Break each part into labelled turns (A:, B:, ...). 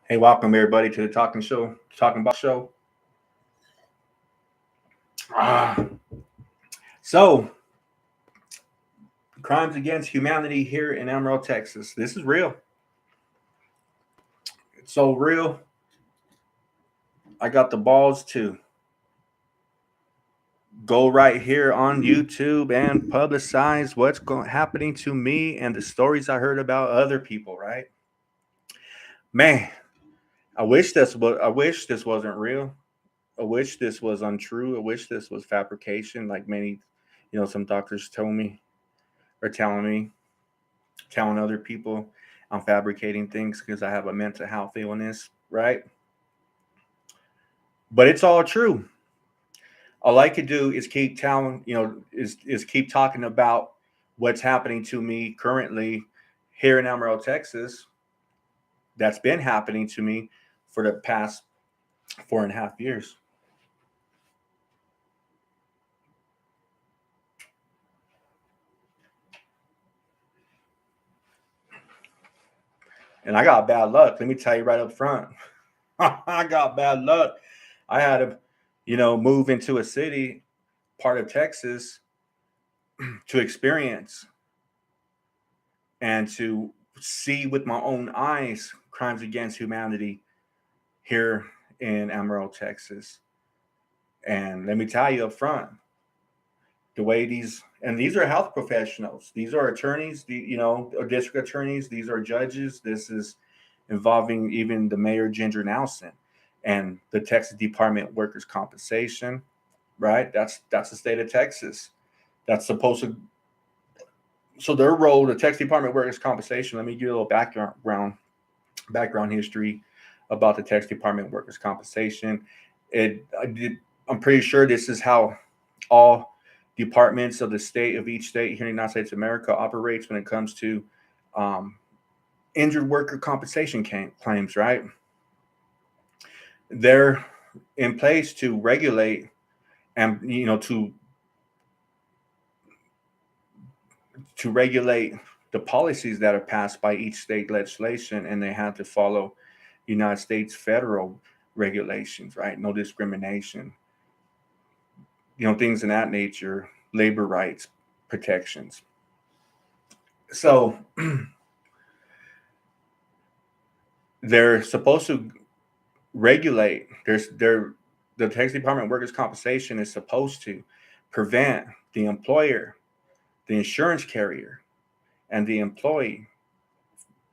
A: Hey, welcome everybody to the Talking About Show. Ah, so crimes against humanity here in Amarillo, Texas. This is real. It's so real. I got the balls to go right here on YouTube and publicize happening to me and the stories I heard about other people. Right, man. I wish this wasn't real. I wish this was untrue. I wish this was fabrication, like many, some doctors told me or telling other people I'm fabricating things because I have a mental health illness, right? But it's all true. All I could do is keep telling, is keep talking about what's happening to me currently here in Amarillo, Texas. That's been happening to me for the past 4.5 years. And I got bad luck. Let me tell you right up front. I got bad luck. I had to, move into a city, part of Texas, to experience and to see with my own eyes crimes against humanity here in Amarillo, Texas. And let me tell you up front, the way these are health professionals, these are attorneys, or district attorneys, these are judges. This is involving even the mayor, Ginger Nelson, and the Texas Department of Workers' Compensation, right? That's the state of Texas. That's supposed to So their role, the Texas Department of Workers' Compensation. Let me give you a little background history about the Texas Department of Workers' Compensation. I'm pretty sure this is how all departments of each state here in the United States of America operates when it comes to um, injured worker compensation claims. Right? They're in place to regulate and to regulate the policies that are passed by each state legislation, and they have to follow United States federal regulations, right? No discrimination, things in that nature, labor rights protections. So they're supposed to regulate. The Texas Department of Workers' Compensation is supposed to prevent the employer, the insurance carrier, and the employee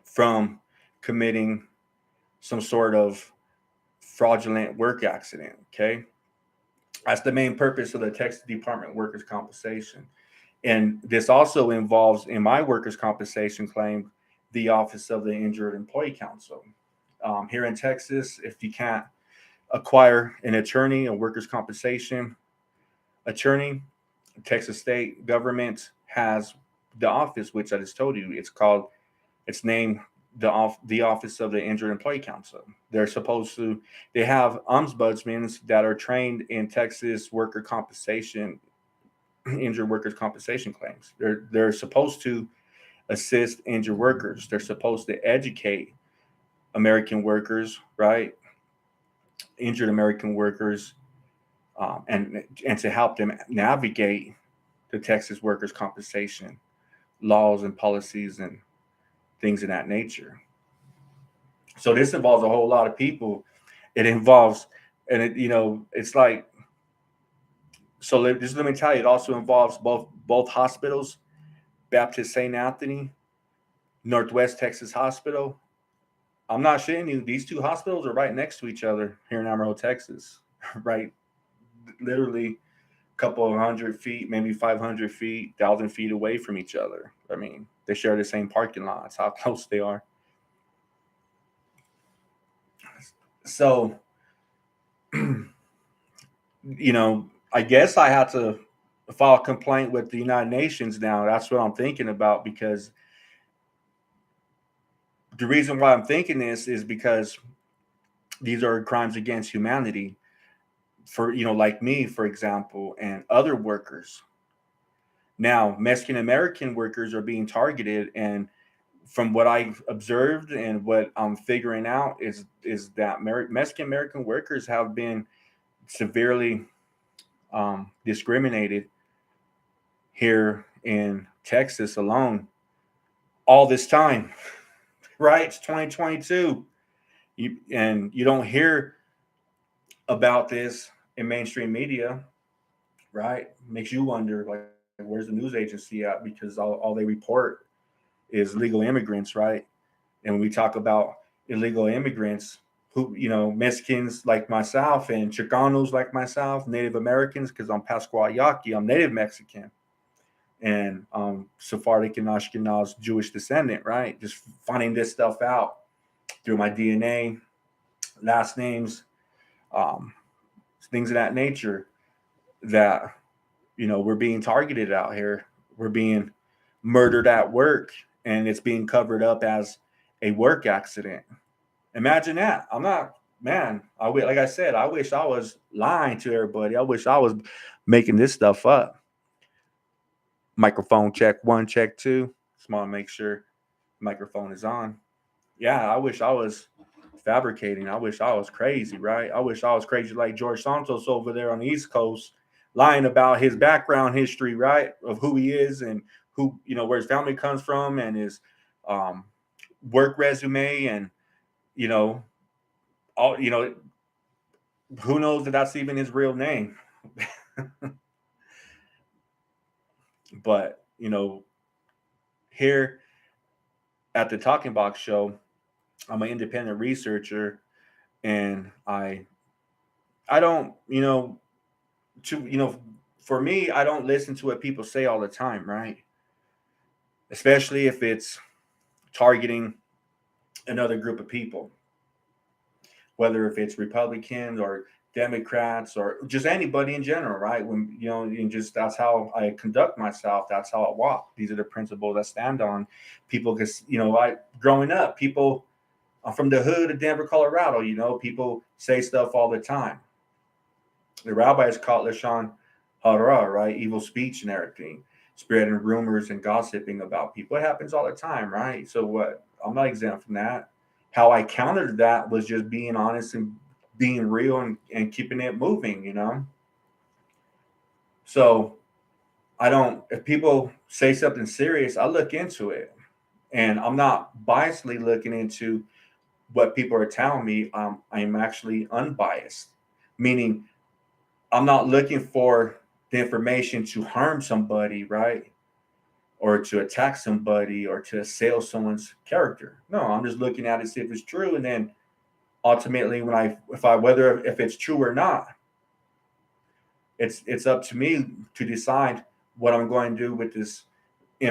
A: from committing some sort of fraudulent work accident. Okay. That's the main purpose of the Texas Department of Workers' Compensation. And this also involves, in my workers' compensation claim, the Office of the Injured Employee Counsel. Here in Texas, if you can't acquire an attorney, a workers' compensation attorney, Texas state government has the office, which I just told you, it's named the Office of the Injured Employee Counsel. They have ombudsmen that are trained in Texas worker compensation, injured workers compensation claims. They're supposed to assist injured workers. They're supposed to educate American workers, right? Injured American workers, and to help them navigate the Texas workers compensation laws and policies and things of that nature. So this involves a whole lot of people. It involves, and it's like, just let me tell you, it also involves both hospitals, Baptist St. Anthony, Northwest Texas Hospital. I'm not shitting you. These two hospitals are right next to each other here in Amarillo, Texas, right? Literally a couple of 100 feet, maybe 500 feet, 1,000 feet away from each other. I mean, they share the same parking lot. That's how close they are. So, I guess I have to file a complaint with the United Nations now. That's what I'm thinking about, because the reason why I'm thinking this is because these are crimes against humanity for, like me, for example, and other workers. Now, Mexican American workers are being targeted, and from what I observed and what I'm figuring out is that Mexican American workers have been severely discriminated here in Texas alone all this time, right? It's 2022. You don't hear about this in mainstream media, right? Makes you wonder, like, where's the news agency at? Because all they report is legal immigrants, right? And when we talk about illegal immigrants, who, Mexicans like myself and Chicanos like myself, Native Americans, because I'm Pascual Yaqui, I'm Native Mexican, and Sephardic and Ashkenaz Jewish descendant, right? Just finding this stuff out through my DNA, last names, um, things of that nature, that we're being targeted out here. We're being murdered at work, and it's being covered up as a work accident. Imagine that. I'm not, man. Like I said, I wish I was lying to everybody. I wish I was making this stuff up. Microphone check one, check two. Just want to make sure microphone is on. Yeah, I wish I was fabricating. I wish I was crazy, right? I wish I was crazy like George Santos over there on the East Coast, lying about his background history, right? Of who he is and who, where his family comes from and his um, work resume, and you know, all who knows that that's even his real name. But here at the Talking Box Show, I'm an independent researcher, and I don't, for me, I don't listen to what people say all the time, right? Especially if it's targeting another group of people, whether if it's Republicans or Democrats or just anybody in general, right? When and just that's how I conduct myself. That's how I walk. These are the principles I stand on. People, because growing up, people from the hood of Denver, Colorado, people say stuff all the time. The rabbis call it lashon hara, right? Evil speech and everything, spreading rumors and gossiping about people. It happens all the time, right? So what? I'm not exempt from that. How I countered that was just being honest and being real, and keeping it moving. So I don't, if people say something serious, I look into it, and I'm not biasedly looking into what people are telling me. I'm actually unbiased, meaning I'm not looking for the information to harm somebody, right? Or to attack somebody or to assail someone's character. No, I'm just looking at it, see if it's true, and then ultimately, whether if it's true or not, it's up to me to decide what I'm going to do with this new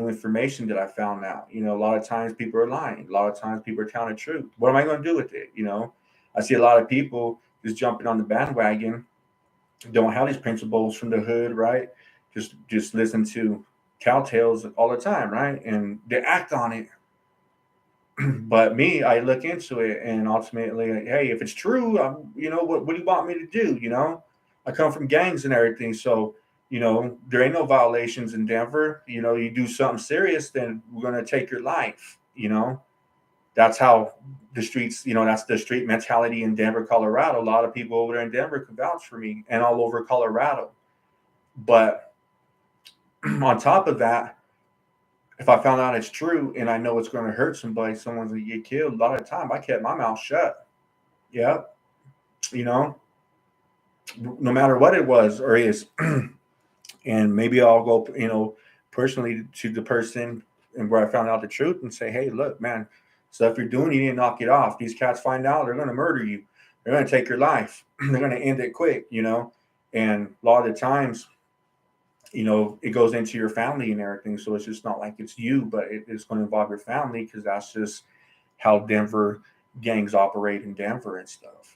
A: information that I found out. A lot of times people are lying. A lot of times people are telling the truth. What am I going to do with it? I see a lot of people just jumping on the bandwagon, don't have these principles from the hood, right? Just listen to cowtails all the time, right? And they act on it. But me, I look into it, and ultimately, hey, if it's true, what do you want me to do? I come from gangs and everything, so there ain't no violations in Denver. You do something serious, then we're gonna take your life. That's how the streets. That's the street mentality in Denver, Colorado. A lot of people over there in Denver can vouch for me, and all over Colorado. But on top of that, if I found out it's true and I know it's going to hurt somebody, someone's going to get killed, a lot of the time I kept my mouth shut. Yeah, you know, no matter what it was or is. And maybe I'll go, personally to the person and where I found out the truth and say, hey, look, man, stuff you're doing, you need to knock it off. These cats find out, they're going to murder you. They're going to take your life. They're going to end it quick, And a lot of the times, it goes into your family and everything. So it's just not like it's you, but it's going to involve your family, because that's just how Denver gangs operate in Denver and stuff,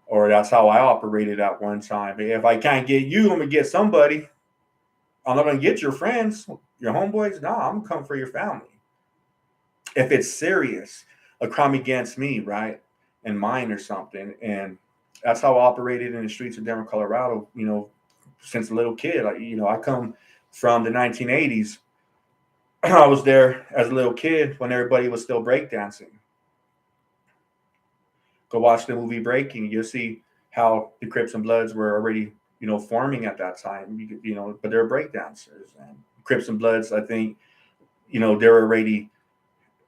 A: or that's how I operated at one time. If I can't get you, I'm going to get somebody. I'm not going to get your friends, your homeboys. No, I'm going to come for your family. If it's serious, a crime against me, right, and mine or something. And that's how I operated in the streets of Denver, Colorado, since a little kid. I come from the 1980s, I was there as a little kid when everybody was still breakdancing. Go watch the movie Breaking. You'll see how the Crips and Bloods were already, forming at that time. But they're breakdancers and Crips and Bloods. I think, they were already.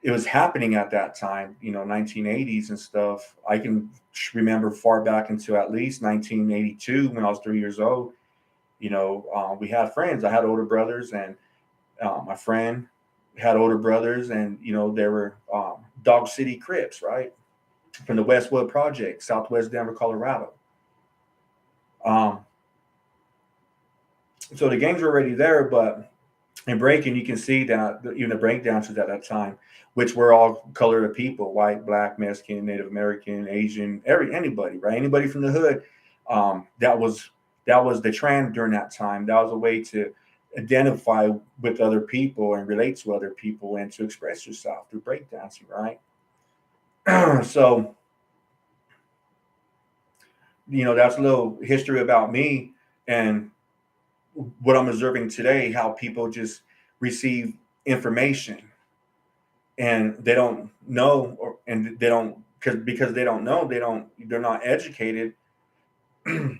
A: It was happening at that time, 1980s and stuff. I can remember far back into at least 1982 when I was 3 years old. We had friends. I had older brothers, and my friend had older brothers, and they were Dog City Crips, right, from the Westwood Project, Southwest Denver, Colorado. Um, so the gangs were already there, but in breaking, you can see that even the breakdancers at that time, which were all color of people, white, black, Mexican, Native American, Asian, anybody, right? Anybody from the hood. That was the trend during that time. That was a way to identify with other people and relate to other people and to express yourself through breakdancing, right? So, that's a little history about me and what I'm observing today, how people just receive information and they don't know, and they don't, because they don't know, they're not educated, and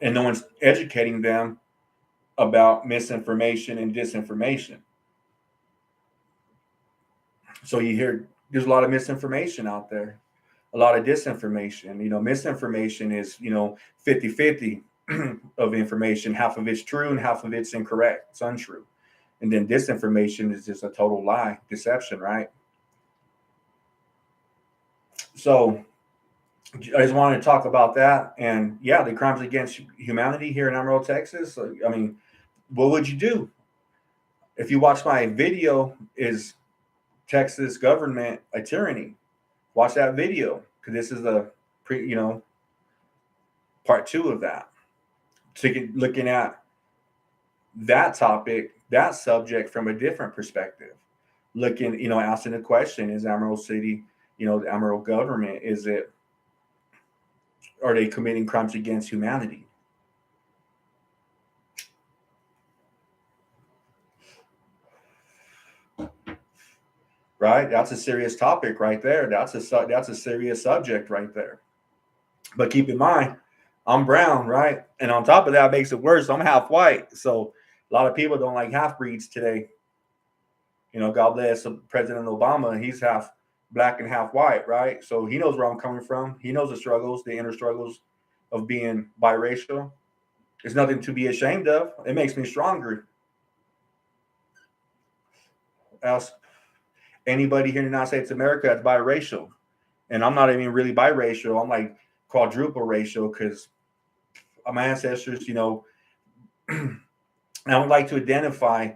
A: no one's educating them about misinformation and disinformation. So you hear there's a lot of misinformation out there, a lot of disinformation. Misinformation is 50-50 of information. Half of it's true and half of it's incorrect, it's untrue. And then disinformation is just a total lie, deception, right? So I just wanted to talk about that. And yeah, the crimes against humanity here in Amarillo, Texas. I mean, what would you do if you watch my video? Is Texas government a tyranny? Watch that video, because this is a part two of that. Looking at that topic, that subject from a different perspective. Looking, asking the question: is Amarillo City, the Amarillo government, are they committing crimes against humanity? Right? That's a serious topic right there. That's a serious subject right there. But keep in mind, I'm brown, right? And on top of that, makes it worse, I'm half white. So a lot of people don't like half breeds today. God bless President Obama. He's half black and half white, right? So he knows where I'm coming from. He knows the struggles, the inner struggles of being biracial. It's nothing to be ashamed of. It makes me stronger. Ask anybody here in the United States of America that's biracial. And I'm not even really biracial. I'm like quadruple racial, because my ancestors, I don't like to identify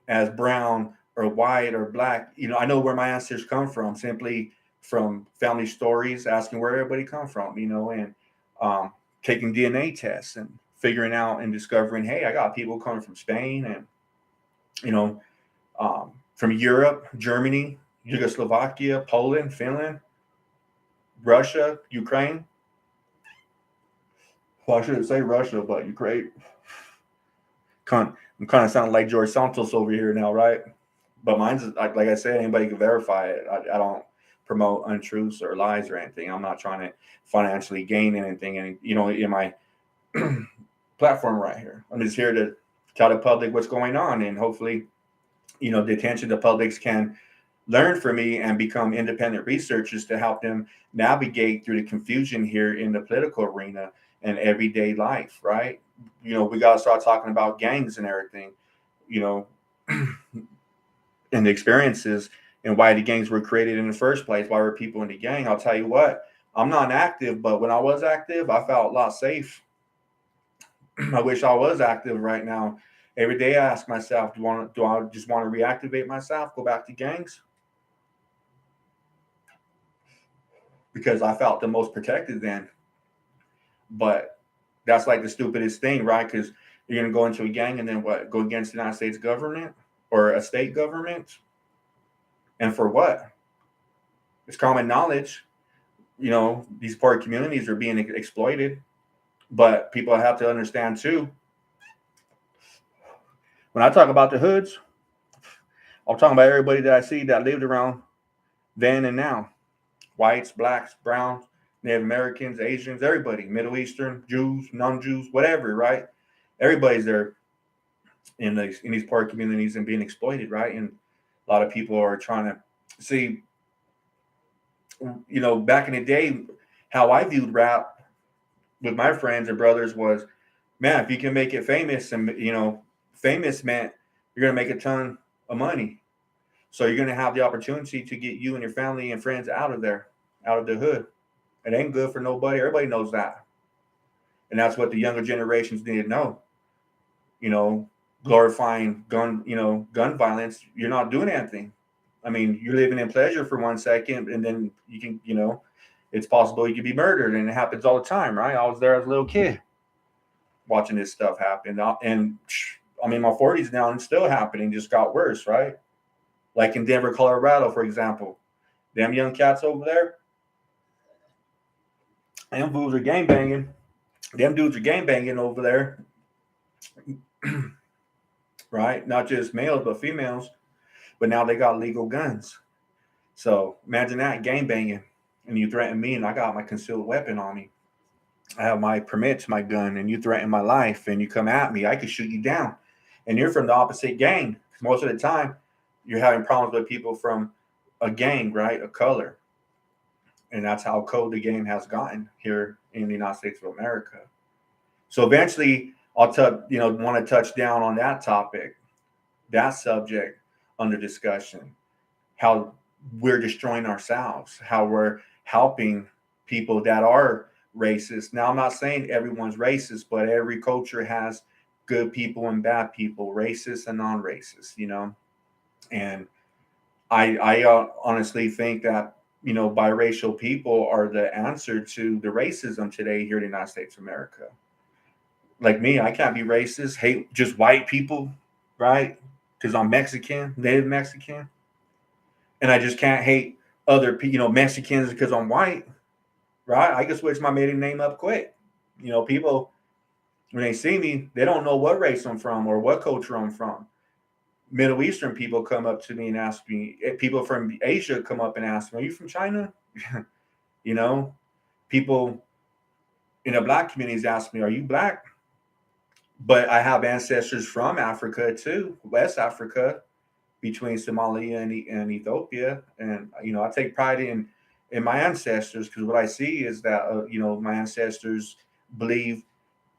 A: as brown or white or black. I know where my ancestors come from simply from family stories, asking where everybody come from, and taking DNA tests and figuring out and discovering, hey, I got people coming from Spain and, from Europe, Germany, Czechoslovakia, Poland, Finland, Russia, Ukraine. Well, I shouldn't say Russia, but Ukraine. I'm kind of sounding like George Santos over here now, right? But mine's like I said, anybody can verify it. I don't promote untruths or lies or anything. I'm not trying to financially gain anything, and in my platform right here, I'm just here to tell the public what's going on, and hopefully, the attention the publics can learn from me and become independent researchers to help them navigate through the confusion here in the political arena and everyday life, right? We got to start talking about gangs and everything, you know, and the experiences and why the gangs were created in the first place. Why were people in the gang? I'll tell you what, I'm not active, but when I was active, I felt a lot safe. I wish I was active right now. Every day I ask myself, do I just want to reactivate myself, go back to gangs? Because I felt the most protected then. But that's like the stupidest thing, right? Because you're going to go into a gang and then what? Go against the United States government or a state government? And for what? It's common knowledge. These poor communities are being exploited. But people have to understand too, when I talk about the hoods, I'm talking about everybody that I see that lived around then and now. Whites, blacks, browns, Native Americans, Asians, everybody, Middle Eastern, Jews, non-Jews, whatever, right? Everybody's there in these poor communities and being exploited, right? And a lot of people are trying to see, back in the day, how I viewed rap with my friends and brothers was, man, if you can make it famous, and famous meant you're gonna make a ton of money. So you're gonna have the opportunity to get you and your family and friends out of there, out of the hood. It ain't good for nobody. Everybody knows that. And that's what the younger generations need to know. You know, glorifying gun violence, you're not doing anything. I mean, you're living in pleasure for 1 second, and then you can, it's possible you could be murdered, and it happens all the time, right? I was there as a little kid watching this stuff happen, and I'm in my 40s now, and it's still happening. Just got worse, right? Like in Denver, Colorado, for example, them young cats over there, them fools are gang banging. Them dudes are gang banging over there, right? Not just males, but females. But now they got legal guns. So imagine that, gang banging, and you threaten me, and I got my concealed weapon on me. I have my permit to my gun, and you threaten my life, and you come at me, I could shoot you down. And you're from the opposite gang. Most of the time, you're having problems with people from a gang, right? A color. And that's how cold the game has gotten here in the United States of America. So eventually, I'll want to touch down on that topic, that subject under discussion, how we're destroying ourselves, how we're helping people that are racist. Now, I'm not saying everyone's racist, but every culture has good people and bad people, racist and non-racist, And I honestly think that, biracial people are the answer to the racism today here in the United States of America. Like me, I can't be racist, hate just white people, right? Because I'm Mexican, native Mexican. And I just can't hate other Mexicans because I'm white, right? I can switch my maiden name up quick. People, when they see me, they don't know what race I'm from or what culture I'm from. Middle Eastern people come up to me and ask me, people from Asia come up and ask me, are you from China? you know, people in the black communities ask me, are you black? But I have ancestors from Africa too, West Africa, between Somalia and Ethiopia. And, I take pride in my ancestors, because what I see is that, my ancestors believe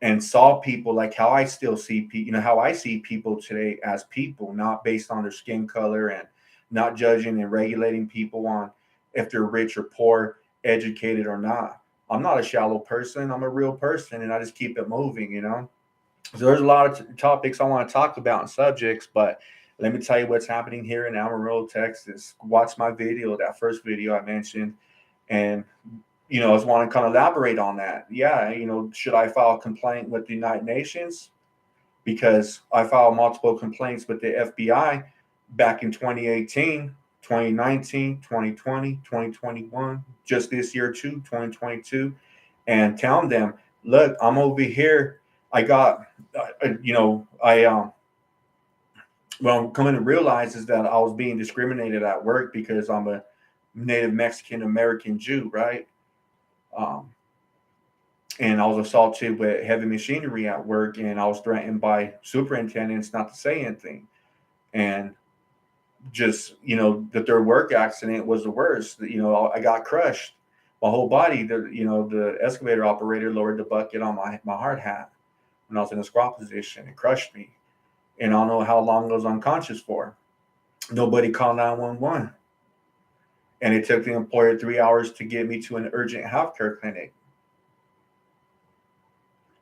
A: and saw people like how I still see people, how I see people today as people, not based on their skin color, and not judging and regulating people on if they're rich or poor, educated or not. I'm not a shallow person. I'm a real person, and I just keep it moving. So there's a lot of topics I want to talk about and subjects, but let me tell you what's happening here in Amarillo, Texas. Watch my video, that first video I mentioned, and I just want to kind of elaborate on that. Yeah, should I file a complaint with the United Nations? Because I filed multiple complaints with the FBI back in 2018, 2019, 2020, 2021, just this year too, 2022, and telling them, look, I'm over here. I got, what I'm coming to realize is that I was being discriminated at work because I'm a Native Mexican American Jew, right? And I was assaulted with heavy machinery at work, and I was threatened by superintendents not to say anything. And just, the third work accident was the worst. I got crushed. My whole body, the excavator operator lowered the bucket on my hard hat when I was in a squat position. It crushed me. And I don't know how long I was unconscious for. Nobody called 911. And it took the employer 3 hours to get me to an urgent healthcare clinic.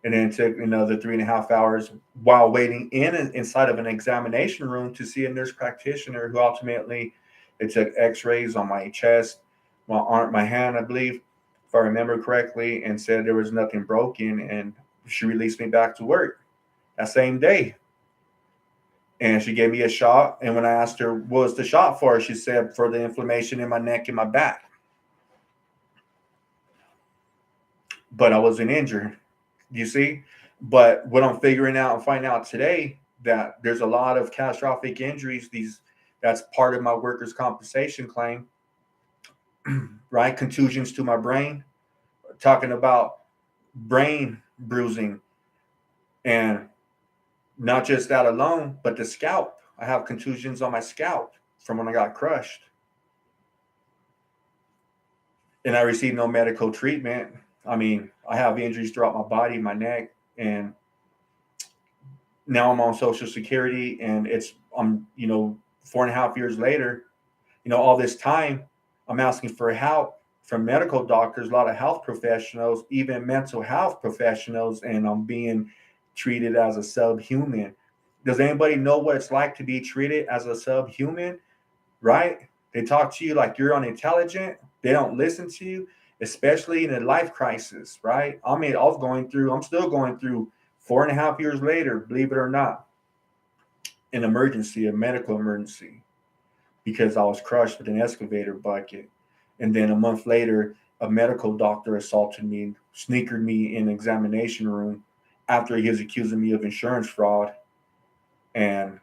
A: And then it took another 3.5 hours while waiting inside of an examination room to see a nurse practitioner who ultimately, it took x-rays on my chest, my arm, my hand, I believe, if I remember correctly, and said there was nothing broken, and she released me back to work that same day. And she gave me a shot. And when I asked her, what was the shot for? She said, for the inflammation in my neck and my back. But I wasn't injured, you see? But what I'm figuring out and finding out today, that there's a lot of catastrophic injuries That's part of my workers' compensation claim, right? Contusions to my brain, talking about brain bruising, and not just that alone, but the scalp. I have contusions on my scalp from when I got crushed. And I received no medical treatment. I mean, I have injuries throughout my body, my neck, and now I'm on Social Security, and I'm 4.5 years later, all this time, I'm asking for help from medical doctors, a lot of health professionals, even mental health professionals, and I'm being treated as a subhuman. Does anybody know what it's like to be treated as a subhuman? Right? They talk to you like you're unintelligent. They don't listen to you, especially in a life crisis, right? I mean, I'm still going through 4.5 years later, believe it or not, an emergency, a medical emergency, because I was crushed with an excavator bucket. And then a month later, a medical doctor assaulted me, sneakered me in an examination room after he was accusing me of insurance fraud and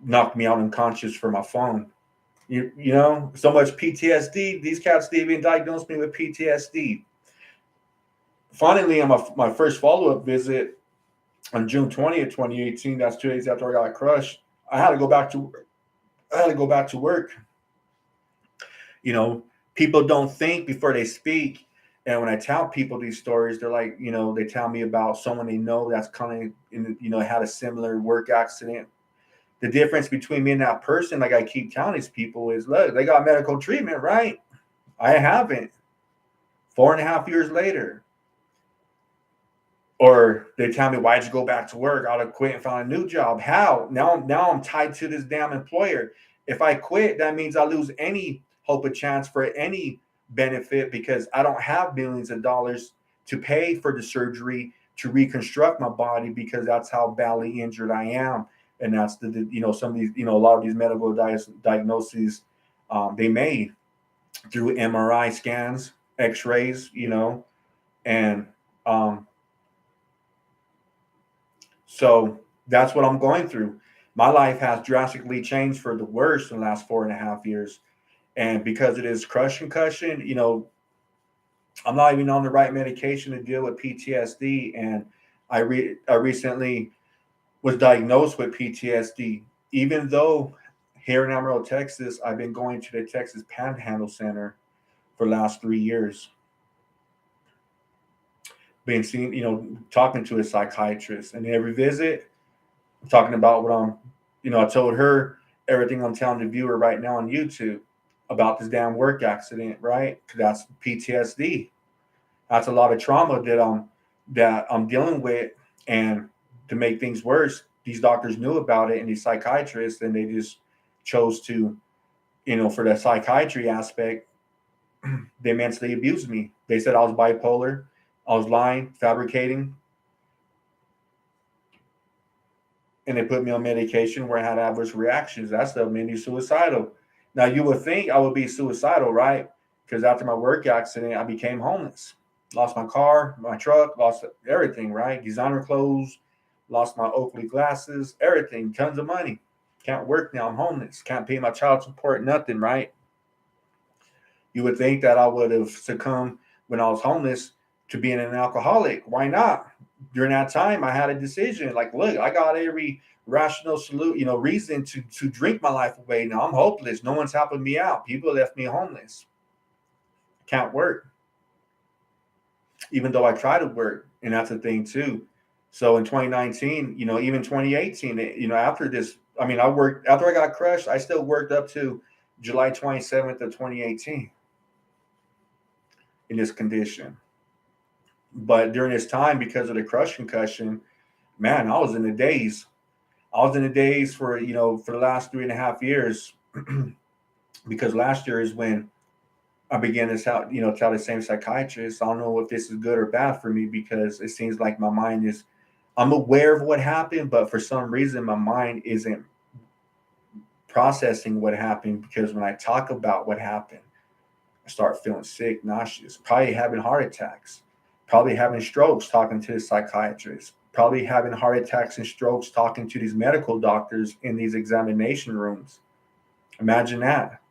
A: knocked me out unconscious for my phone. So much PTSD. These cats didn't even diagnose me with PTSD. Finally, on my first follow-up visit on June 20th, 2018, that's 2 days after I got crushed, I had to go back to work. People don't think before they speak. And when I tell people these stories, they're like, they tell me about someone they know that's kind of, had a similar work accident. The difference between me and that person, like I keep telling these people, is look, they got medical treatment, right? I haven't. 4.5 years later. Or they tell me, why'd you go back to work? I'd have quit and found a new job. How? Now I'm tied to this damn employer. If I quit, that means I lose any hope of chance for any benefit, because I don't have millions of dollars to pay for the surgery to reconstruct my body, because that's how badly injured I am. And that's some of these, a lot of these medical diagnoses they made through MRI scans, X-rays, and so that's what I'm going through. My life has drastically changed for the worse in the last 4.5 years. And because it is crush concussion, I'm not even on the right medication to deal with PTSD. And I recently was diagnosed with PTSD, even though here in Amarillo, Texas, I've been going to the Texas Panhandle Center for the last 3 years. Being seen, talking to a psychiatrist, and every visit, I'm talking about what I told her everything I'm telling the viewer right now on YouTube about this damn work accident, right? Because that's PTSD. That's a lot of trauma that I'm dealing with, and to make things worse, these doctors knew about it, and these psychiatrists, and they just chose to, for the psychiatry aspect, they mentally abused me. They said I was bipolar, I was lying, fabricating, and they put me on medication where I had adverse reactions. That stuff made me suicidal. Now, you would think I would be suicidal, right? Because after my work accident, I became homeless. Lost my car, my truck, lost everything, right? Designer clothes, lost my Oakley glasses, everything, tons of money. Can't work now, I'm homeless. Can't pay my child support, nothing, right? You would think that I would have succumbed when I was homeless to being an alcoholic. Why not? During that time, I had a decision. Like, look, I got every rational reason to drink my life away. Now I'm hopeless. No one's helping me out. People left me homeless. Can't work, even though I try to work, and that's a thing too. So in 2019, even 2018, after this, I worked after I got crushed. I still worked up to July 27th of 2018 in this condition. But during this time, because of the crush concussion, man, I was in the daze. I was in the daze for the last 3.5 years, because last year is when I began to tell the same psychiatrist, I don't know if this is good or bad for me, because it seems like my mind is, I'm aware of what happened, but for some reason my mind isn't processing what happened, because when I talk about what happened, I start feeling sick, nauseous, probably having heart attacks, probably having strokes talking to the psychiatrist, probably having heart attacks and strokes talking to these medical doctors in these examination rooms. Imagine that.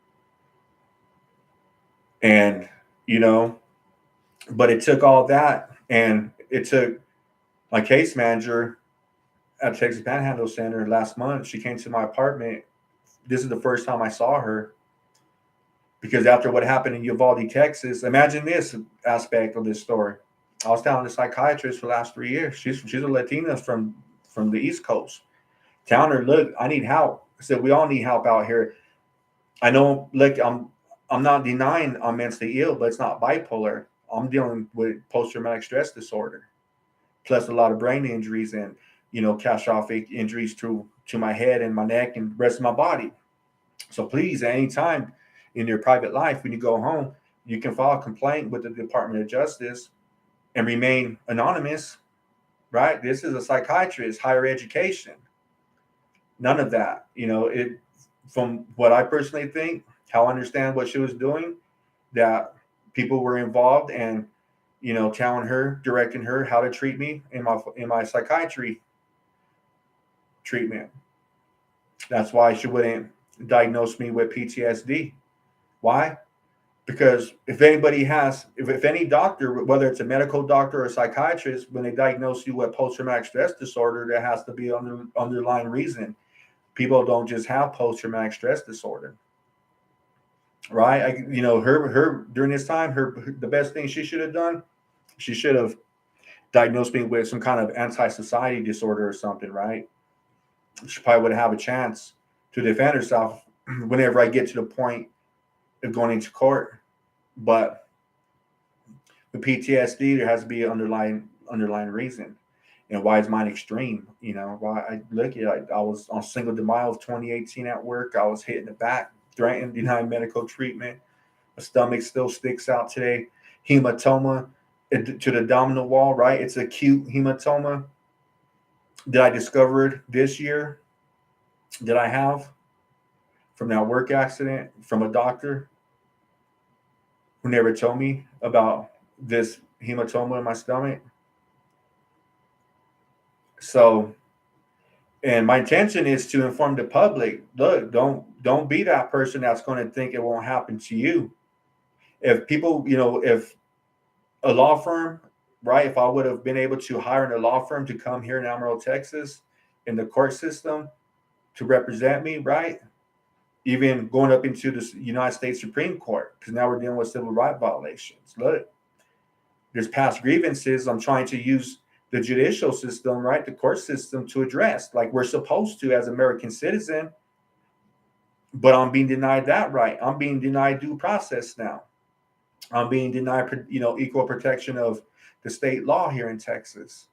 A: And, you know, but it took all that, and it took my case manager at Texas Panhandle Center last month. She came to my apartment. This is the first time I saw her because after what happened in Uvalde, Texas, imagine this aspect of this story. I was telling the psychiatrist for the last 3 years. She's a Latina from the East Coast. Telling her, look, I need help. I said, we all need help out here. I know, look, I'm not denying I'm mentally ill, but it's not bipolar. I'm dealing with post-traumatic stress disorder, plus a lot of brain injuries and, you know, catastrophic injuries to my head and my neck and the rest of my body. So please, at any time in your private life, when you go home, you can file a complaint with the Department of Justice and remain anonymous, right? This is a psychiatrist, higher education. None of that, you know, it, from what I personally think, how I understand what she was doing, that people were involved and, you know, telling her, directing her how to treat me in my psychiatry treatment. That's why she wouldn't diagnose me with PTSD. Why? Because if anybody has, if any doctor, whether it's a medical doctor or a psychiatrist, when they diagnose you with post-traumatic stress disorder, there has to be an underlying reason. People don't just have post-traumatic stress disorder, right? You know, her during this time, the best thing she should have done, she should have diagnosed me with some kind of anti-society disorder or something, right? She probably would have a chance to defend herself whenever I get to the point of going into court. But with PTSD, there has to be an underlying reason. And why is mine extreme? You know, why I look at I was on Cinco de Mayo of 2018 at work. I was hit in the back, threatened, denied medical treatment. My stomach still sticks out today. Hematoma to the abdominal wall, right? It's acute hematoma that I discovered this year that I have from that work accident from a doctor who never told me about this hematoma in my stomach. So, and my intention is to inform the public, look, don't be that person that's going to think it won't happen to you. If people, you know, if a law firm, right, if I would have been able to hire a law firm to come here in Amarillo, Texas, in the court system to represent me, right? Even going up into the United States Supreme Court, because now we're dealing with civil rights violations. Look, there's past grievances. I'm trying to use the judicial system, right, the court system to address, like we're supposed to as American citizen, but I'm being denied that right. I'm being denied due process now. I'm being denied, you know, equal protection of the state law here in Texas.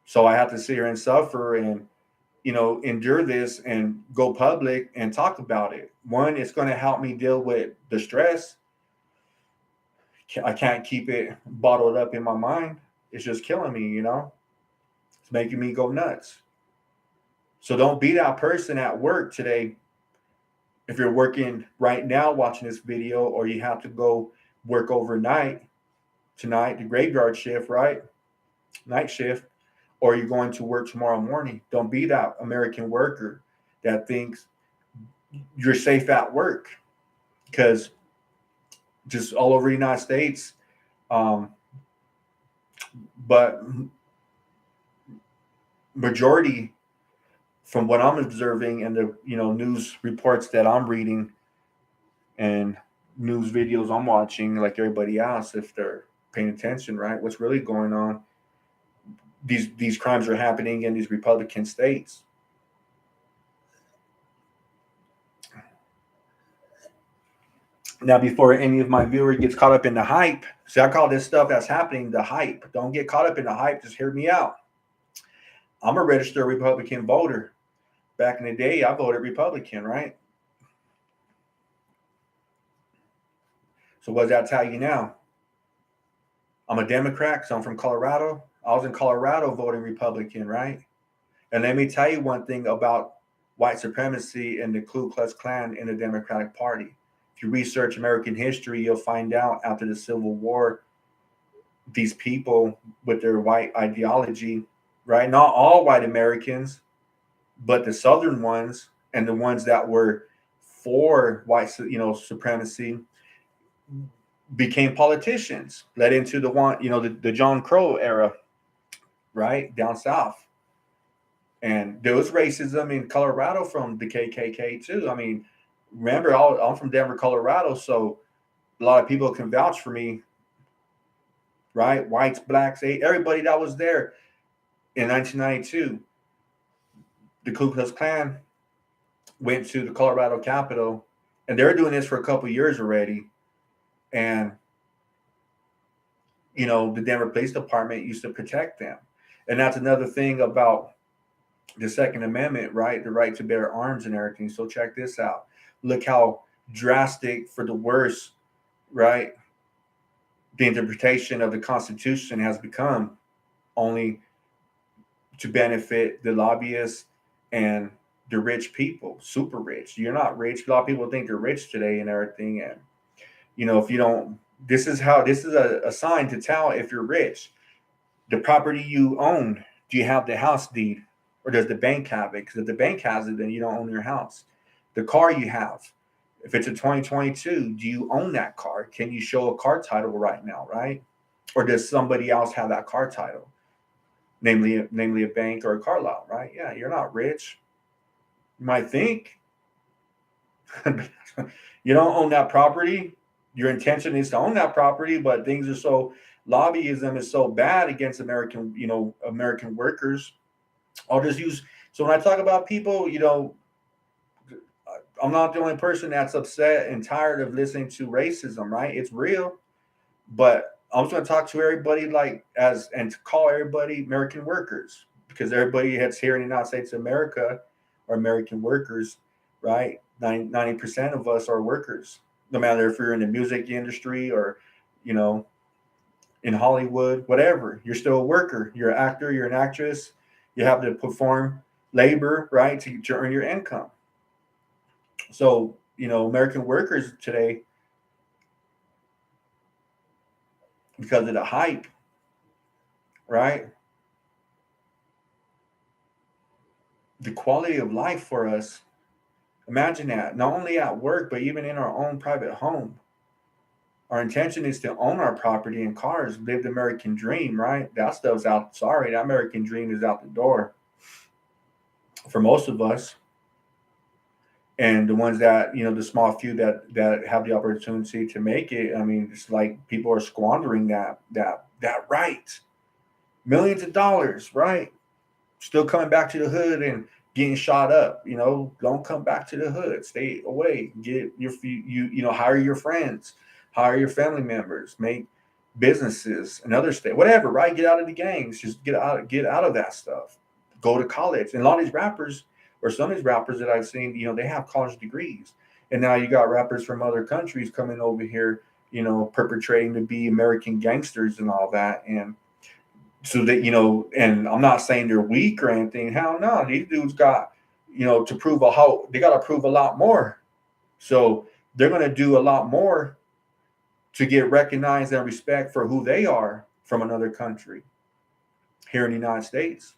A: So I have to sit here and suffer and, you know, endure this and go public and talk about it. One, it's going to help me deal with the stress. I can't keep it bottled up in my mind. It's just killing me, you know? It's making me go nuts. So don't be that person at work today. If you're working right now watching this video, or you have to go work overnight tonight, the graveyard shift, right? Night shift, or you're going to work tomorrow morning. Don't be that American worker that thinks you're safe at work, because just all over the United States, but majority from what I'm observing and the, you know, news reports that I'm reading and news videos I'm watching, like everybody else, if they're paying attention, right, what's really going on, these crimes are happening in these Republican states. Now, before any of my viewers gets caught up in the hype, see, I call this stuff that's happening the hype. Don't get caught up in the hype. Just hear me out. I'm a registered Republican voter. Back in the day, I voted Republican, right? So what does that tell you now? I'm a Democrat, so I'm from Colorado. I was in Colorado voting Republican, right? And let me tell you one thing about white supremacy and the Ku Klux Klan in the Democratic Party. If you research American history, you'll find out after the Civil War, these people with their white ideology, right? Not all white Americans, but the Southern ones, and the ones that were for white, supremacy became politicians, led into the John Crow era, right, down south. And there was racism in Colorado from the KKK too. I mean, remember, I'm from Denver, Colorado, so a lot of people can vouch for me, right? Whites, blacks, everybody that was there in 1992. The Ku Klux Klan went to the Colorado Capitol, and they're doing this for a couple of years already. And the Denver Police Department used to protect them. And that's another thing about the Second Amendment, right? The right to bear arms and everything. So check this out. Look how drastic for the worse, right? The interpretation of the Constitution has become, only to benefit the lobbyists and the rich people, super rich. You're not rich. A lot of people think they're rich today and everything. And, if you don't, this is a sign to tell if you're rich. The property you own, do you have the house deed, or does the bank have it? Because if the bank has it, then you don't own your house. The car you have, if it's a 2022, do you own that car? Can you show a car title right now, right? Or does somebody else have that car title? Namely a bank or a car lot, right? Yeah, you're not rich. You might think. You don't own that property. Your intention is to own that property, but things are so, lobbyism is so bad against American workers. I'll just use, so when I talk about people, I'm not the only person that's upset and tired of listening to racism, right? It's real, but I'm just going to talk to everybody and to call everybody American workers, because everybody that's here in the United States of America are American workers, right? 90% of us are workers, no matter if you're in the music industry or, in Hollywood, whatever. You're still a worker. You're an actor. You're an actress. You have to perform labor, right, to earn your income. So, American workers today, because of the hype, right? The quality of life for us, imagine that, not only at work, but even in our own private home. Our intention is to own our property and cars, live the American dream, right? That stuff's out. Sorry, that American dream is out the door for most of us. And the ones that, the small few that have the opportunity to make it, I mean, it's like people are squandering that right. Millions of dollars, right? Still coming back to the hood and getting shot up. Don't come back to the hood. Stay away. Get hire your friends, hire your family members, make businesses, another state, whatever, right? Get out of the gangs. Just get out of that stuff. Go to college. And a lot of these rappers, or some of these rappers that I've seen, they have college degrees. And now you got rappers from other countries coming over here, perpetrating to be American gangsters and all that. And so that, and I'm not saying they're weak or anything. Hell no, these dudes got, to prove they got to prove a lot more. So they're going to do a lot more to get recognized and respect for who they are from another country here in the United States.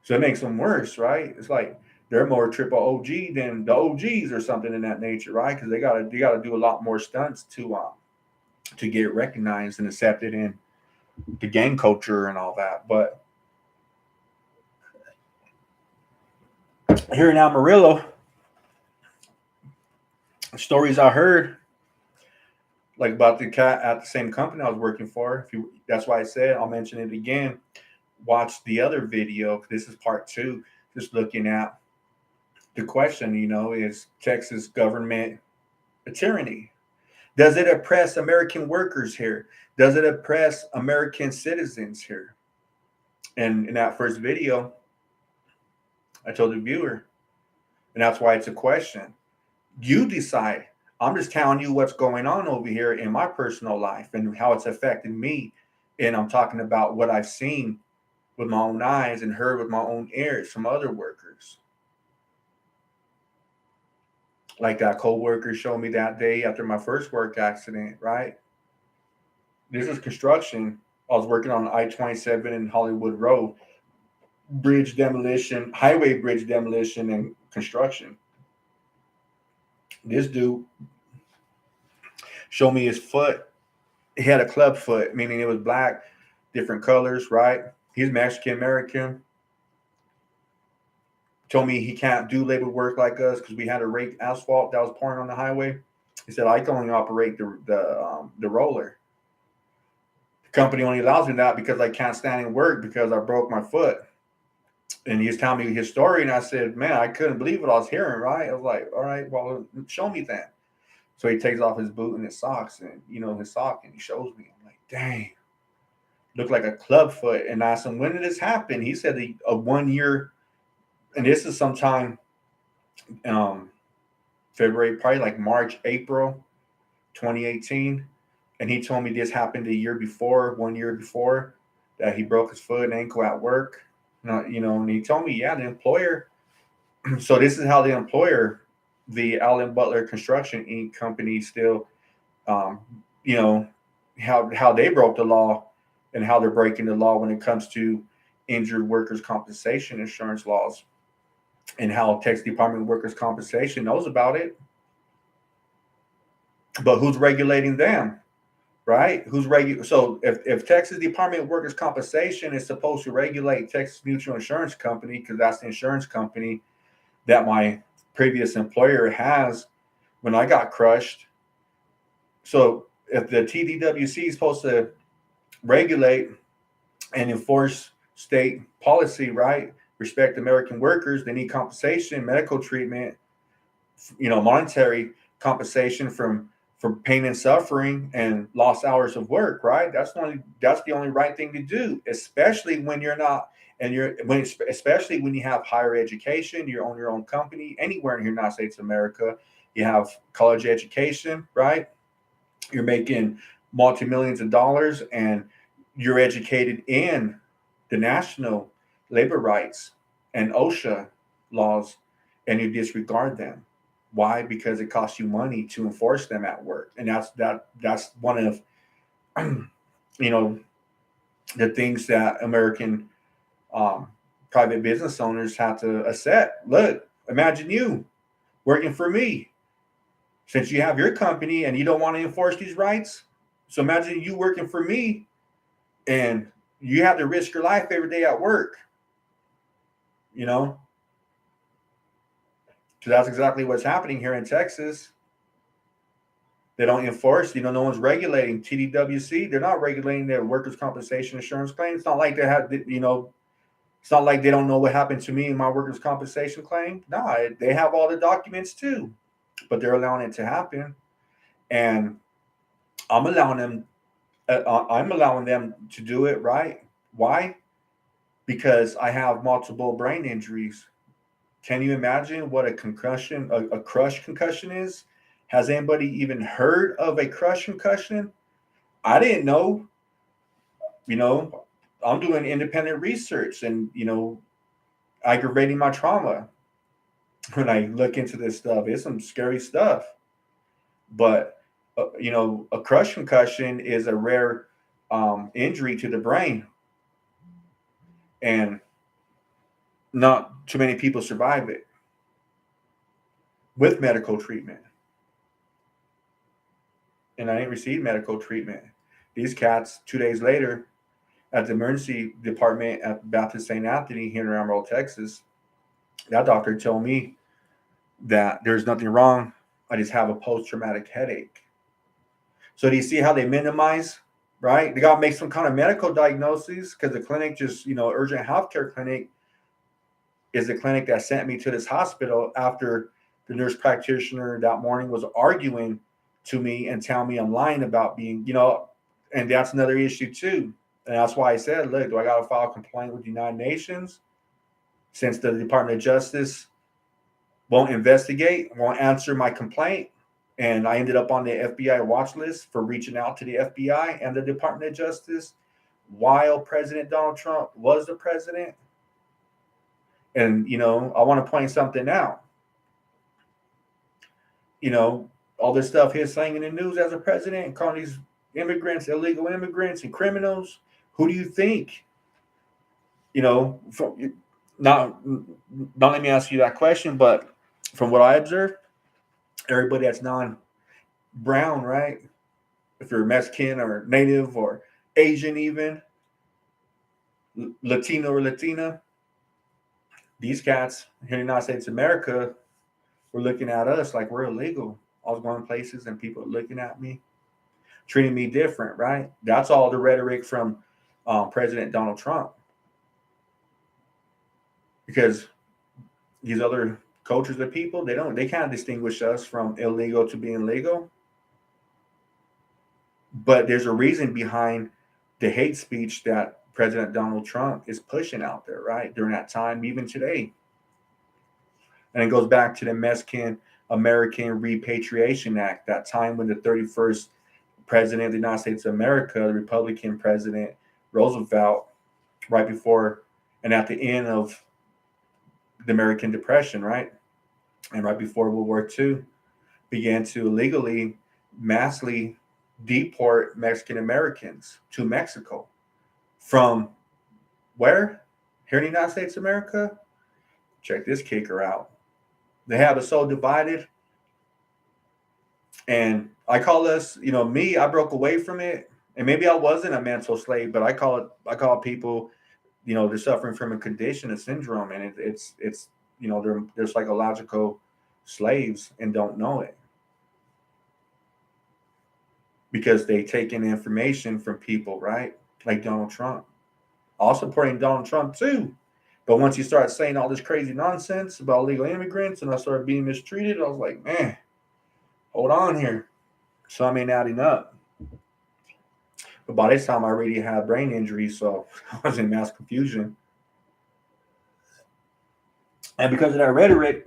A: So it makes them worse, right? It's like they're more triple OG than the OGs or something in that nature, right? Because they gotta do a lot more stunts to get recognized and accepted in the gang culture and all that. But here in Amarillo, stories I heard, like about the cat at the same company I was working for. That's why I said I'll mention it again. Watch the other video. This is part 2. Just looking at the question, is Texas government a tyranny? Does it oppress American workers here? Does it oppress American citizens here? And in that first video, I told the viewer, and that's why it's a question. You decide. I'm just telling you what's going on over here in my personal life and how it's affected me. And I'm talking about what I've seen with my own eyes and heard with my own ears from other workers. Like that co-worker showed me that day after my first work accident, right? This is construction. I was working on I-27 in Hollywood Road, highway bridge demolition and construction. This dude showed me his foot. He had a club foot, meaning it was black, different colors, right? He's Mexican American. Told me he can't do labor work like us because we had to rake asphalt that was pouring on the highway. He said I can only operate the roller. The company only allows me that because I can't stand and work because I broke my foot. And he was telling me his story, and I said, man, I couldn't believe what I was hearing, right? I was like, all right, well, show me that. So he takes off his boot and his socks and, his sock, and he shows me. I'm like, dang, looked like a club foot. And I asked him, when did this happen? He said a 1 year, and this is sometime February, probably like March, April 2018. And he told me this happened a year before, 1 year before, that he broke his foot and ankle at work. And he told me, yeah, the employer. So this is how the employer, the Allen Butler Construction Inc. company, still, how they broke the law and how they're breaking the law when it comes to injured workers' compensation insurance laws, and how Texas Department of Workers' Compensation knows about it. But who's regulating them? Right? So if Texas Department of Workers' Compensation is supposed to regulate Texas Mutual Insurance Company, because that's the insurance company that my previous employer has when I got crushed. So if the TDWC is supposed to regulate and enforce state policy, right? Respect American workers, they need compensation, medical treatment, monetary compensation from pain and suffering and lost hours of work, right? That's the only right thing to do, especially when you're not, especially when you have higher education, you own your own company, anywhere in the United States of America, you have college education, right? You're making multi-millions of dollars, and you're educated in the national labor rights and OSHA laws, and you disregard them. Why? Because it costs you money to enforce them at work, and that's one of the things that American private business owners have to accept. Look, imagine you working for me, since you have your company and you don't want to enforce these rights. So imagine you working for me, and you have to risk your life every day at work. So that's exactly what's happening here in Texas. They don't enforce, no one's regulating TDWC. They're not regulating their workers' compensation insurance claim. It's not like they have, it's not like they don't know what happened to me in my workers' compensation claim. No, they have all the documents too, but they're allowing it to happen. And I'm allowing them to do it, right? Why? Because I have multiple brain injuries. Can you imagine what a concussion, a crush concussion is? Has anybody even heard of a crush concussion? I didn't know. I'm doing independent research and, aggravating my trauma. When I look into this stuff, it's some scary stuff. But, a crush concussion is a rare injury to the brain. And not too many people survive it with medical treatment. And I didn't receive medical treatment. These cats, 2 days later, at the emergency department at Baptist St. Anthony here in Amarillo, Texas, that doctor told me that there's nothing wrong. I just have a post-traumatic headache. So do you see how they minimize, right? They got to make some kind of medical diagnosis, because the clinic urgent healthcare clinic is the clinic that sent me to this hospital after the nurse practitioner that morning was arguing to me and telling me I'm lying about being, and that's another issue too. And that's why I said, look, do I got to file a complaint with the United Nations, since the Department of Justice won't investigate, won't answer my complaint? And I ended up on the FBI watch list for reaching out to the FBI and the Department of Justice while President Donald Trump was the president. And, I want to point something out. All this stuff he's saying in the news as a president and calling these immigrants illegal immigrants and criminals. Who do you think, Now, don't let me ask you that question, but from what I observe, everybody that's non-brown, right? If you're Mexican or Native or Asian, even Latino or Latina, these cats here in the United States of America were looking at us like we're illegal. I was going places and people were looking at me, treating me different, right? That's all the rhetoric from President Donald Trump, because these other cultures of people, they can't distinguish us from illegal to being legal. But there's a reason behind the hate speech that President Donald Trump is pushing out there, right? During that time, even today. And it goes back to the Mexican American Repatriation Act, that time when the 31st president of the United States of America, the Republican president Roosevelt, right before and at the end of the American Depression, right? And right before World War II, began to illegally, massively deport Mexican Americans to Mexico. From where? Here in the United States of America? Check this kicker out. They have us so divided. And I call us, me, I broke away from it. And maybe I wasn't a mental slave, but I call people, they're suffering from a condition, a syndrome, and it's they're psychological slaves and don't know it, because they take in information from people, right? Like Donald Trump. All supporting Donald Trump too. But once you start saying all this crazy nonsense about illegal immigrants and I started being mistreated, I was like, man, hold on here. Some ain't adding up. But by this time, I already had brain injury, so I was in mass confusion. And because of that rhetoric,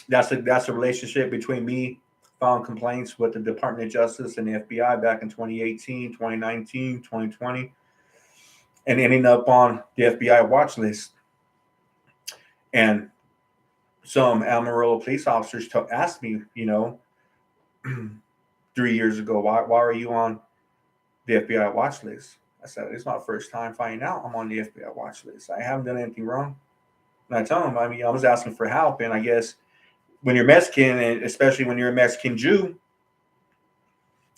A: that's a relationship between me filing complaints with the Department of Justice and the FBI back in 2018, 2019, 2020, and ending up on the FBI watch list. And some Amarillo police officers asked me, 3 years ago, why are you on the FBI watch list? I said, it's my first time finding out I'm on the FBI watch list. I haven't done anything wrong. And I tell them, I was asking for help. And I guess when you're Mexican, and especially when you're a Mexican Jew,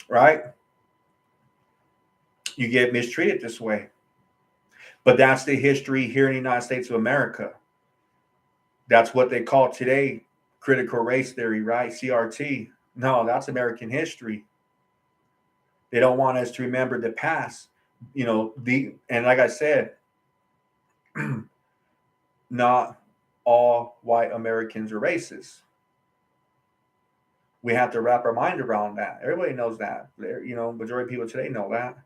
A: right, you get mistreated this way. But that's the history here in the United States of America. That's what they call today critical race theory, right? CRT. No, that's American history. They don't want us to remember the past. And like I said, not all white Americans are racist. We have to wrap our mind around that. Everybody knows that. Majority of people today know that.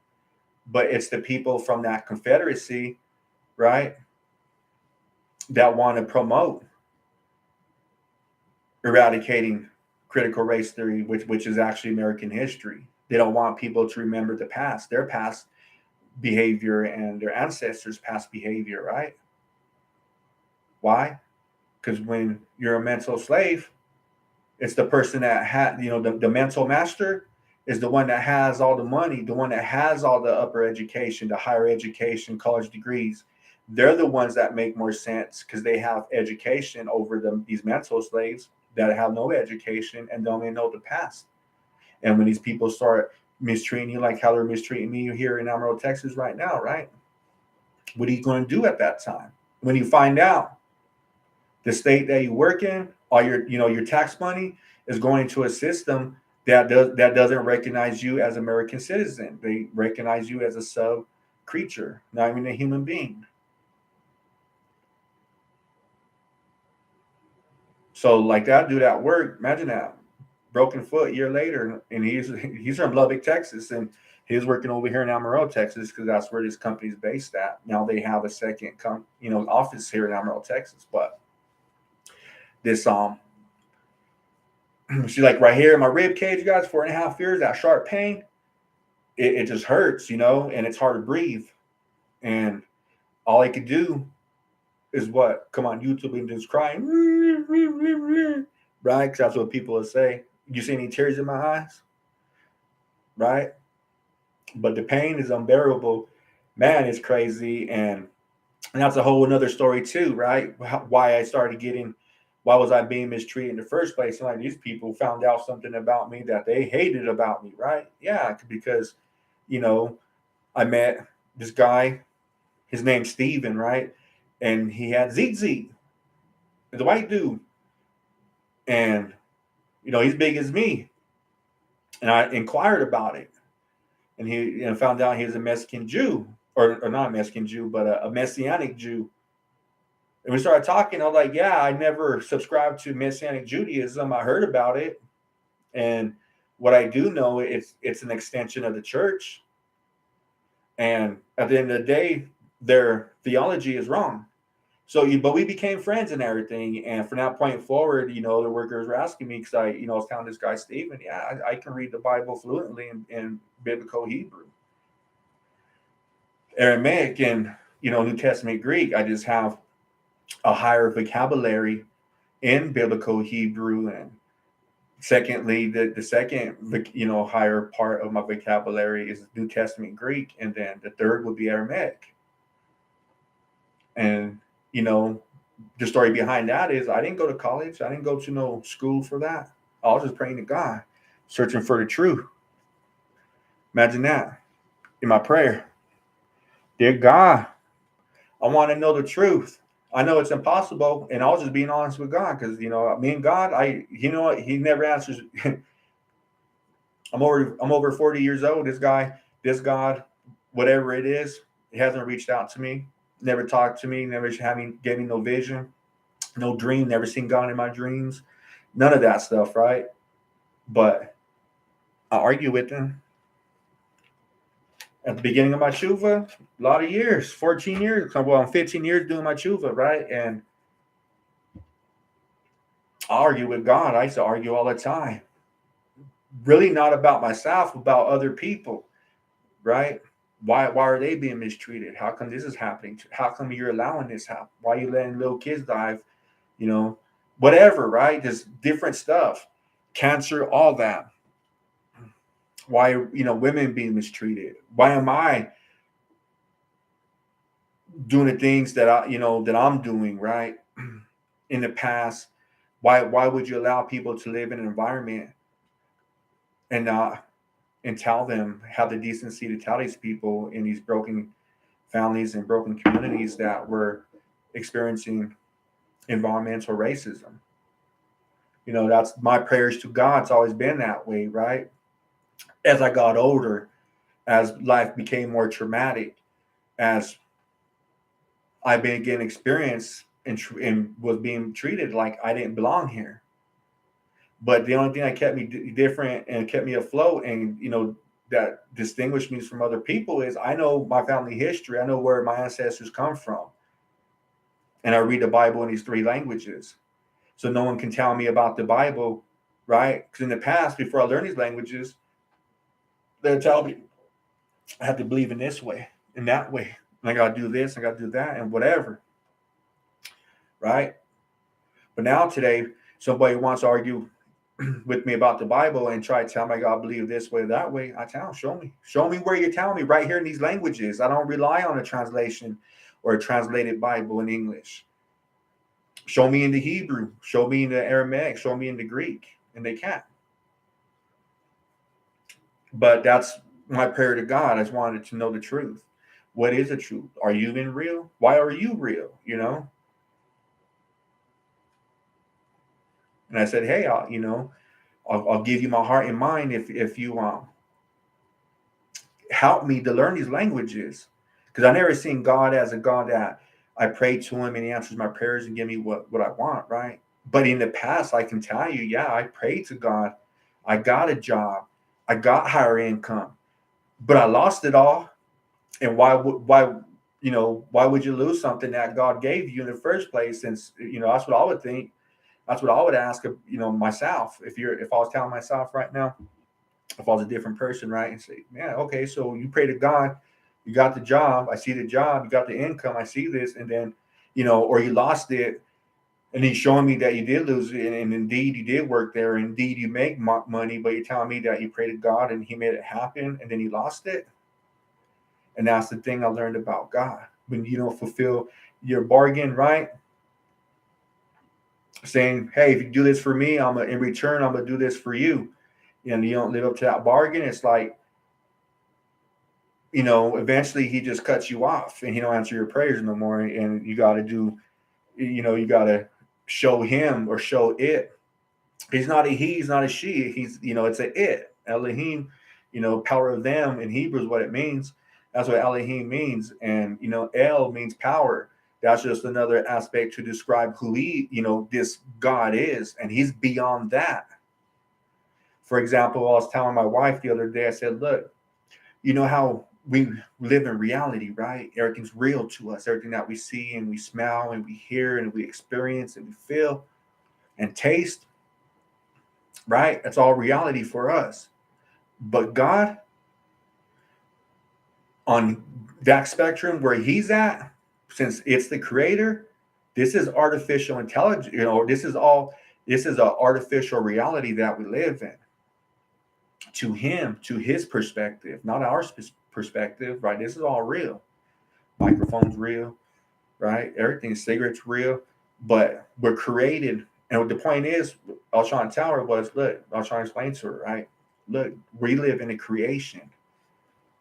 A: But it's the people from that Confederacy, right, that want to promote eradicating critical race theory, which is actually American history. They don't want people to remember the past, their past behavior and their ancestors' past behavior, right? Why? Because when you're a mental slave, it's the person that had, the mental master is the one that has all the money, the one that has all the upper education, the higher education, college degrees. They're the ones that make more sense because they have education over these mental slaves that have no education and don't even know the past. And when these people start mistreating you like how they're mistreating me here in Amarillo, Texas right now, right? What are you going to do at that time? When you find out the state that you work in, all your tax money is going to a system that doesn't recognize you as American citizen. They recognize you as a sub creature, not even a human being. So like that dude at work, imagine that, broken foot a year later, and he's from Lubbock, Texas, and he's working over here in Amarillo, Texas, because that's where this company's based at. Now they have a second office here in Amarillo, Texas, but this she's like, right here in my rib cage, guys, 4.5 years, that sharp pain, it just hurts, and it's hard to breathe. And all I could do is what? Come on YouTube and just crying, right? Because that's what people will say. You see any tears in my eyes, right? But the pain is unbearable. Man, it's crazy. And And that's a whole another story too, right? Why I started getting, why was I being mistreated in the first place? And like these people found out something about me that they hated about me, right? Yeah, because, you know, I met this guy, his name's Steven, right? And he had Zeke, the white dude. And, he's big as me. And I inquired about it. And he found out he was a Mexican Jew, or not a Mexican Jew, but a Messianic Jew. And we started talking. I was like, yeah, I never subscribed to Messianic Judaism. I heard about it. And what I do know, it's an extension of the church. And at the end of the day, their theology is wrong. So, but we became friends and everything. And from that point forward, the workers were asking me because I was telling this guy, Stephen, yeah, I can read the Bible fluently in biblical Hebrew, Aramaic, and, New Testament Greek. I just have a higher vocabulary in biblical Hebrew. And secondly, the second, higher part of my vocabulary is New Testament Greek. And then the third would be Aramaic. And, the story behind that is I didn't go to college. I didn't go to no school for that. I was just praying to God, searching for the truth. Imagine that in my prayer. Dear God, I want to know the truth. I know it's impossible, and I was just being honest with God because me and God, He never answers. I'm over 40 years old. This God, whatever it is, He hasn't reached out to me, never talked to me, never gave me no vision, no dream, never seen God in my dreams, none of that stuff, right? But I argue with Him at the beginning of my tshuva, a lot of years, 14 years. Well, I'm 15 years doing my tshuva, right? And I argue with God. I used to argue all the time. Really not about myself, about other people, right? Why are they being mistreated? How come this is happening? How come you're allowing this happen? Why are you letting little kids die? Whatever, right? Just different stuff. Cancer, all that. Why women being mistreated? Why am I doing the things that I'm doing, right? In the past, why would you allow people to live in an environment and not and tell them, have the decency to tell these people in these broken families and broken communities that were experiencing environmental racism? That's my prayers to God. It's always been that way, right? As I got older, as life became more traumatic, as I began experience and was being treated like I didn't belong here. But the only thing that kept me different and kept me afloat, and that distinguished me from other people, is I know my family history. I know where my ancestors come from, and I read the Bible in these three languages. So no one can tell me about the Bible, right? Because in the past, before I learned these languages, they'd tell me I have to believe in this way, in that way. And I got to do this, I got to do that, and whatever, right? But now today, somebody wants to argue with me about the Bible and try to tell me I got to believe this way, that way. I tell them, show me where you're telling me right here in these languages. I don't rely on a translation or a translated Bible in English. Show me in the Hebrew, show me in the Aramaic, show me in the Greek, and they can't. But that's my prayer to God. I just wanted to know the truth. What is the truth? Are you even real? Why are you real? And I said, hey, I'll give you my heart and mind if you help me to learn these languages. Because I never seen God as a God that I pray to Him and He answers my prayers and give me what I want, right? But in the past, I can tell you, yeah, I prayed to God. I got a job. I got higher income, but I lost it all. And why would you lose something that God gave you in the first place? Since that's what I would think. That's what I would ask, myself. If I was telling myself right now, if I was a different person, right, and say, yeah, okay, so you pray to God, you got the job, I see the job, you got the income, I see this, and then, or you lost it, and He's showing me that you did lose it, and indeed you did work there, and indeed you make money, but you're telling me that you prayed to God and He made it happen, and then you lost it. And that's the thing I learned about God. when you don't fulfill your bargain, right? Saying, hey, if you do this for me, in return, I'm gonna do this for you. And you don't live up to that bargain, it's like, eventually he just cuts you off and he don't answer your prayers no more. And you got to do, you got to show him or show it. He's not a he, he's not a she. It's a it. Elohim, power of them in Hebrew is what it means. That's what Elohim means. And, El means power. That's just another aspect to describe who this God is. And he's beyond that. For example, I was telling my wife the other day, I said, look, you know how we live in reality, right? Everything's real to us. Everything that we see and we smell and we hear and we experience and we feel and taste, right? It's all reality for us. But God, on that spectrum where he's at, since it's the creator, this is artificial intelligence. This is an artificial reality that we live in. To him, to his perspective, not our perspective, right? This is all real. Microphone's real, right? Everything, cigarettes real, but we're created. And the point is, I was trying to tell her look, I was trying to explain to her, right? Look, we live in a creation,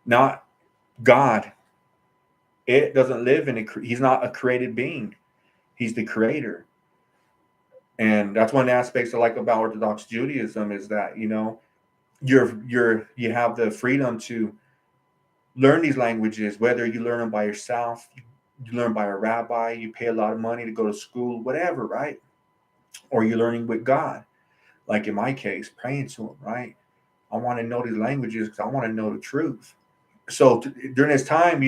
A: not God. It doesn't live he's not a created being. He's the creator. And that's one of the aspects I like about Orthodox Judaism is that, you have the freedom to learn these languages, whether you learn them by yourself, you learn by a rabbi, you pay a lot of money to go to school, whatever, right? Or you're learning with God, like in my case, praying to him, right? I want to know these languages because I want to know the truth. So during this time,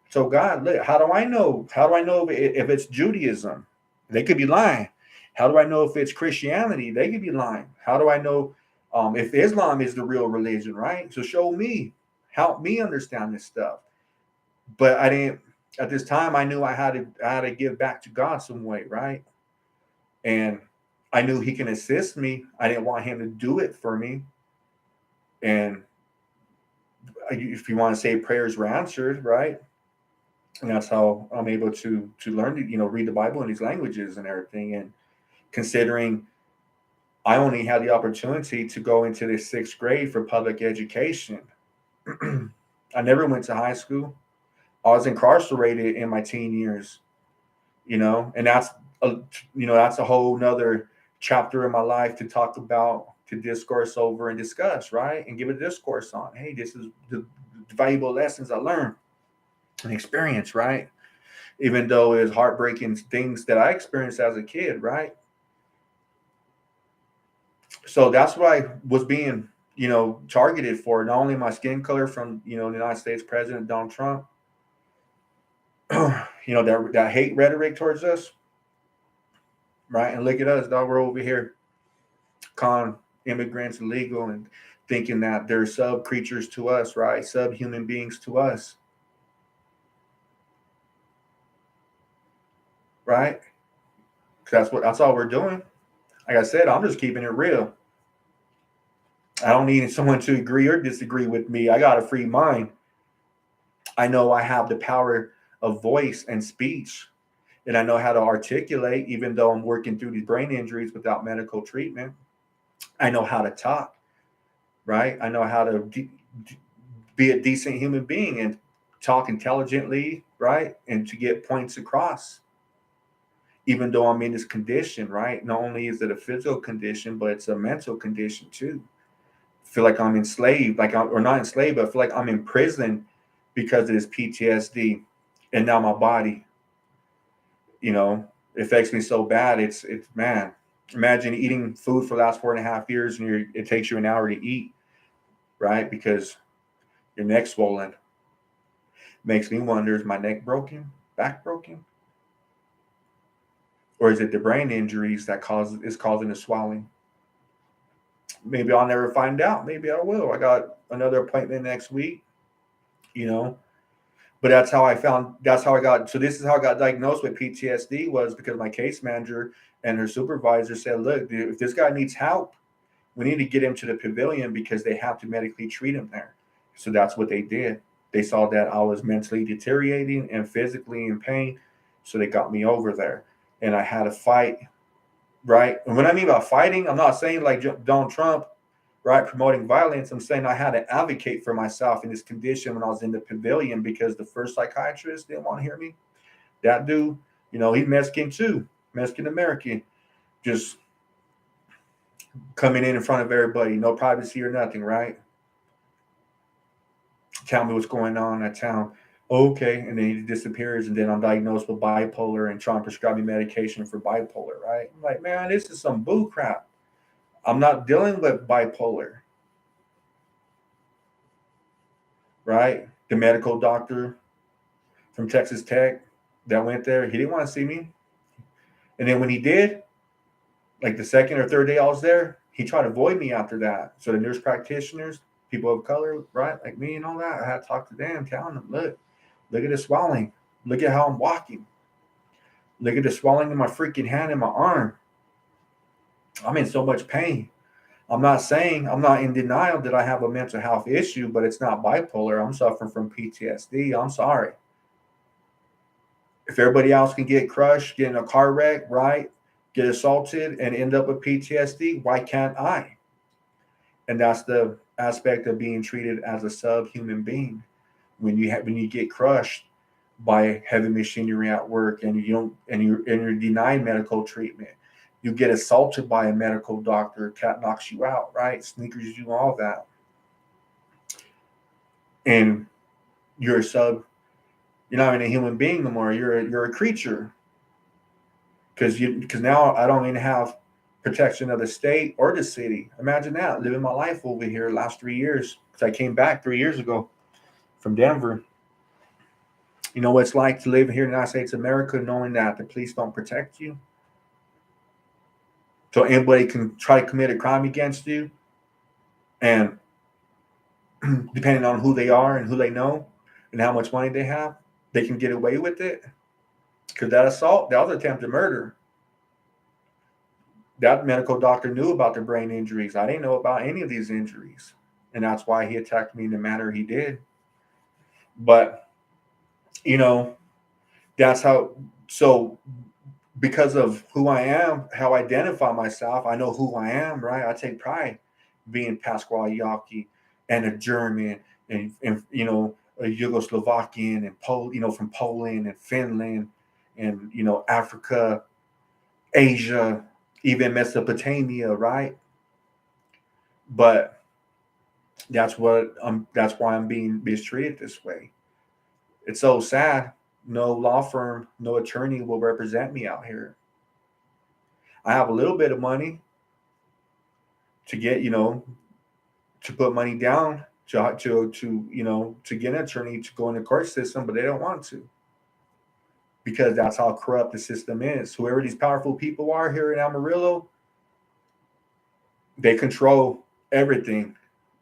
A: so God, look, how do I know? How do I know if it's Judaism? They could be lying. How do I know if it's Christianity? They could be lying. How do I know if Islam is the real religion, right? So show me, help me understand this stuff. But I didn't. At this time, I knew I had to give back to God some way, right? And I knew he can assist me. I didn't want him to do it for me. And if you want to say prayers were answered, right? And that's how I'm able to learn to, read the Bible in these languages and everything. And considering I only had the opportunity to go into the 6th grade for public education. I never went to high school. I was incarcerated in my teen years, and that's a whole nother chapter in my life to talk about, to discourse over and discuss, right? And give a discourse on, hey, this is the valuable lessons I learned and experience, right? Even though it was heartbreaking things that I experienced as a kid, right? So that's what I was being, targeted for. Not only my skin color from, the United States President Donald Trump, that hate rhetoric towards us, right? And look at us, dog. We're over here calling immigrants illegal and thinking that they're sub creatures to us, right? Subhuman beings to us, right? That's all we're doing. Like I said, I'm just keeping it real. I don't need someone to agree or disagree with me. I got a free mind. I know I have the power of voice and speech, and I know how to articulate, even though I'm working through these brain injuries without medical treatment. I know how to talk, right? I know how to be a decent human being and talk intelligently, right? And to get points across, even though I'm in this condition, right? Not only is it a physical condition, but it's a mental condition too. Feel like I'm enslaved, or not enslaved, but I feel like I'm in prison because of this PTSD. And now my body, affects me so bad. It's man, imagine eating food for the last 4.5 years and it takes you an hour to eat, right? Because your neck's swollen. Makes me wonder, is my neck broken, back broken? Or is it the brain injuries that is causing the swelling? Maybe I'll never find out. Maybe I will. I got another appointment next week, but that's how I got. So this is how I got diagnosed with PTSD, was because my case manager and her supervisor said, look, if this guy needs help, we need to get him to the pavilion because they have to medically treat him there. So that's what they did. They saw that I was mentally deteriorating and physically in pain, so they got me over there. And I had to fight, right? And when I mean by fighting, I'm not saying like Donald Trump, right, promoting violence. I'm saying I had to advocate for myself in this condition when I was in the pavilion because the first psychiatrist didn't want to hear me. That dude, he's Mexican too, Mexican American, just coming in front of everybody, no privacy or nothing, right? Tell me what's going on in town. Okay, and then he disappears, and then I'm diagnosed with bipolar and trying to prescribe me medication for bipolar, right? I'm like, man, this is some bull crap. I'm not dealing with bipolar, right? The medical doctor from Texas Tech that went there, he didn't want to see me. And then when he did, like the second or third day I was there, he tried to avoid me after that. So the nurse practitioners, people of color, right, like me and all that, I had to talk to them, telling them, look at the swelling. Look at how I'm walking. Look at the swelling in my freaking hand and my arm. I'm in so much pain. I'm not in denial that I have a mental health issue, but it's not bipolar. I'm suffering from PTSD. I'm sorry. If everybody else can get crushed, get in a car wreck, right, get assaulted, and end up with PTSD, why can't I? And that's the aspect of being treated as a subhuman being. When you get crushed by heavy machinery at work, and you're denied medical treatment, you get assaulted by a medical doctor, cat knocks you out, right? Sneakers you, all that, and you're you're not even a human being no more. You're a creature because now I don't even have protection of the state or the city. Imagine that, living my life over here last 3 years, because I came back 3 years ago from Denver. You know what it's like to live here in the United States of America, knowing that the police don't protect you. So anybody can try to commit a crime against you, and depending on who they are and who they know and how much money they have, they can get away with it. Because that assault, that was attempted murder. That medical doctor knew about the brain injuries. I didn't know about any of these injuries. And that's why he attacked me in the manner he did. But, that's how, so because of who I am, how I identify myself, I know who I am, right? I take pride being Pasquale Yaki and a German and a Yugoslavian and from Poland and Finland and Africa, Asia, even Mesopotamia, right? But that's why I'm being mistreated this way. It's so sad. No law firm, no attorney will represent me out here. I have a little bit of money to get, to put money down to get an attorney to go in the court system, but they don't want to, because that's how corrupt the system is. Whoever these powerful people are here in Amarillo, they control everything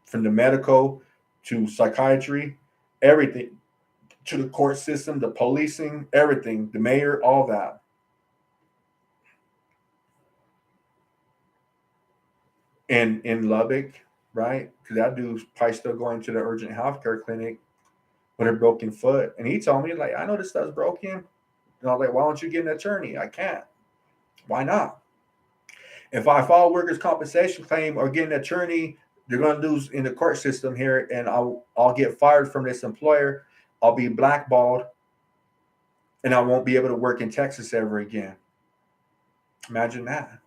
A: from the medical to psychiatry, everything, to the court system, the policing, everything, the mayor, all that. And in Lubbock, right? Because that dude's probably still going to the urgent healthcare clinic with a broken foot. And he told me, like, I know this stuff's broken. And I was like, why don't you get an attorney? I can't. Why not? If I file a workers' compensation claim or get an attorney, they're going to lose in the court system here, and I'll get fired from this employer. I'll be blackballed, and I won't be able to work in Texas ever again. Imagine that.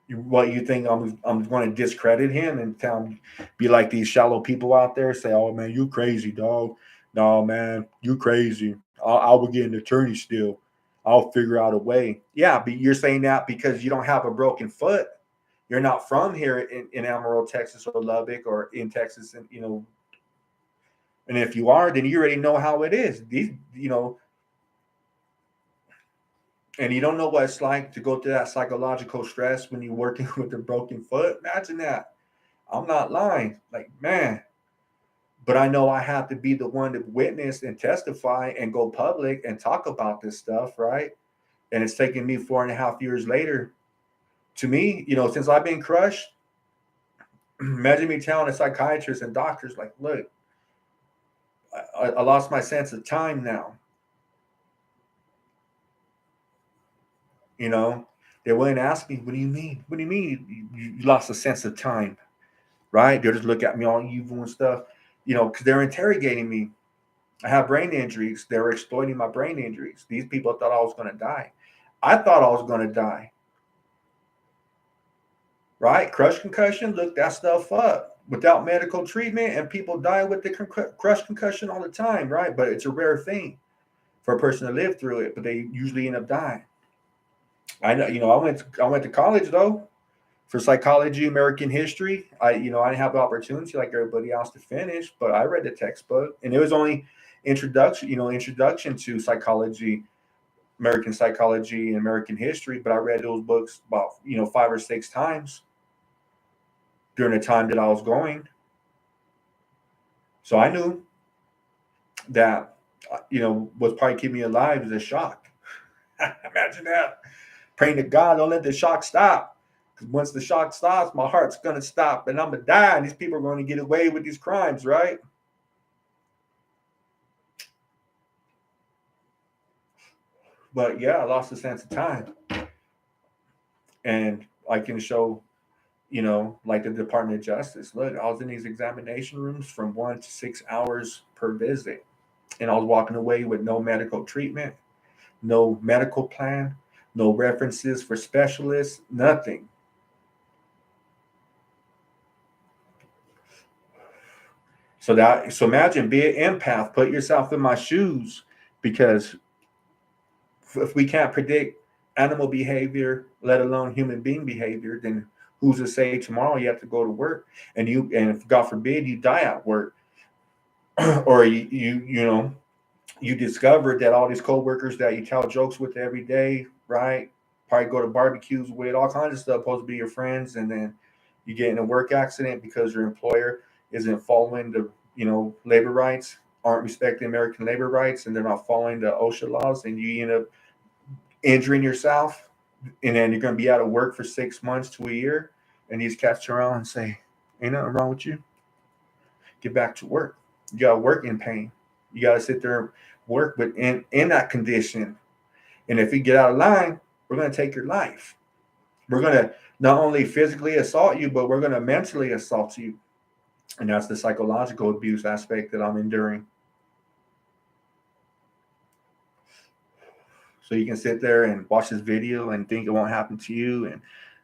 A: What you think I'm going to discredit him and tell him, be like these shallow people out there, say, "Oh man, you crazy, dog. No man, you crazy. I will get an attorney still. I'll figure out a way." Yeah, but you're saying that because you don't have a broken foot. You're not from here in Amarillo, Texas, or Lubbock, or in Texas, and And if you are, then you already know how it is. And you don't know what it's like to go through that psychological stress when you're working with a broken foot. Imagine that. I'm not lying. Like, man. But I know I have to be the one to witness and testify and go public and talk about this stuff, right? And it's taken me 4.5 years later. To me, since I've been crushed, imagine me telling a psychiatrist and doctors, like, look, I lost my sense of time now. You know, they wouldn't ask me, "What do you mean? What do you mean you lost a sense of time?" Right? They'll just look at me all evil and stuff. You know, because they're interrogating me. I have brain injuries. They were exploiting my brain injuries. These people thought I was going to die. I thought I was going to die. Right? Crush concussion, look that stuff up. Without medical treatment, and people die with the crush concussion all the time, right? But it's a rare thing for a person to live through it, but they usually end up dying. I know, I went to college though for psychology, American history. I didn't have the opportunity like everybody else to finish, but I read the textbook, and it was only introduction to psychology, American psychology and American history. But I read those books about 5 or 6 times during the time that I was going. So I knew that what's probably keeping me alive is a shock. Imagine that. Praying to God, don't let the shock stop. Because once the shock stops, my heart's gonna stop and I'm gonna die, and these people are going to get away with these crimes, right? But yeah, I lost the sense of time. And I can show, like the Department of Justice. Look, I was in these examination rooms from 1 to 6 hours per visit. And I was walking away with no medical treatment, no medical plan, no references for specialists, nothing. So imagine, be an empath, put yourself in my shoes, because if we can't predict animal behavior, let alone human being behavior, then who's to say tomorrow you have to go to work and if God forbid you die at work, or you discovered that all these coworkers that you tell jokes with every day, right? Probably go to barbecues with, all kinds of stuff, supposed to be your friends, and then you get in a work accident because your employer isn't following the labor rights, aren't respecting American labor rights, and they're not following the OSHA laws, and you end up injuring yourself, and then you're going to be out of work for 6 months to a year, and these cats turn around and say, "Ain't nothing wrong with you. Get back to work. You got to work in pain. You got to sit there and work with in that condition. And if you get out of line, we're going to take your life. We're going to not only physically assault you, but we're going to mentally assault you." And that's the psychological abuse aspect that I'm enduring. So you can sit there and watch this video and think it won't happen to you. And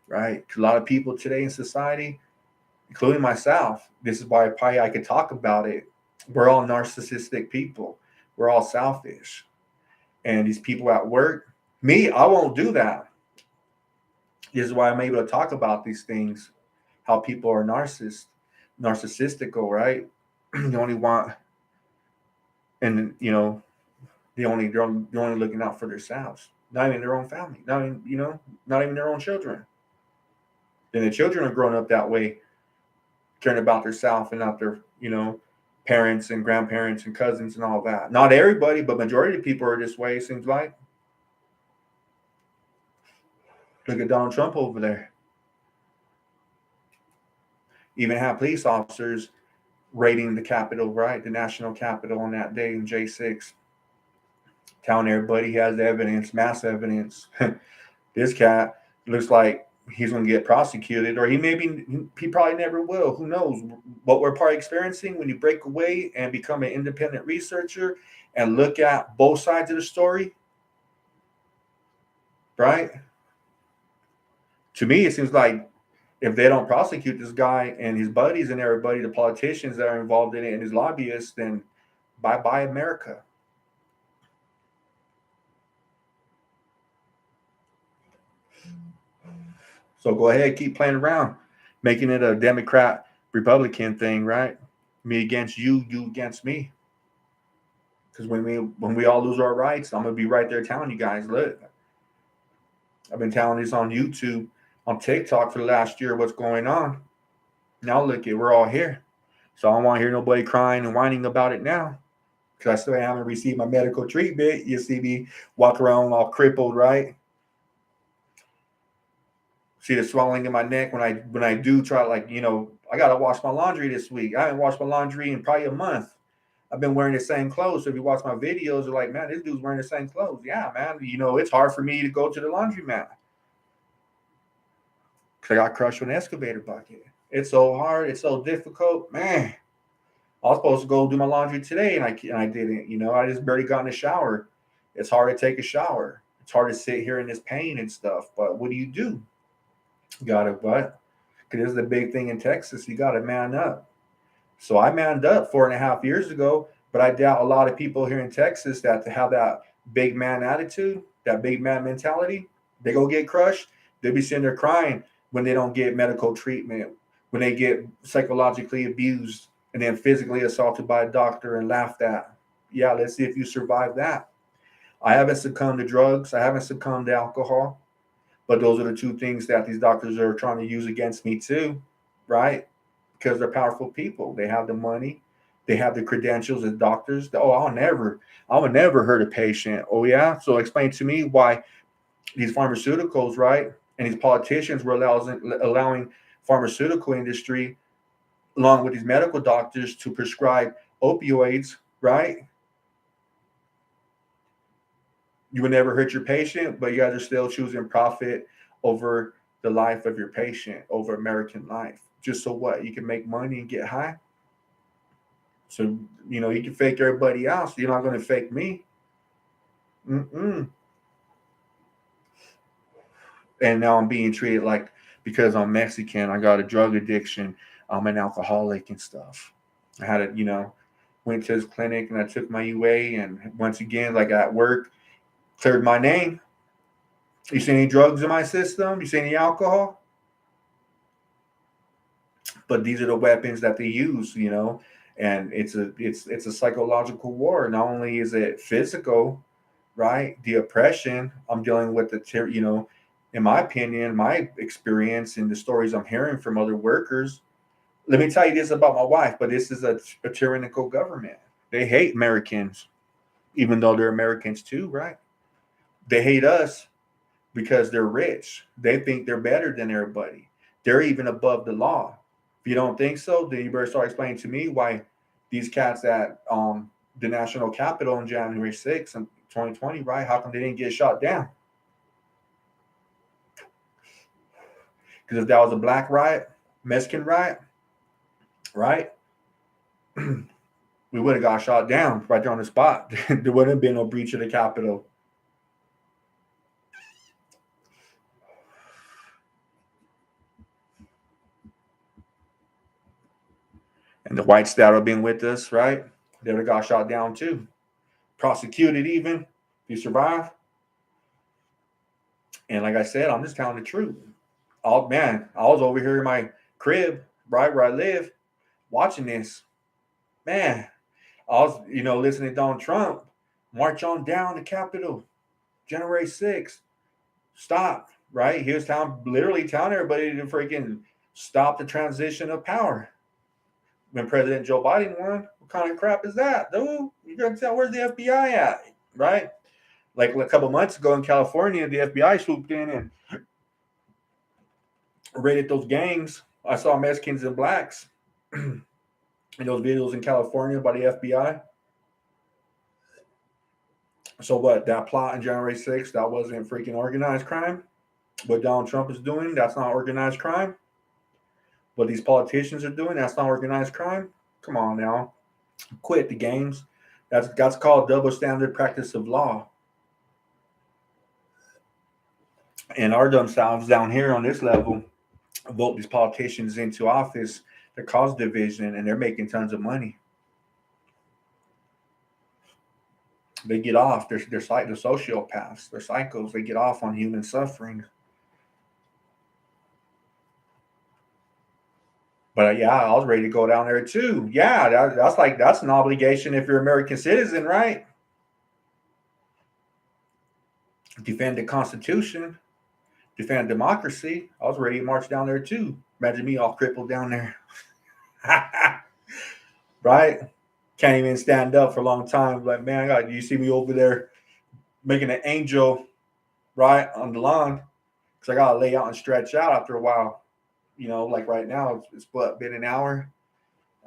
A: right, a lot of people today in society, including myself, this is why probably I could talk about it. We're all narcissistic people. We're all selfish. And these people at work, me, I won't do that. This is why I'm able to talk about these things, how people are narcissistical, right? They only want, and they're only looking out for themselves, not even their own family, not even their own children. Then the children are growing up that way, caring about themselves and not their, parents and grandparents and cousins and all that. Not everybody, but majority of people are this way, it seems like. Look at Donald Trump over there. Even have police officers raiding the Capitol, right? The national Capitol on that day in J6. Telling everybody he has evidence, mass evidence. This cat looks like he's going to get prosecuted, or he probably never will. Who knows? What we're probably experiencing when you break away and become an independent researcher and look at both sides of the story, right? To me, it seems like if they don't prosecute this guy and his buddies and everybody, the politicians that are involved in it and his lobbyists, then bye-bye America. So go ahead, keep playing around, making it a Democrat Republican thing, right? Me against you, you against me. Because when we all lose our rights, I'm gonna be right there telling you guys, look, I've been telling this on YouTube, on TikTok for the last year, what's going on. Now look it, we're all here. So I don't want to hear nobody crying and whining about it now. Because I still haven't received my medical treatment. You see me walk around all crippled, right? See the swelling in my neck when I do try, like, I gotta wash my laundry this week. I haven't washed my laundry in probably a month. I've been wearing the same clothes. So if you watch my videos, you're like, man, this dude's wearing the same clothes. Yeah, man. It's hard for me to go to the laundromat because I got crushed with an excavator bucket. It's so hard. It's so difficult, man. I was supposed to go do my laundry today, and I didn't. I just barely got in the shower. It's hard to take a shower. It's hard to sit here in this pain and stuff. But what do? You gotta what? Because this is the big thing in Texas. You gotta man up. So I manned up 4.5 years ago, but I doubt a lot of people here in Texas that have that big man attitude, that big man mentality. They go get crushed. They be sitting there crying when they don't get medical treatment, when they get psychologically abused and then physically assaulted by a doctor and laughed at. Yeah, let's see if you survive that. I haven't succumbed to drugs. I haven't succumbed to alcohol, but those are the two things that these doctors are trying to use against me too, right? Because they're powerful people. They have the money. They have the credentials as doctors. Oh, I would never hurt a patient. Oh yeah. So explain to me why these pharmaceuticals, right? And these politicians were allowing pharmaceutical industry, along with these medical doctors, to prescribe opioids, right? You would never hurt your patient, but you guys are still choosing profit over the life of your patient, over American life. Just so what? You can make money and get high. So, you can fake everybody else. You're not going to fake me. Mm-mm. And now I'm being treated like, because I'm Mexican, I got a drug addiction, I'm an alcoholic and stuff. I had went to his clinic and I took my UA, and once again, like at work, cleared my name. You see any drugs in my system? You see any alcohol? But these are the weapons that they use, and it's a psychological war. Not only is it physical, right? The oppression I'm dealing with, in my opinion, my experience, and the stories I'm hearing from other workers. Let me tell you this about my wife, but this is a tyrannical government. They hate Americans, even though they're Americans too, right? They hate us because they're rich. They think they're better than everybody. They're even above the law. If you don't think so, then you better start explaining to me why these cats at the National Capitol on January 6th in 2020, right? How come they didn't get shot down? Because if that was a black riot, Mexican riot, right? We would have got shot down right there on the spot. There wouldn't have been no breach of the Capitol. And the whites that have been with us, right? They would have got shot down too. Prosecuted even. If you survive. And like I said, I'm just telling the truth. Oh man, I was over here in my crib, right where I live, watching this. Man, I was, listening to Donald Trump march on down the Capitol, January 6th. Stop, right? He was literally telling everybody to freaking stop the transition of power. When President Joe Biden won, what kind of crap is that, dude? You gotta tell, where's the FBI at, right? Like a couple months ago in California, the FBI swooped in and raided those gangs. I saw Mexicans and blacks in those videos in California by the FBI. So what? That plot on January 6th, that wasn't freaking organized crime. What Donald Trump is doing, that's not organized crime. What these politicians are doing, that's not organized crime. Come on now, quit the games. That's called double standard practice of law. And our dumb selves down here on this level vote these politicians into office that cause division, and they're making tons of money. They get off. They're sociopaths. They're psychos. They get off on human suffering. But yeah, I was ready to go down there too. Yeah, that's an obligation if you're an American citizen, right? Defend the Constitution, defend democracy. I was ready to march down there too. Imagine me all crippled down there. Right? Can't even stand up for a long time. Like, man, you see me over there making an angel, right, on the lawn, because I gotta lay out and stretch out after a while. Like right now, it's what, been an hour.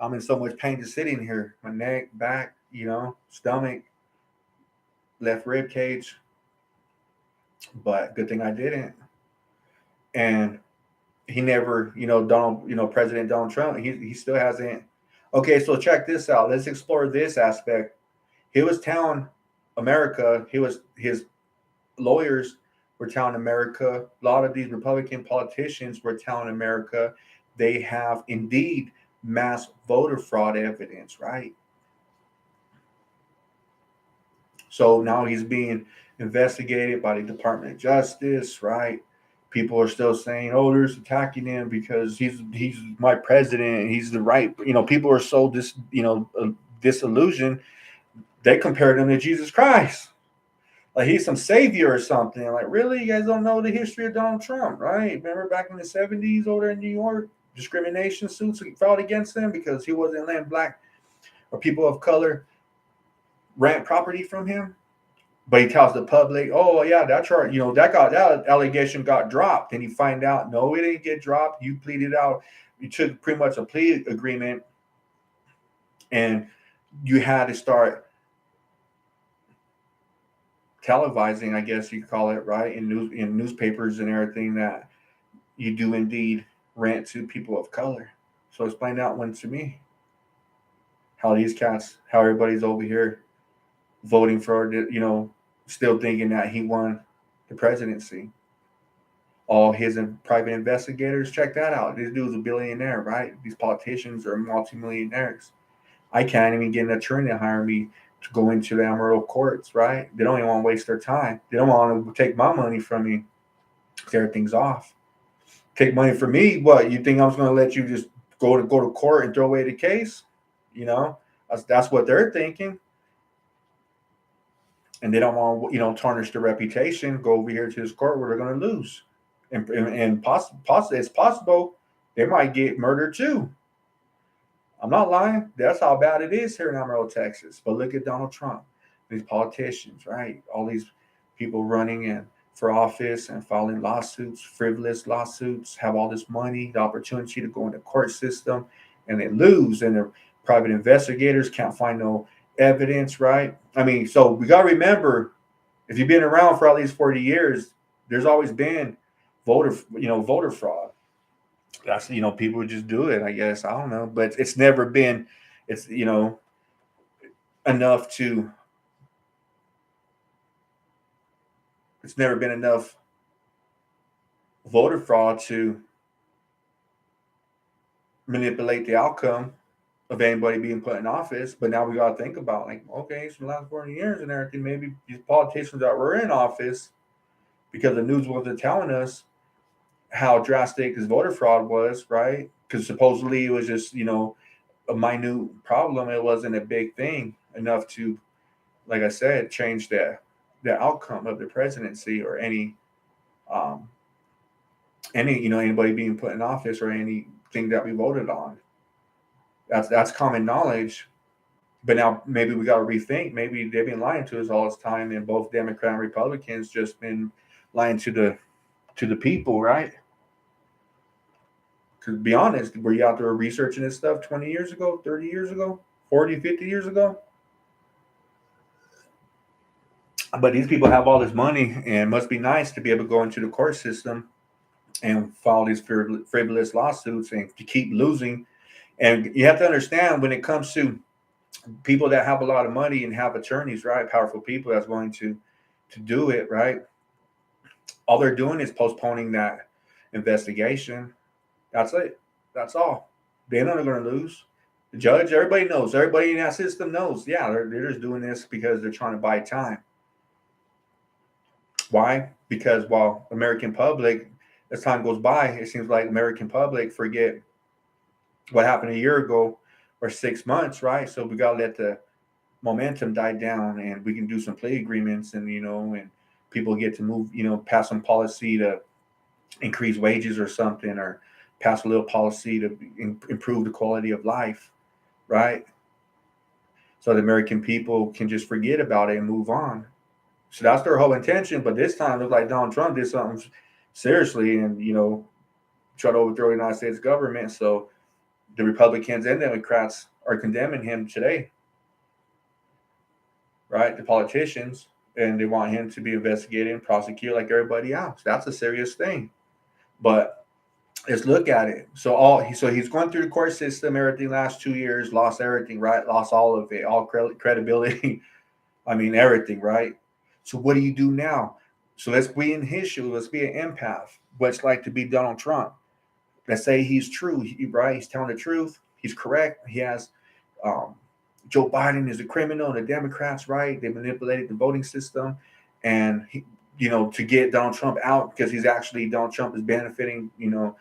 A: I'm in so much pain just sitting here. My neck, back, stomach, left rib cage. But good thing I didn't. And he never, President Donald Trump, he still hasn't. Okay, so check this out. Let's explore this aspect. He was telling America, his lawyers were telling America, a lot of these Republican politicians were telling America they have indeed mass voter fraud evidence, right? So now he's being investigated by the Department of Justice, right? People are still saying, "Oh, they're attacking him because he's my president. He's the right." People are so disillusioned. They compared him to Jesus Christ, like he's some savior or something. Like, really, you guys don't know the history of Donald Trump, right? Remember back in the '70s over there in New York, discrimination suits filed against him because he wasn't letting black or people of color rent property from him. But he tells the public, "Oh yeah, that charge, that allegation got dropped." And you find out, no, it didn't get dropped. You pleaded out. You took pretty much a plea agreement, and you had to start televising, I guess you call it, right, in newspapers and everything, that you do indeed rant to people of color. So explain that one to me. How these cats, how everybody's over here voting for, still thinking that he won the presidency. All his private investigators, check that out. This dude's a billionaire, right? These politicians are multimillionaires. I can't even get an attorney to hire me to go into the Amarillo Courts, right? They don't even want to waste their time. They don't want to take my money from me. Everything's off. Take money from me? What, you think I'm just going to let you just go to court and throw away the case? That's what they're thinking. And they don't want to, tarnish their reputation. Go over here to this court where they're going to lose, and it's possible they might get murdered too. I'm not lying. That's how bad it is here in Amarillo, Texas. But look at Donald Trump, these politicians, right? All these people running in for office and filing lawsuits, frivolous lawsuits, have all this money, the opportunity to go in the court system, and they lose. And the private investigators can't find no evidence, right? I mean, so we got to remember, if you've been around for at least 40 years, there's always been voter fraud. That's, people just do it, I guess. I don't know, but it's never been, it's, enough to, it's never been enough voter fraud to manipulate the outcome of anybody being put in office. But now we got to think about, like, okay, it's the last 40 years and everything. Maybe these politicians that were in office, because the news wasn't telling us how drastic his voter fraud was, right? Because supposedly it was just, a minute problem. It wasn't a big thing enough to, like I said, change the outcome of the presidency or anybody being put in office or anything that we voted on. That's common knowledge. But now maybe we got to rethink. Maybe they've been lying to us all this time, and both Democrat and Republicans just been lying to the people, right? Because to be honest, were you out there researching this stuff 20 years ago, 30 years ago, 40, 50 years ago? But these people have all this money, and it must be nice to be able to go into the court system and file these frivolous lawsuits and to keep losing. And you have to understand, when it comes to people that have a lot of money and have attorneys, right, powerful people that's willing to do it, right, all they're doing is postponing that investigation. That's it. That's all. They're not going to lose. The judge, everybody knows. Everybody in that system knows. Yeah, they're just doing this because they're trying to buy time. Why? Because while American public, as time goes by, it seems like American public forget what happened a year ago or 6 months, right? So we got to let the momentum die down, and we can do some plea agreements, and and people get to move, pass some policy to increase wages or something, or pass a little policy to improve the quality of life, right? So the American people can just forget about it and move on. So that's their whole intention. But this time, it looks like Donald Trump did something seriously, and try to overthrow the United States government. So the Republicans and Democrats are condemning him today, right? The politicians, and they want him to be investigated and prosecuted like everybody else. That's a serious thing. But let's look at it. So he's going through the court system, everything last 2 years, lost everything, right? Lost all of it, all credibility. I mean, everything, right? So what do you do now? So let's be in his shoes. Let's be an empath. What it's like to be Donald Trump. Let's say he's true, right? He's telling the truth. He's correct. He has um, Joe Biden is a criminal, and the Democrats, right? They manipulated the voting system, and to get Donald Trump out because Donald Trump is benefiting, the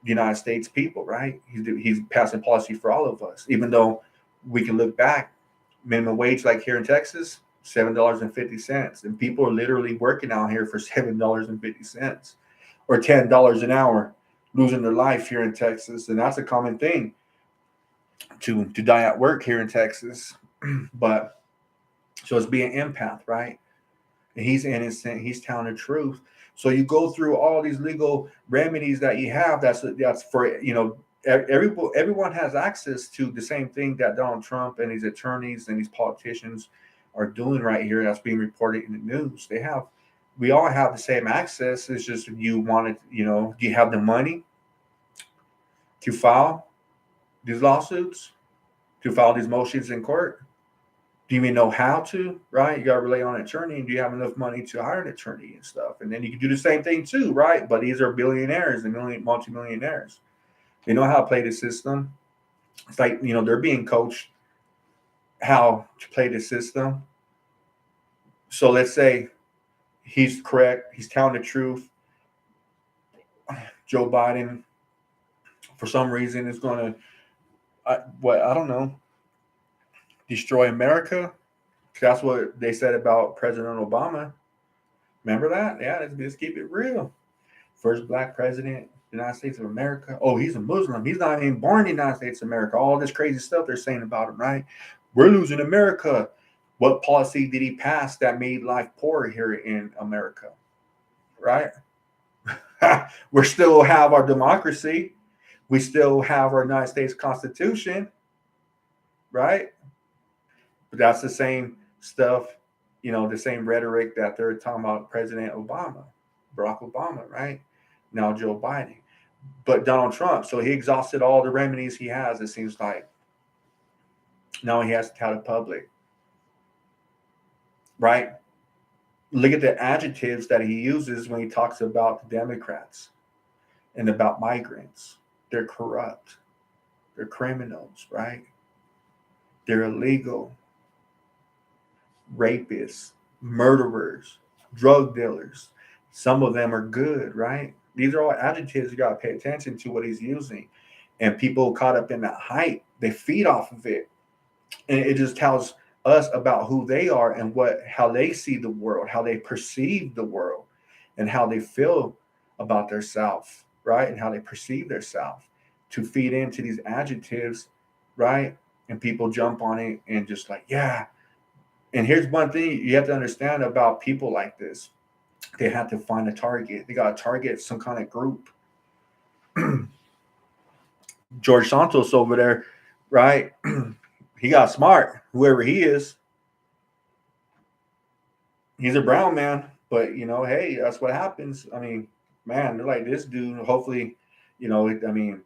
A: United States people, right? He's passing policy for all of us, even though we can look back, minimum wage like here in Texas, $7.50, and people are literally working out here for $7.50 or $10 an hour, losing their life here in Texas, and that's a common thing to die at work here in Texas. But so it's being empath, right? And he's innocent. He's telling the truth. So you go through all these legal remedies that you have. That's for everyone has access to the same thing that Donald Trump and his attorneys and these politicians are doing right here. That's being reported in the news. We all have the same access. It's just you wanted, do you have the money to file these lawsuits, to file these motions in court? Do you even know how to, right? You got to rely on an attorney. And do you have enough money to hire an attorney and stuff? And then you can do the same thing too, right? But these are billionaires and multimillionaires. They know how to play the system. It's like, they're being coached how to play the system. So let's say he's correct. He's telling the truth. Joe Biden, for some reason, is going to, I don't know, destroy America. That's what they said about President Obama. Remember that? Yeah, let's keep it real. First black president of the United States of America. Oh, he's a Muslim. He's not even born in the United States of America. All this crazy stuff they're saying about him, right? We're losing America. What policy did he pass that made life poor here in America? Right? We still have our democracy. We still have our United States Constitution, right? But that's the same stuff, the same rhetoric that they're talking about President Obama, Barack Obama, right? Now Joe Biden. But Donald Trump, so he exhausted all the remedies he has, it seems like. Now he has to tell the public, right? Look at the adjectives that he uses when he talks about the Democrats and about migrants. They're corrupt. They're criminals, right? They're illegal. Rapists, murderers, drug dealers. Some of them are good, right? These are all adjectives you got to pay attention to what he's using. And people caught up in that hype, they feed off of it. And it just tells us about who they are and how they see the world, how they perceive the world, and how they feel about their self, right? And how they perceive their self to feed into these adjectives, right? And people jump on it and just like, yeah. And here's one thing you have to understand about people like this. They have to find a target. They got to target some kind of group. George Santos over there, right? He got smart, whoever he is. He's a brown man, but hey, that's what happens. I mean, man, they're like this dude. Hopefully, I mean,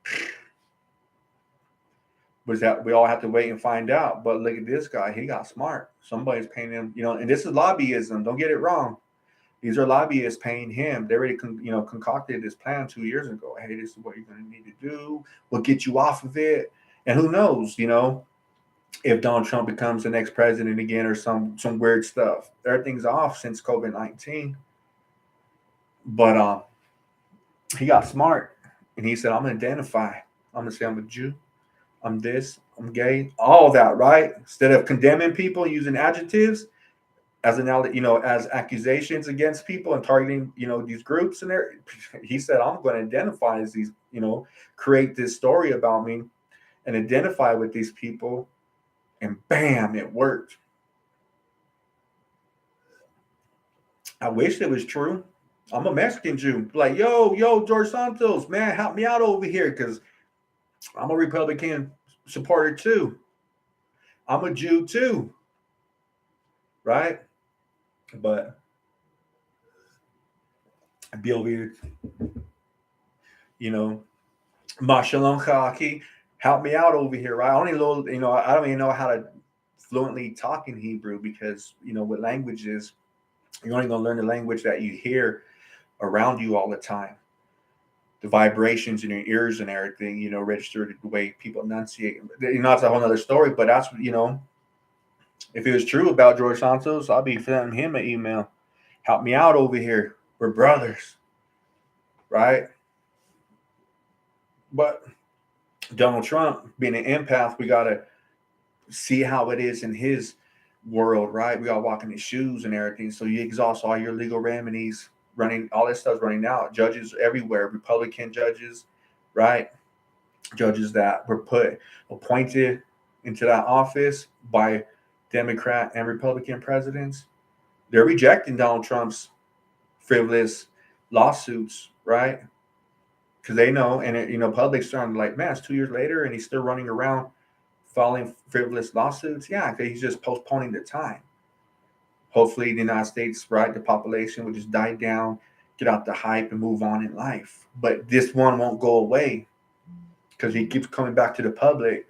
A: was that we all have to wait and find out. But look at this guy; he got smart. Somebody's paying him, and this is lobbyism. Don't get it wrong. These are lobbyists paying him. They already, concocted this plan 2 years ago. Hey, this is what you're going to need to do. We'll get you off of it. And who knows, if Donald Trump becomes the next president again or some weird stuff. Everything's off since COVID-19. But he got smart and he said, I'm going to identify. I'm going to say I'm a Jew. I'm this. I'm gay. All that, right? Instead of condemning people using adjectives as as accusations against people and targeting, these groups and there, he said, I'm going to identify as these, create this story about me and identify with these people. And bam, it worked. I wish it was true. I'm a Mexican Jew. Like, yo, George Santos, man, help me out over here. Because I'm a Republican supporter too. I'm a Jew too, right? But I'd be over here, you know, Mashalom Kaki, help me out over here, right? I only know, I don't even know how to fluently talk in Hebrew because, with languages, you're only going to learn the language that you hear around you all the time. The vibrations in your ears and everything, registered the way people enunciate. That's a whole other story, but that's, if it was true about George Santos, I'll be sending him an email. Help me out over here. We're brothers, right? But Donald Trump, being an empath, we got to see how it is in his world, right? We got to walk in his shoes and everything. So you exhaust all your legal remedies, running, all this stuff's running out. Judges everywhere, Republican judges, right? Judges that were appointed into that office by Democrat and Republican presidents. They're rejecting Donald Trump's frivolous lawsuits, right? Because they know, and public's starting to like, man, it's 2 years later, and he's still running around filing frivolous lawsuits. Yeah, because he's just postponing the time. Hopefully, the United States, right, the population would just die down, get out the hype, and move on in life. But this one won't go away because he keeps coming back to the public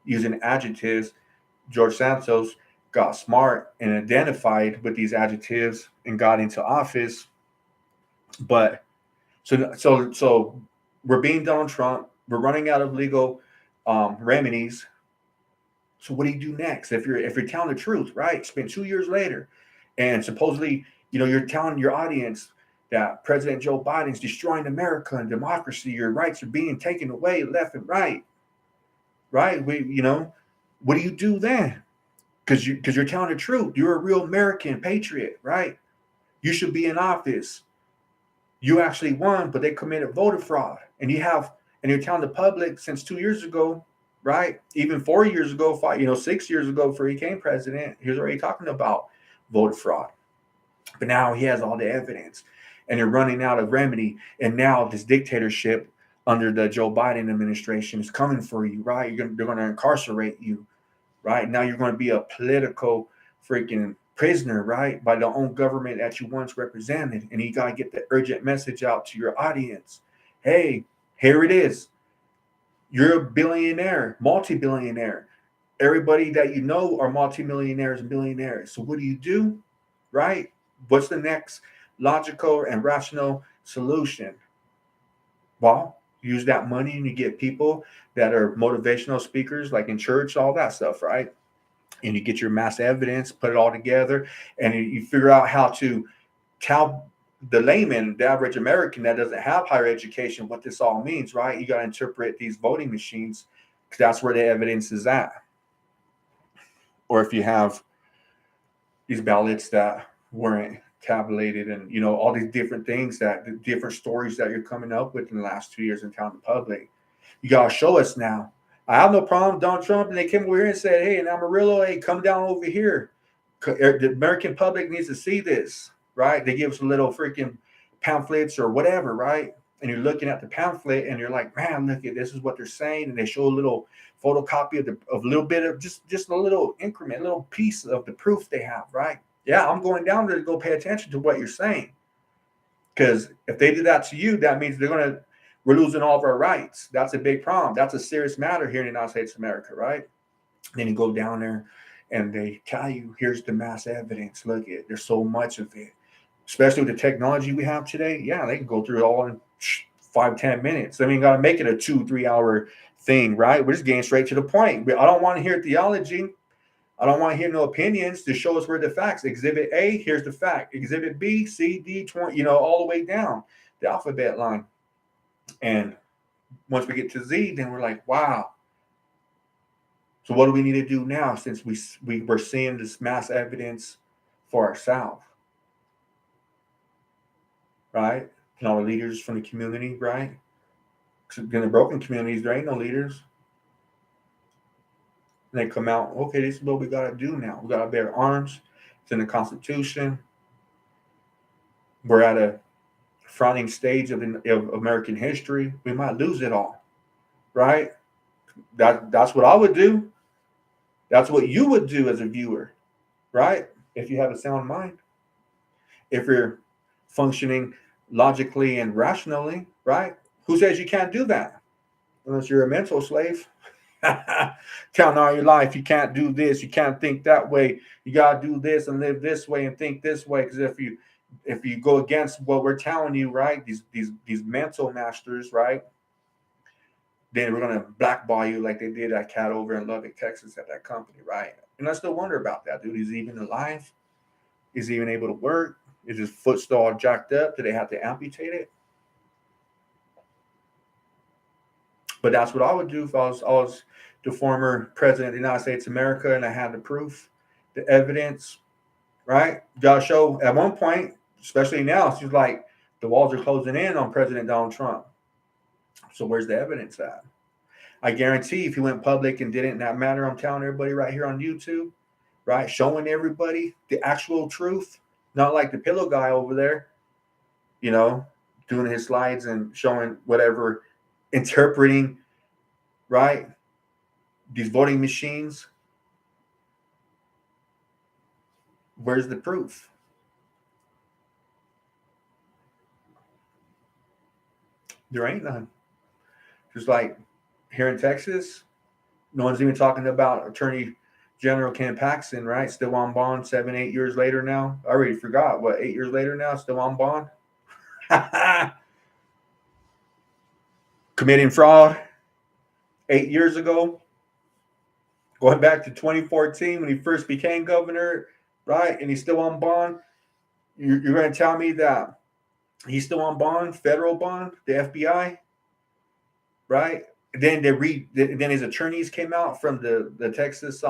A: using adjectives. George Santos got smart and identified with these adjectives and got into office. But so we're being Donald Trump. We're running out of legal remedies. So what do you do next? If you're telling the truth, right? It's been 2 years later, and supposedly, you're telling your audience that President Joe Biden's destroying America and democracy. Your rights are being taken away left and right. Right? What do you do then? Because you're telling the truth. You're a real American patriot, right? You should be in office. You actually won, but they committed voter fraud, and you're telling the public since 2 years ago, right? Even 4 years ago, 6 years ago, before he became president, he was already talking about voter fraud. But now he has all the evidence, and you're running out of remedy. And now this dictatorship under the Joe Biden administration is coming for you, right? They're going to incarcerate you, right? Now you're going to be a political freaking prisoner, right? By the own government that you once represented. And you got to get the urgent message out to your audience. Hey, here it is. You're a billionaire, multi-billionaire. Everybody that you know are multimillionaires and billionaires. So what do? Right? What's the next logical and rational solution? Well, use that money and you get people that are motivational speakers, like in church, all that stuff, right? And you get your mass evidence, put it all together, and you figure out how to tell the layman, the average American that doesn't have higher education, what this all means, right? You got to interpret these voting machines because that's where the evidence is at. Or if you have these ballots that weren't tabulated and, all these different things, the different stories that you're coming up with in the last 2 years in telling the public, you got to show us now. I have no problem with Donald Trump, and they came over here and said, hey, in Amarillo, hey, come down over here. The American public needs to see this, right? They give us a little freaking pamphlets or whatever, right? And you're looking at the pamphlet and you're like, man, look at this is what they're saying. And they show a little photocopy of a little bit of just a little increment, a little piece of the proof they have, right? Yeah, I'm going down there to go pay attention to what you're saying. Because if they do that to you, that means we're losing all of our rights. That's a big problem. That's a serious matter here in the United States of America, right? Then you go down there and they tell you, here's the mass evidence. Look at it. There's so much of it, especially with the technology we have today. Yeah, they can go through it all in 5-10 minutes. I mean, got to make it a 2-3 hour thing, right? We're just getting straight to the point. I don't want to hear theology. I don't want to hear no opinions. To show us where the facts. Exhibit A, here's the fact. Exhibit B, C, D, 20, all the way down the alphabet line. And once we get to Z, then we're like, wow. So what do we need to do now since we're seeing this mass evidence for ourselves? Right? And all the leaders from the community, right? Because in the broken communities, there ain't no leaders. And they come out, okay, this is what we got to do now. We got to bear arms. It's in the Constitution. We're at a frowning stage of American history. We might lose it all, right? That's what I would do. That's what you would do as a viewer, right? If you have a sound mind, if you're functioning logically and rationally, right? Who says you can't do that? Unless you're a mental slave. Counting all your life, you can't do this, you can't think that way, you gotta do this and live this way and think this way. Because if you go against what we're telling you, right, these mental masters, right, then we're gonna blackball you like they did that cat over in Lubbock, Texas, at that company, right? And I still wonder about that dude. Is he even alive? Is he even able to work? Is his foot still all jacked up? Do they have to amputate it? But that's what I would do if I was the former president of the United States of America and I had the proof, the evidence, right? Gotta show at one point, especially now, she's like the walls are closing in on President Donald Trump. So where's the evidence at? I guarantee if he went public and did it in that manner, I'm telling everybody right here on YouTube, right? Showing everybody the actual truth, not like the pillow guy over there, you know, doing his slides and showing whatever, interpreting, right? These voting machines. Where's the proof? There ain't none. Just like here in Texas, no one's even talking about Attorney General Ken Paxton, right? Still on bond 7, 8 years later now. I already forgot. What, 8 years later now? Still on bond? Committing fraud 8 years ago, going back to 2014 when he first became governor, right? And he's still on bond. You're going to tell me that he's still on bond, federal bond, the FBI, right? Then then his attorneys came out from the Texas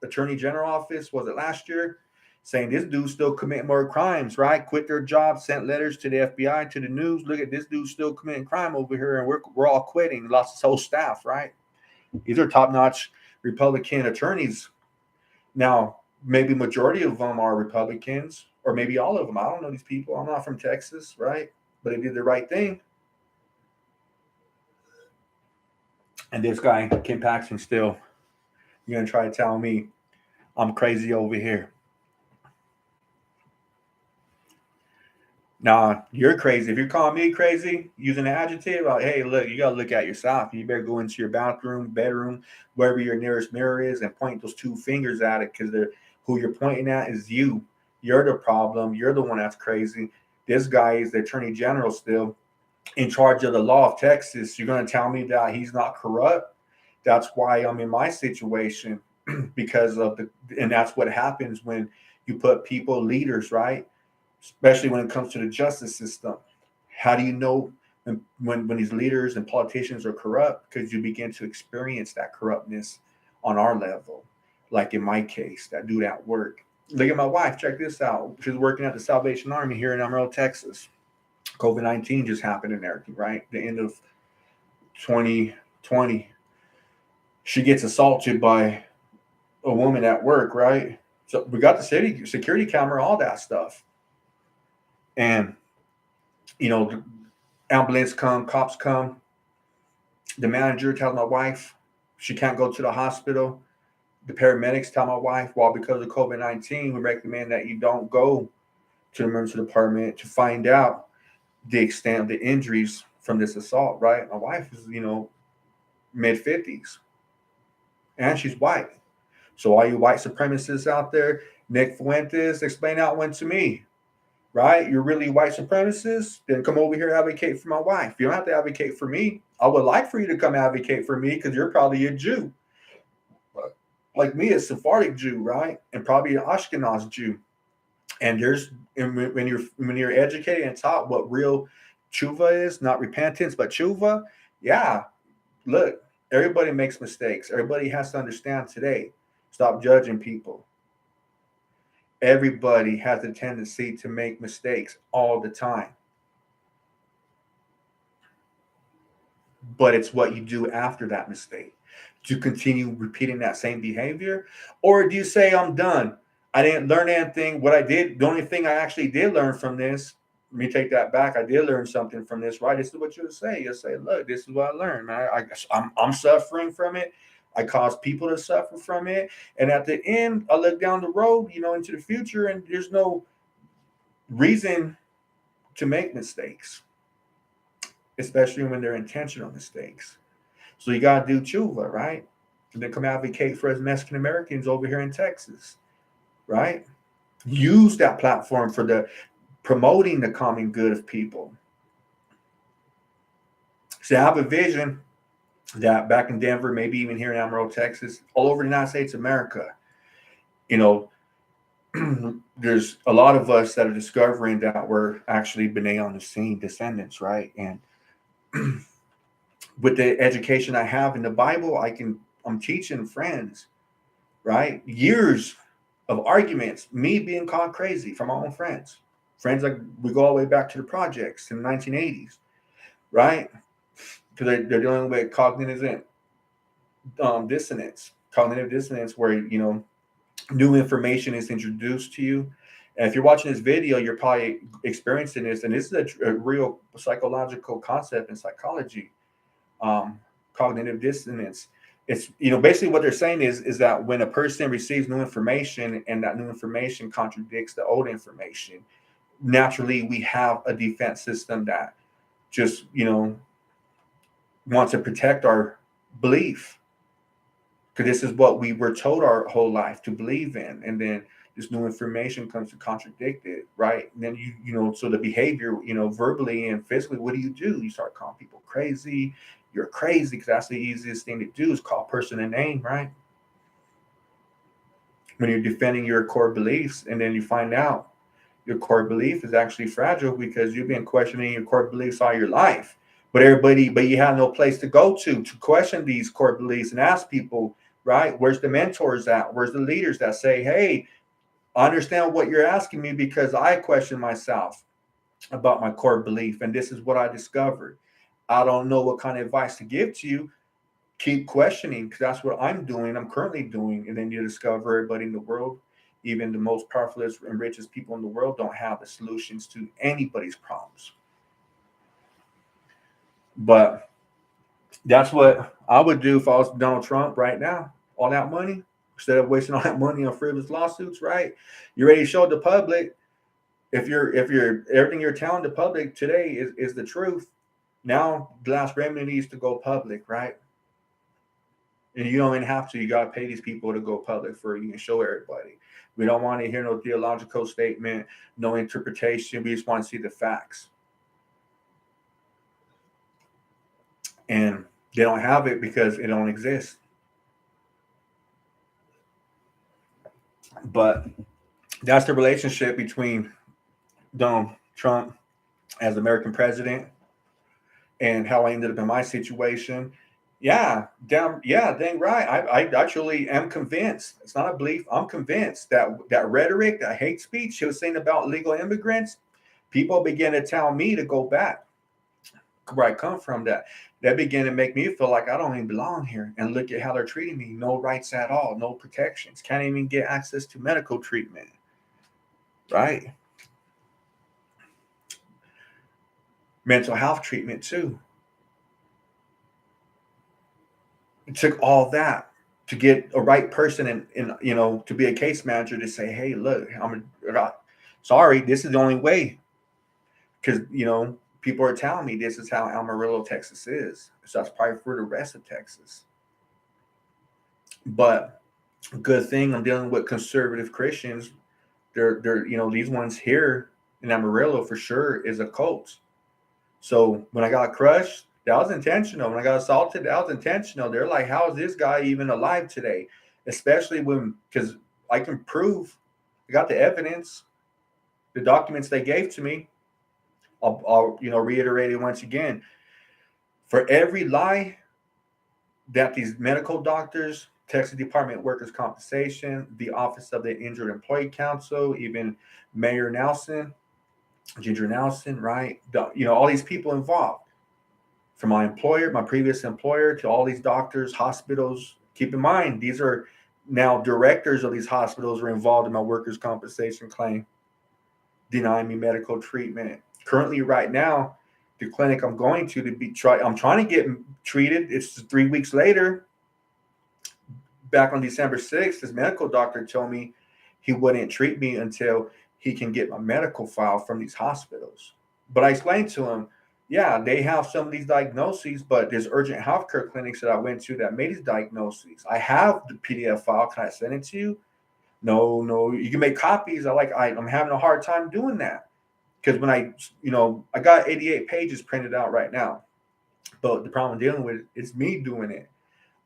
A: Attorney General office. Was it last year? Saying this dude's still committing more crimes, right? Quit their job, sent letters to the FBI, to the news. Look at this dude still committing crime over here, and we're all quitting. Lost his whole staff, right? These are top-notch Republican attorneys. Now, maybe majority of them are Republicans, or maybe all of them. I don't know these people. I'm not from Texas, right? But they did the right thing. And this guy, Ken Paxton, still, you're going to try to tell me I'm crazy over here. Nah, you're crazy. If you're calling me crazy using an adjective, like, hey, look, you got to look at yourself. You better go into your bathroom, bedroom, wherever your nearest mirror is, and point those two fingers at it, because who you're pointing at is you. You're the problem. You're the one that's crazy. This guy is the attorney general still in charge of the law of Texas. You're going to tell me that he's not corrupt? That's why I'm in my situation because of and that's what happens when you put people, leaders, right? Especially when it comes to the justice system. How do you know when these leaders and politicians are corrupt? Because you begin to experience that corruptness on our level. Like in my case, that dude at work. Look at my wife. Check this out. She's working at the Salvation Army here in Amarillo, Texas. COVID-19 just happened and everything, right? The end of 2020. She gets assaulted by a woman at work, right? So we got the security camera, all that stuff. And, the ambulance come, cops come. The manager tells my wife she can't go to the hospital. The paramedics tell my wife, well, because of COVID-19, we recommend that you don't go to the emergency department to find out the extent of the injuries from this assault, right? My wife is, mid-50s, and she's white. So all you white supremacists out there, Nick Fuentes, explain that one to me, right? You're really white supremacists? Then come over here, advocate for my wife. You don't have to advocate for me. I would like for you to come advocate for me because you're probably a Jew. Like me, a Sephardic Jew, right? And probably an Ashkenaz Jew. And when you're educated and taught what real tshuva is, not repentance, but tshuva, yeah, look, everybody makes mistakes. Everybody has to understand today. Stop judging people. Everybody has a tendency to make mistakes all the time. But it's what you do after that mistake. Do you continue repeating that same behavior? Or do you say, I'm done? I didn't learn anything. What I did, the only thing I actually did learn from this let me take that back. I did learn something from this, right? This is what you'll say. You'll say, look, this is what I learned. I'm suffering from it. I cause people to suffer from it. And at the end, I look down the road, into the future, and there's no reason to make mistakes, especially when they're intentional mistakes. So you got to do tshuva, right? And then come advocate for us Mexican Americans over here in Texas, right? Use that platform for the promoting the common good of people. So I have a vision that back in Denver, maybe even here in Amarillo, Texas, all over the United States of America, there's a lot of us that are discovering that we're actually B'nai on the scene descendants, right? And with the education I have in the Bible, I'm teaching friends, right? Years of arguments, me being called crazy from my own friends. Friends, like, we go all the way back to the projects in the 1980s, right? Because they're dealing with cognitive dissonance, where new information is introduced to you. And if you're watching this video, you're probably experiencing this, and this is a real psychological concept in psychology. Cognitive dissonance. It's basically what they're saying is that when a person receives new information and that new information contradicts the old information, naturally we have a defense system that just wants to protect our belief, because this is what we were told our whole life to believe in, and then this new information comes to contradict it, right? And then so the behavior, verbally and physically, what do? You start calling people crazy. You're crazy, because that's the easiest thing to do, is call a person a name, right? When you're defending your core beliefs, and then you find out your core belief is actually fragile because you've been questioning your core beliefs all your life. But you have no place to go to question these core beliefs and ask people, right? Where's the mentors at? Where's the leaders that say, hey, I understand what you're asking me because I question myself about my core belief, and this is what I discovered. I don't know what kind of advice to give to you. Keep questioning, because that's what I'm doing. I'm currently doing. And then you discover everybody in the world, even the most powerful and richest people in the world, don't have the solutions to anybody's problems. But that's what I would do if I was Donald Trump right now. All that money, instead of wasting all that money on frivolous lawsuits, right? You ready to show the public, if you're everything you're telling the public today is the truth. Now the last remedy needs to go public, right? And you don't even have to. You got to pay these people to go public for you and show everybody. We don't want to hear no theological statement, no interpretation. We just want to see the facts. And they don't have it because it don't exist. But that's the relationship between Donald Trump as American president and how I ended up in my situation. Yeah, dang right. I truly am convinced. It's not a belief. I'm convinced that rhetoric, that hate speech he was saying about legal immigrants, people began to tell me to go back where I come from. That began to make me feel like I don't even belong here. And look at how they're treating me. No rights at all. No protections. Can't even get access to medical treatment. Right? Mental health treatment too. It took all that to get a right person and to be a case manager to say, hey, look, sorry, this is the only way. Because people are telling me this is how Amarillo, Texas is. So that's probably for the rest of Texas. But good thing I'm dealing with conservative Christians. They're these ones here in Amarillo for sure is a cult. So when I got crushed, that was intentional. When I got assaulted, that was intentional. They're like, how is this guy even alive today? Especially because I can prove, I got the evidence, the documents they gave to me. I'll reiterate it once again. For every lie that these medical doctors, Texas Department of Workers' Compensation, the Office of the Injured Employee Counsel, even Mayor Nelson, Ginger Nelson, right? All these people involved. From my employer, my previous employer, to all these doctors, hospitals. Keep in mind, these are now directors of these hospitals are involved in my workers' compensation claim. denying me medical treatment. Currently, right now, the clinic I'm going to I'm trying to get treated. It's 3 weeks later. Back on December 6th, his medical doctor told me he wouldn't treat me until he can get my medical file from these hospitals. But I explained to him, yeah, they have some of these diagnoses, but there's urgent healthcare clinics that I went to that made these diagnoses. I have the PDF file. Can I send it to you? No, you can make copies. I'm having a hard time doing that because when I got 88 pages printed out right now, but the problem I'm dealing with is me doing it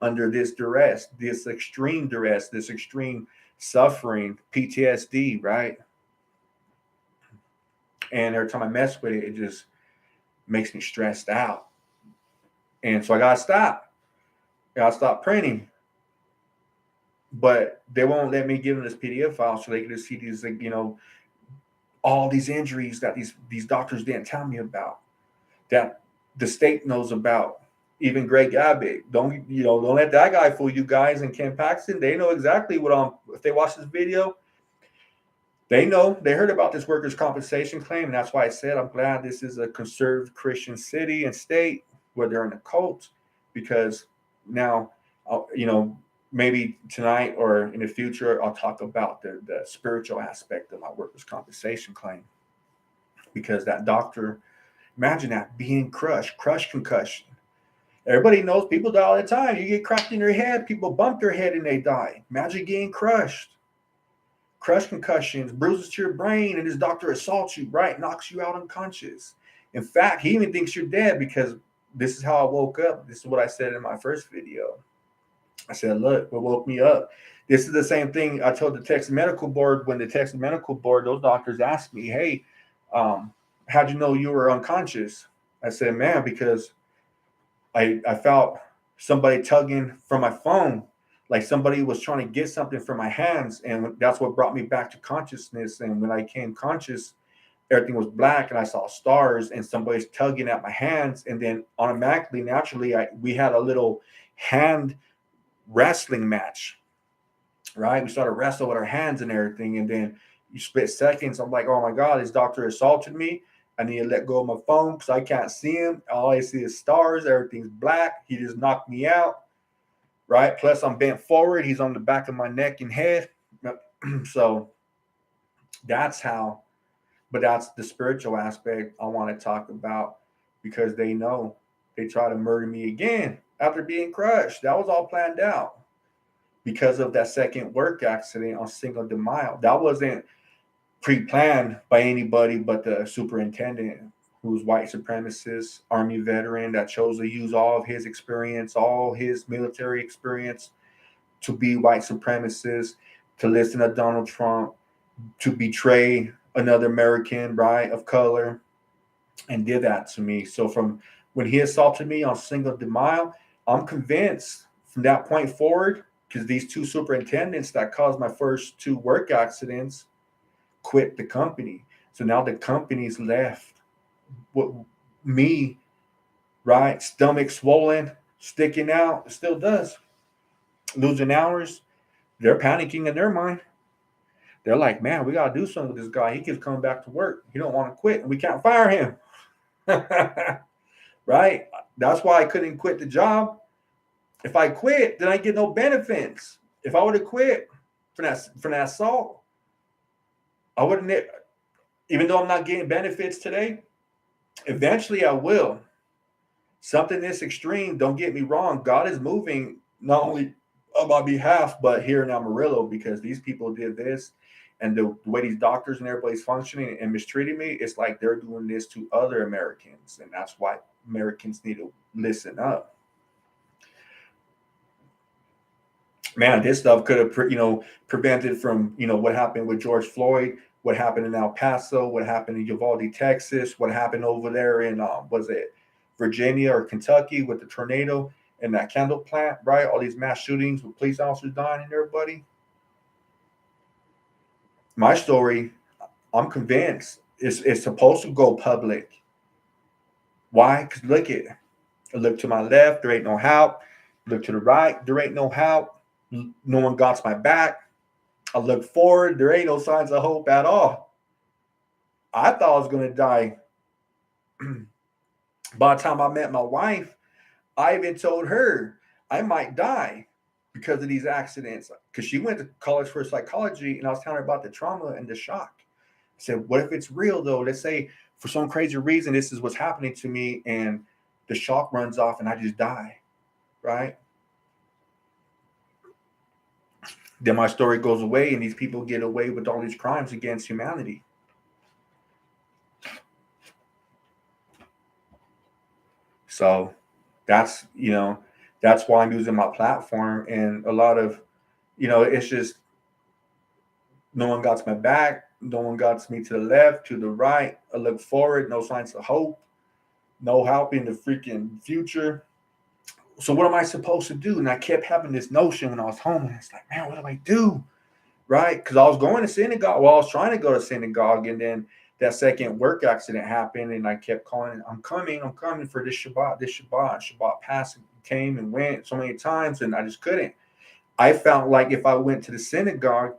A: under this duress, this extreme duress, this extreme suffering, PTSD, right? And every time I mess with it, it just makes me stressed out. And so I gotta stop. I gotta stop printing. But they won't let me give them this PDF file so they can just see these, all these injuries that these doctors didn't tell me about, that the state knows about. Even Greg Abbott, don't let that guy fool you guys. And Ken Paxton, they know exactly if they watch this video, they heard about this workers' compensation claim. And that's why I said I'm glad this is a conservative Christian city and state where they're in a cult, because now, maybe tonight or in the future, I'll talk about the spiritual aspect of my workers' compensation claim. Because that doctor, imagine that, being crushed concussion. Everybody knows people die all the time. You get cracked in your head, people bump their head and they die. Imagine getting crushed. Crush concussions, bruises to your brain, and this doctor assaults you, right? Knocks you out unconscious. In fact, he even thinks you're dead, because this is how I woke up. This is what I said in my first video. I said, look, what woke me up? This is the same thing I told the Texas Medical Board. When the Texas Medical Board, those doctors asked me, hey, how'd you know you were unconscious? I said, man, because I felt somebody tugging from my phone, like somebody was trying to get something from my hands. And that's what brought me back to consciousness. And when I came conscious, everything was black and I saw stars and somebody's tugging at my hands. And then automatically, naturally, we had a little hand wrestling match, right? We started wrestling with our hands and everything. And then you split seconds. I'm like, oh my God, this doctor assaulted me. I need to let go of my phone because I can't see him. All I see is stars. Everything's black. He just knocked me out, right? Plus, I'm bent forward. He's on the back of my neck and head. So that's how, but that's the spiritual aspect I want to talk about, because they know they try to murder me again after being crushed. That was all planned out because of that second work accident on Cinco de Mayo. That wasn't pre-planned by anybody but the superintendent, who's white supremacist, Army veteran that chose to use all of his experience, all his military experience, to be white supremacist, to listen to Donald Trump, to betray another American, right, of color, and did that to me. So from when he assaulted me on Cinco de Mayo, I'm convinced from that point forward, because these two superintendents that caused my first two work accidents quit the company. So now the company's left with me, right? Stomach swollen, sticking out. It still does. Losing hours. They're panicking in their mind. They're like, man, we got to do something with this guy. He keeps coming back to work. He don't want to quit, and we can't fire him. Right? That's why I couldn't quit the job. If I quit, then I get no benefits. If I would have quit for that assault, I wouldn't, even though I'm not getting benefits today, eventually I will. Something this extreme, don't get me wrong, God is moving not only on my behalf, but here in Amarillo, because these people did this, and the way these doctors and everybody's functioning and mistreating me, it's like they're doing this to other Americans, and that's why Americans need to listen up. Man, this stuff could have, prevented from, what happened with George Floyd, what happened in El Paso, what happened in Uvalde, Texas, what happened over there in, was it Virginia or Kentucky with the tornado and that candle plant, right? All these mass shootings with police officers dying and everybody. My story, I'm convinced, is supposed to go public. Why? Because look to my left, there ain't no help. Look to the right, there ain't no help. No one got my back. I look forward, there ain't no signs of hope at all. I thought I was going to die. By the time I met my wife, I even told her I might die because of these accidents. Because she went to college for psychology, and I was telling her about the trauma and the shock. I said, what if it's real though? Let's say for some crazy reason this is what's happening to me, and the shock runs off and I just die, right? Then my story goes away, and these people get away with all these crimes against humanity. So that's, that's why I'm using my platform. And a lot of, it's just no one got my back. No one got me to the left, to the right. I look forward, no signs of hope, no help in the freaking future. So what am I supposed to do? And I kept having this notion when I was home. And it's like, man, what do I do? Right? Because I was going to synagogue. Well, I was trying to go to synagogue, and then that second work accident happened, and I kept calling, I'm coming for this Shabbat. Shabbat passed, came and went so many times, and I just couldn't. I felt like if I went to the synagogue,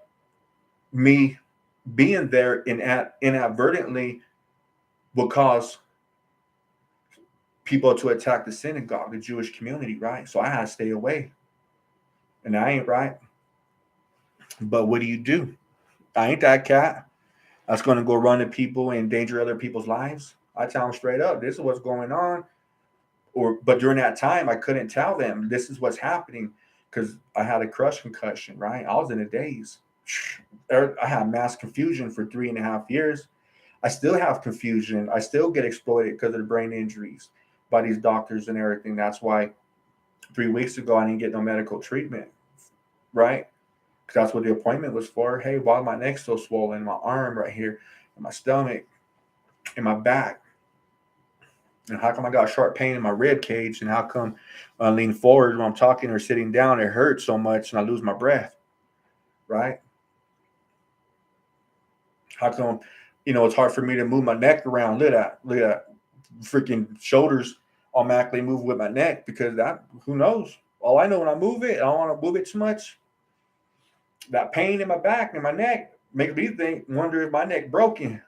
A: me being there inadvertently would cause people to attack the synagogue, the Jewish community, right? So I had to stay away. And I ain't right. But what do? I ain't that cat that's going to go run to people and endanger other people's lives. I tell them straight up, this is what's going on. But during that time, I couldn't tell them this is what's happening because I had a crush concussion, right? I was in a daze. I had mass confusion for 3.5 years. I still have confusion. I still get exploited because of the brain injuries by these doctors and everything. That's why 3 weeks ago, I didn't get no medical treatment, right? Because that's what the appointment was for. Hey, why my neck's so swollen? My arm right here, and my stomach, and my back. And how come I got sharp pain in my rib cage? And how come when I lean forward when I'm talking or sitting down, it hurts so much and I lose my breath, right? How come, it's hard for me to move my neck around? Look at that. Freaking shoulders automatically move with my neck because who knows? All I know when I move it, I don't want to move it too much. That pain in my back and my neck makes me wonder if my neck broken,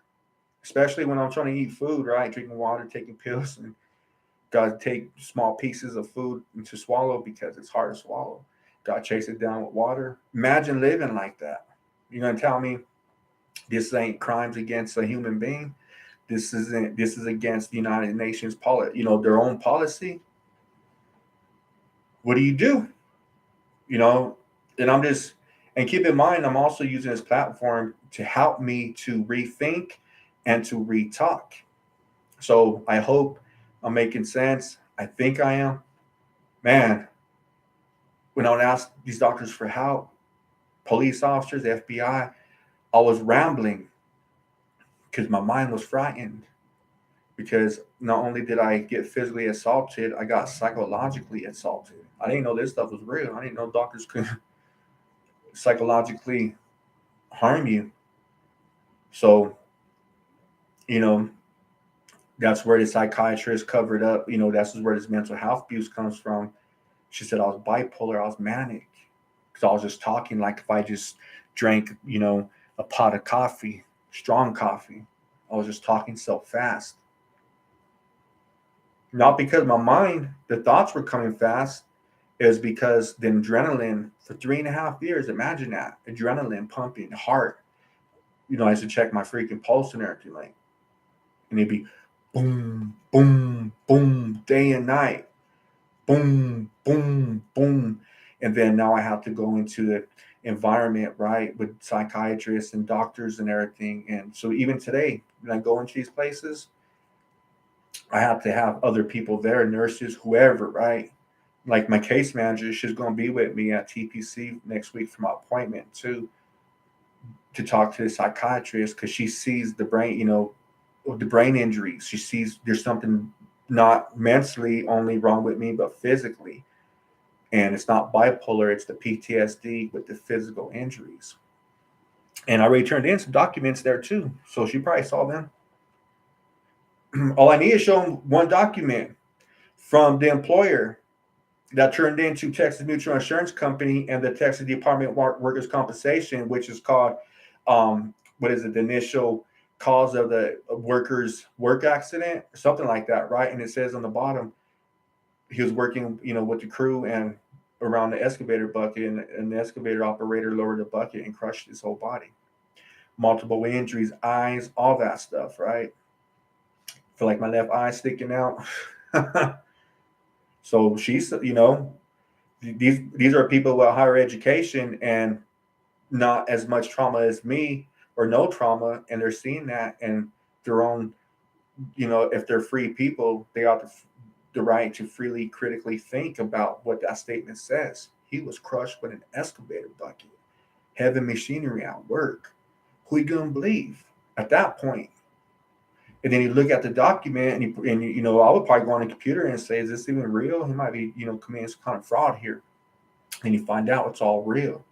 A: especially when I'm trying to eat food, right? Drinking water, taking pills, and got to take small pieces of food to swallow because it's hard to swallow. Got to chase it down with water. Imagine living like that. You're going to tell me this ain't crimes against a human being? This is against the United Nations policy, their own policy. What do? And keep in mind, I'm also using this platform to help me to rethink and to retalk. So I hope I'm making sense. I think I am. Man, when I would ask these doctors for help, police officers, FBI, I was rambling because my mind was frightened. Because not only did I get physically assaulted, I got psychologically assaulted. I didn't know this stuff was real. I didn't know doctors could psychologically harm you. So, that's where the psychiatrist covered up. That's where this mental health abuse comes from. She said I was bipolar. I was manic because I was just talking like if I just drank, a pot of coffee, strong coffee. I was just talking so fast. Not because my mind, the thoughts were coming fast. It was because the adrenaline for 3.5 years, imagine that. Adrenaline pumping, heart. I used to check my freaking pulse and everything, and it'd be boom, boom, boom, day and night. Boom, boom, boom. And then now I have to go into the environment, right, with psychiatrists and doctors and everything. And so even today, when I go into these places, I have to have other people there, nurses, whoever, right? Like my case manager, she's going to be with me at TPC next week for my appointment too, to talk to the psychiatrist because she sees the brain, the brain injuries. She sees there's something not mentally only wrong with me, but physically. And it's not bipolar, it's the PTSD with the physical injuries. And I already turned in some documents there too. So she probably saw them. All I need is show them one document from the employer that turned into Texas Mutual Insurance Company and the Texas Department of Workers' Compensation, which is called, what is it, the initial cause of the worker's work accident, or something like that, right? And it says on the bottom, he was working, with the crew and around the excavator bucket, and the excavator operator lowered the bucket and crushed his whole body. Multiple injuries, eyes, all that stuff, right? Feel like my left eye sticking out. So she's, these are people with higher education and not as much trauma as me, or no trauma, and they're seeing that, and their own, if they're free people, they have the right to freely critically think about what that statement says. He was crushed with an excavator bucket, heavy machinery at work. Who you gonna believe at that point? And then you look at the document, and I would probably go on the computer and say, is this even real? He might be, committing some kind of fraud here. And you find out it's all real,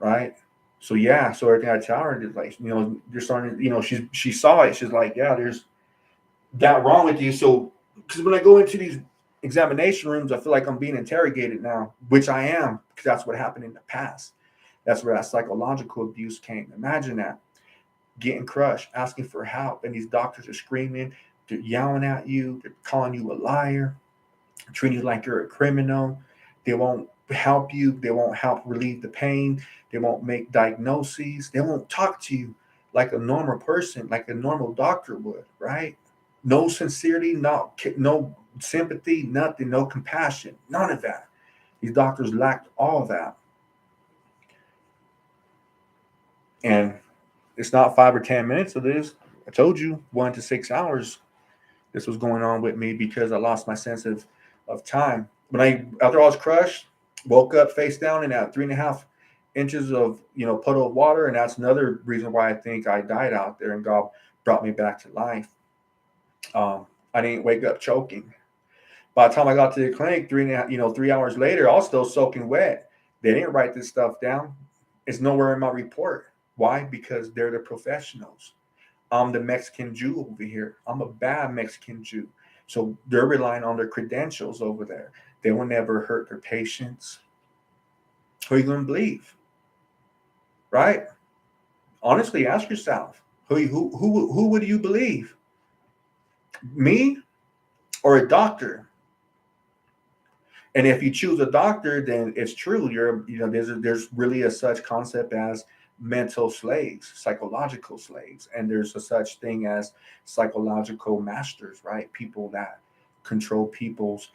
A: right? So yeah, so everything I tell her is like, you're starting, she saw it. She's like, yeah, there's that wrong with you. So, because when I go into these examination rooms, I feel like I'm being interrogated now, which I am, because that's what happened in the past. That's where that psychological abuse came. Imagine that, getting crushed, asking for help, and these doctors are screaming, they're yelling at you, they're calling you a liar, treating you like you're a criminal. They won't help you. They won't help relieve the pain. They won't make diagnoses. They won't talk to you like a normal person, like a normal doctor would, right? No sincerity, no sympathy, nothing, no compassion, none of that. These doctors lacked all of that. And it's not 5 or 10 minutes of this. I told you 1 to 6 hours. This was going on with me because I lost my sense of time. After I was crushed, woke up face down in that 3.5 inches of puddle of water, and that's another reason why I think I died out there, and God brought me back to life. I didn't wake up choking. By the time I got to the clinic, 3 hours later, I was still soaking wet. They didn't write this stuff down. It's nowhere in my report. Why? Because they're the professionals. I'm the Mexican Jew over here. I'm a bad Mexican Jew. So they're relying on their credentials over there. They will never hurt their patients. Who are you going to believe? Right? Honestly, ask yourself, who would you believe? Me or a doctor? And if you choose a doctor, then it's true. There's really a such concept as mental slaves, psychological slaves, and there's a such thing as psychological masters, right? People that control people's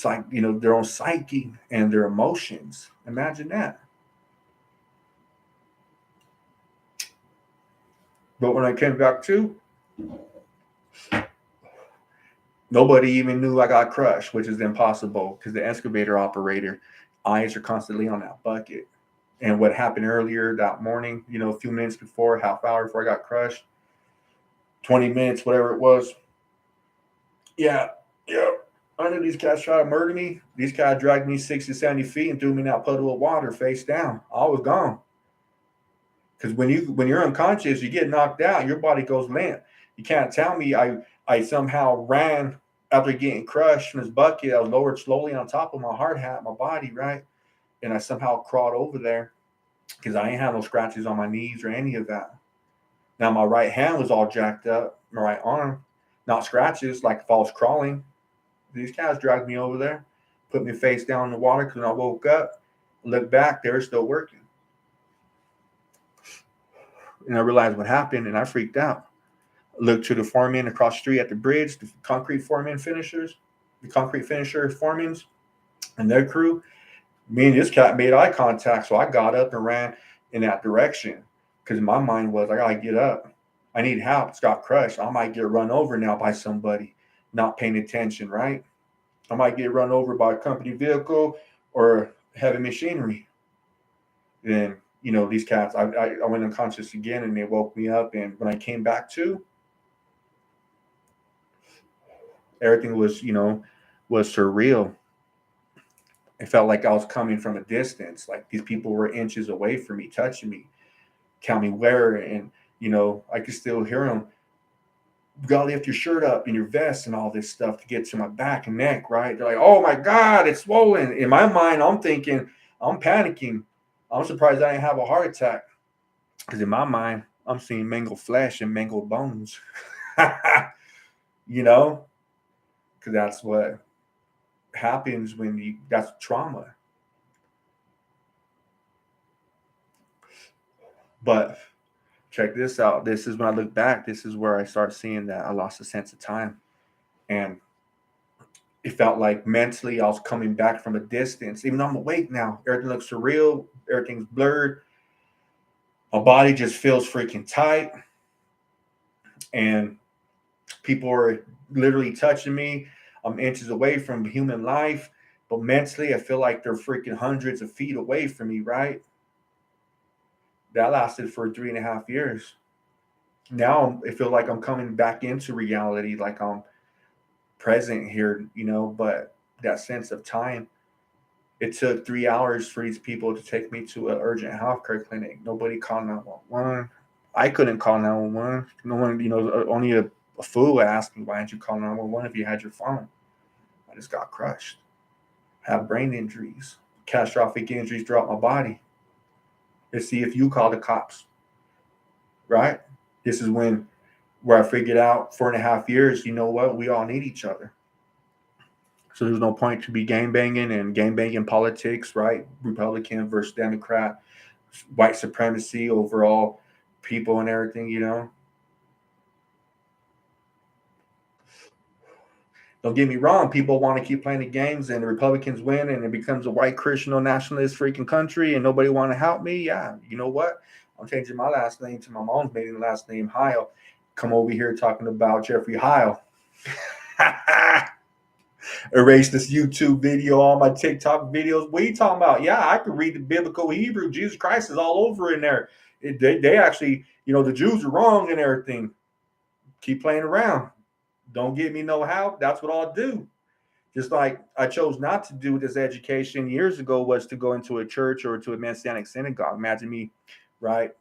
A: their own psyche and their emotions. Imagine that. But when I came back to, nobody even knew I got crushed, which is impossible because the excavator operator eyes are constantly on that bucket. And what happened earlier that morning, a few minutes before, half hour before I got crushed, 20 minutes, whatever it was. Yeah. I knew these cats tried to murder me. These guys dragged me 60, 70 feet and threw me in that puddle of water face down. I was gone. Because when you're unconscious, you get knocked out, your body goes limp. You can't tell me I somehow ran after getting crushed in this bucket. I was lowered slowly on top of my hard hat, my body, right? And I somehow crawled over there because I ain't had no scratches on my knees or any of that. Now my right hand was all jacked up, my right arm, not scratches, like if I was crawling. These guys dragged me over there, put me face down in the water because when I woke up, looked back, they were still working. And I realized what happened, and I freaked out. I looked to the foreman across the street at the bridge, the concrete finisher foremans and their crew. Me and this cat made eye contact, so I got up and ran in that direction because my mind was, I gotta get up. I need help. It's got crushed. I might get run over now by somebody not paying attention, right? I might get run over by a company vehicle or heavy machinery. Then, these cats, I went unconscious again, and they woke me up. And when I came back to, everything was surreal. It felt like I was coming from a distance. Like these people were inches away from me, touching me, tell me where, and I could still hear them. You gotta lift your shirt up and your vest and all this stuff to get to my back and neck, right? They're like, oh my God, it's swollen. In my mind, I'm thinking, I'm panicking. I'm surprised I didn't have a heart attack. Because in my mind, I'm seeing mangled flesh and mangled bones. You know, because that's what happens when that's trauma. But check this out. This is when I look back, this is where I start seeing that I lost a sense of time. And it felt like mentally I was coming back from a distance. Even though I'm awake now, everything looks surreal, everything's blurred. My body just feels freaking tight. And people are literally touching me. I'm inches away from human life. But mentally, I feel like they're freaking hundreds of feet away from me, right? That lasted for 3.5 years. Now it feels like I'm coming back into reality, like I'm present here, but that sense of time. It took 3 hours for these people to take me to an urgent healthcare clinic. Nobody called 911. I couldn't call 911. No one, only a fool would ask me, why didn't you call 911 if you had your phone? I just got crushed. Have brain injuries, catastrophic injuries throughout my body. Let's see if you call the cops, right? This is where I figured out 4.5 years, you know what? We all need each other. So there's no point to be game banging and game banging politics, right? Republican versus Democrat, white supremacy, overall people and everything. Don't get me wrong, people want to keep playing the games and the Republicans win and it becomes a white Christian or nationalist freaking country and nobody want to help me. Yeah, you know what? I'm changing my last name to my mom's maiden last name, Heil. Come over here talking about Jeffrey Heil. Erase this YouTube video, all my TikTok videos. What are you talking about? Yeah, I can read the biblical Hebrew. Jesus Christ is all over in there. They actually, the Jews are wrong and everything. Keep playing around. Don't get me no help. That's what I'll do. Just like I chose not to do this education years ago was to go into a church or to a Messianic synagogue. Imagine me, right,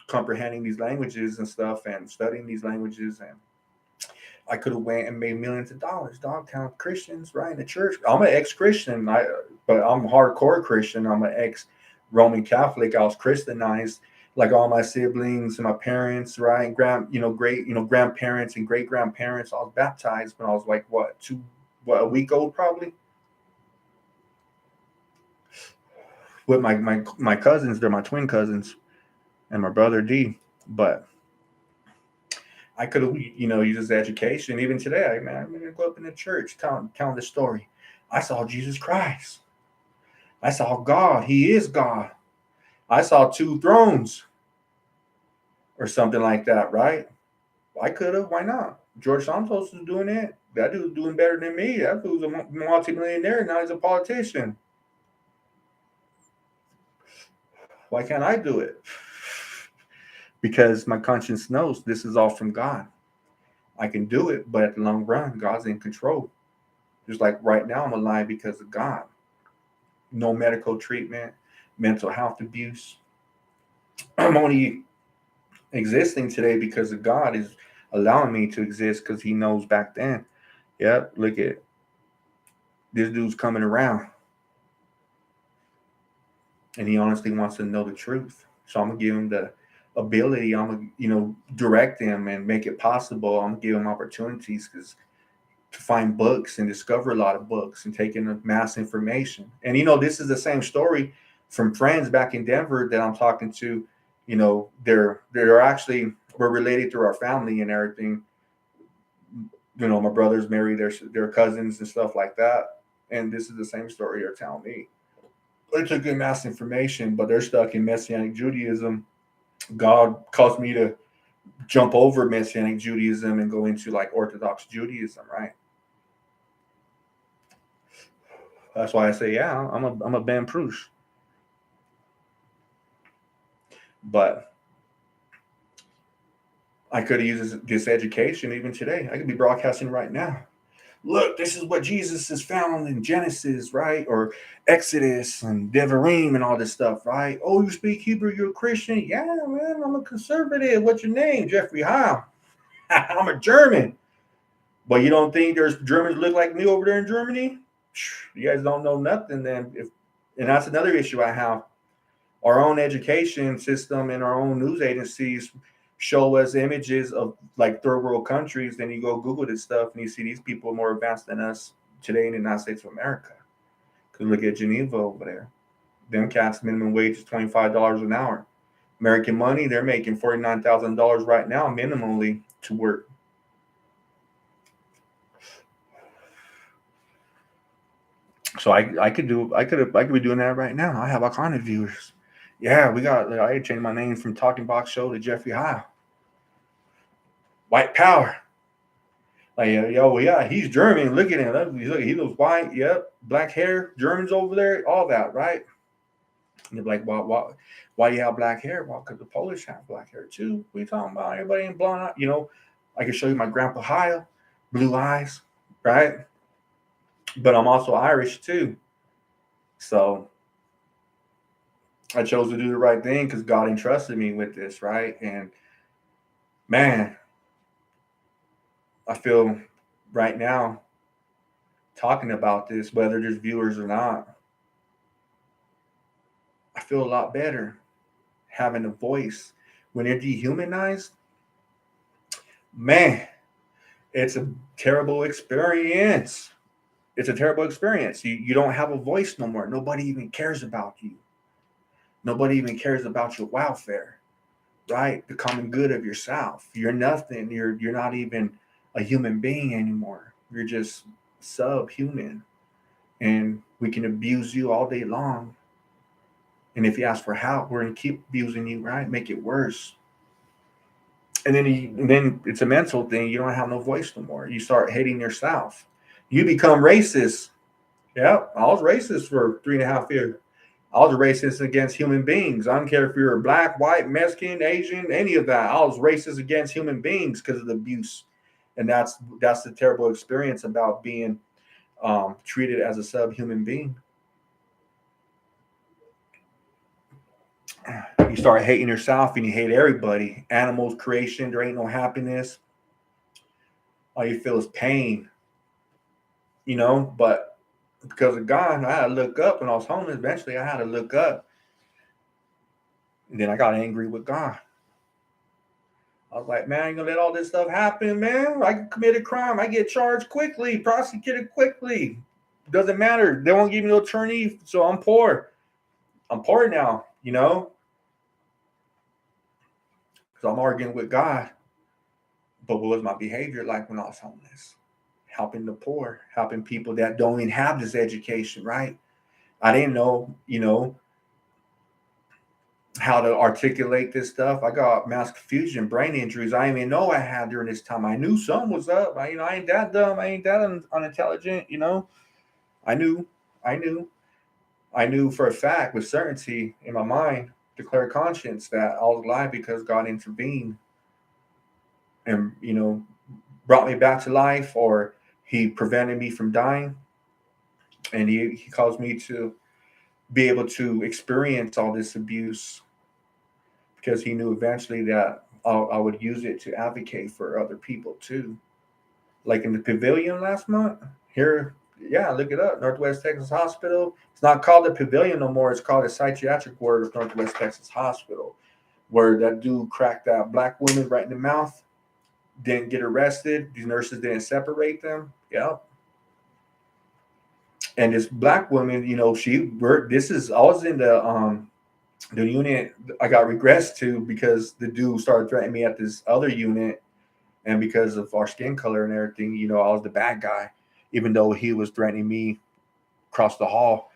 A: comprehending these languages and stuff and studying these languages, and I could have went and made millions of dollars. Dogtown Christians, right, in the church. I'm an ex-Christian, but I'm a hardcore Christian. I'm an ex-Roman Catholic. I was Christianized, like all my siblings and my parents, right, grandparents and great grandparents. I was baptized when I was like a week old probably. With my cousins, they're my twin cousins, and my brother D. But I could have, used this education. Even today, I'm gonna go up in the church, telling the story. I saw Jesus Christ. I saw God. He is God. I saw two thrones, or something like that, right? I could have. Why not? George Santos is doing it. That dude's doing better than me. That dude's a multimillionaire. Now he's a politician. Why can't I do it? Because my conscience knows this is all from God. I can do it, but at the long run, God's in control. Just like right now, I'm alive because of God. No medical treatment, mental health abuse. I'm only existing today because of God is allowing me to exist because He knows back then. Yep, look at this dude's coming around, and he honestly wants to know the truth. So I'm gonna give him the ability. I'm gonna, direct him and make it possible. I'm gonna give him opportunities because to find books and discover a lot of books and take in mass information. And this is the same story from friends back in Denver that I'm talking to. They're actually we're related through our family and everything. My brothers marry their cousins and stuff like that. And this is the same story they're telling me. They took in mass information, but they're stuck in Messianic Judaism. God caused me to jump over Messianic Judaism and go into like Orthodox Judaism, right? That's why I say, yeah, I'm a Ben Prush. But I could have used this education even today. I could be broadcasting right now. Look, this is what Jesus is found in Genesis, right? Or Exodus and Devarim and all this stuff, right? Oh, you speak Hebrew, you're a Christian? Yeah, man, I'm a conservative. What's your name? Jeffrey Heil. I'm a German. But you don't think there's Germans look like me over there in Germany? You guys don't know nothing then. And that's another issue I have. Our own education system and our own news agencies show us images of like third world countries, then you go Google this stuff and you see these people are more advanced than us today in the United States of America. Because look at Geneva over there. Them cats minimum wage is $25 an hour. American money, they're making $49,000 right now minimally to work. So I could be doing that right now. I have all kind of viewers. Yeah, I changed my name from Talking Box Show to Jeffrey High. White power. Like, yo, yeah, he's German. Look at him. Look, he looks white. Yep, black hair. Germans over there. All that, right? And they're like, why do you have black hair? Well, because the Polish have black hair too. What are you talking about? Everybody ain't blonde. You know, I can show you my grandpa Hyle, blue eyes, right? But I'm also Irish too. So I chose to do the right thing because God entrusted me with this, right? And man, I feel right now talking about this, whether there's viewers or not, I feel a lot better having a voice. When they're dehumanized, man, it's a terrible experience. It's a terrible experience. You don't have a voice no more. Nobody even cares about you. Nobody even cares about your welfare, right? The common good of yourself. You're nothing. You're not even a human being anymore. You're just subhuman. And we can abuse you all day long. And if you ask for help, we're gonna keep abusing you, right? Make it worse. And then it's a mental thing. You don't have no voice no more. You start hating yourself. You become racist. Yeah, I was racist for 3.5 years. I was a racist against human beings. I don't care if you're black, white, Mexican, Asian, any of that. I was racist against human beings because of the abuse, and that's the terrible experience about being treated as a subhuman being. You start hating yourself and you hate everybody. Animals, creation, there ain't no happiness. All you feel is pain, you know. But because of God, I had to look up when I was homeless. Eventually, I had to look up. And then I got angry with God. I was like, man, you gonna let all this stuff happen, man? I commit a crime. I get charged quickly, prosecuted quickly. Doesn't matter. They won't give me no attorney, so I'm poor. I'm poor now, you know, because I'm arguing with God. But what was my behavior like when I was homeless? Helping the poor, helping people that don't even have this education, right? I didn't know, you know, how to articulate this stuff. I got mass confusion, brain injuries. I didn't even know I had during this time. I knew something was up. I ain't that dumb. I ain't that unintelligent. You know, I knew, I knew, I knew for a fact with certainty in my mind, declare conscience that I was alive because God intervened and brought me back to life, or He prevented me from dying, and He caused me to be able to experience all this abuse because He knew eventually that I would use it to advocate for other people too. Like in the pavilion last month here, yeah, look it up. Northwest Texas Hospital. It's not called the pavilion no more. It's called the psychiatric ward of Northwest Texas Hospital, where that dude cracked that black woman right in the mouth, didn't get arrested. These nurses didn't separate them. Yeah. And this black woman, she worked. I was in the unit I got regressed to because the dude started threatening me at this other unit, and because of our skin color and everything, I was the bad guy, even though he was threatening me across the hall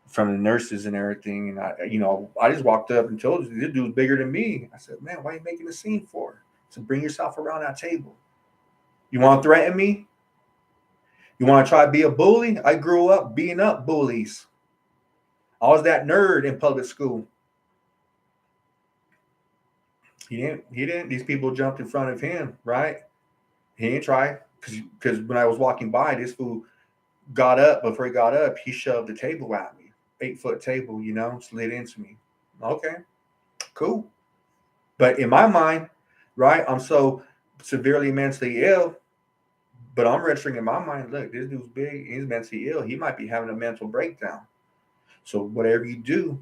A: from the nurses and everything. And I just walked up and told you, this dude's bigger than me. I said, man, why are you making a scene for? So bring yourself around that table. You want to threaten me? You want to try to be a bully? I grew up beating up bullies. I was that nerd in public school. He didn't. These people jumped in front of him, right? He didn't try because when I was walking by, this fool got up. Before he got up, he shoved the table at me, 8-foot table, slid into me. Okay, cool. But in my mind, right, I'm so severely mentally ill, but I'm registering in my mind, look, this dude's big, he's mentally ill. He might be having a mental breakdown. So whatever you do,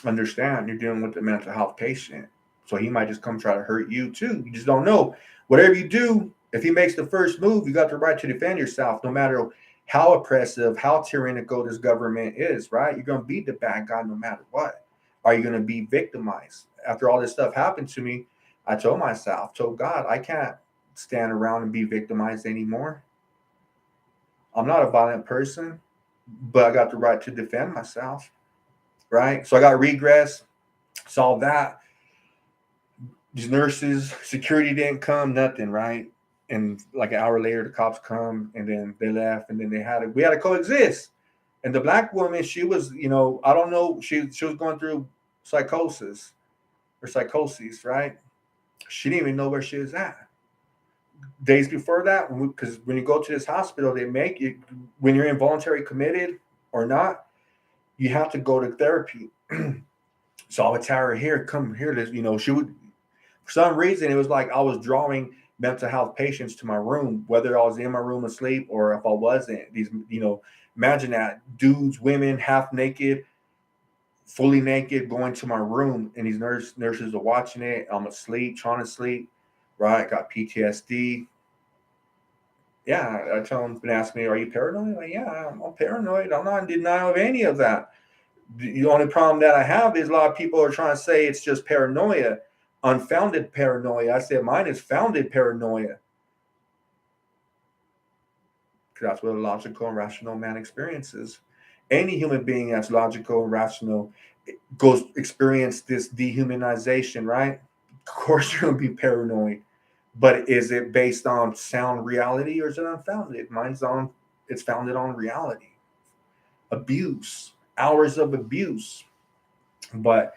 A: understand you're dealing with a mental health patient. So he might just come try to hurt you too. You just don't know. Whatever you do, if he makes the first move, you got the right to defend yourself, no matter how oppressive, how tyrannical this government is, right? You're going to be the bad guy no matter what. Are you going to be victimized? After all this stuff happened to me, I told myself, told God, I can't stand around and be victimized anymore. I'm not a violent person, but I got the right to defend myself, right? So I got regress, solved that. These nurses, security didn't come, nothing, right? And like an hour later, the cops come, and then they left, and then we had to coexist. And the black woman, she was, I don't know, she was going through psychosis or psychoses, right? She didn't even know where she was at. Days before that, because when you go to this hospital, they make you, when you're involuntary committed or not, you have to go to therapy. So I would tell her, here, come here. She would, for some reason, it was like I was drawing mental health patients to my room, whether I was in my room asleep or if I wasn't. Imagine that, dudes, women, half naked, fully naked, going to my room, and these nurses are watching it. I'm asleep, trying to sleep, right? Got PTSD. Yeah, I tell them, been asking me, are you paranoid? Like, yeah, I'm paranoid. I'm not in denial of any of that. The only problem that I have is a lot of people are trying to say it's just paranoia, unfounded paranoia. I said mine is founded paranoia, because that's what a logical and rational man experiences. Any human being that's logical and rational goes experience this dehumanization, right? Of course, you're gonna be paranoid, but is it based on sound reality or is it unfounded? It's founded on reality, abuse, hours of abuse. But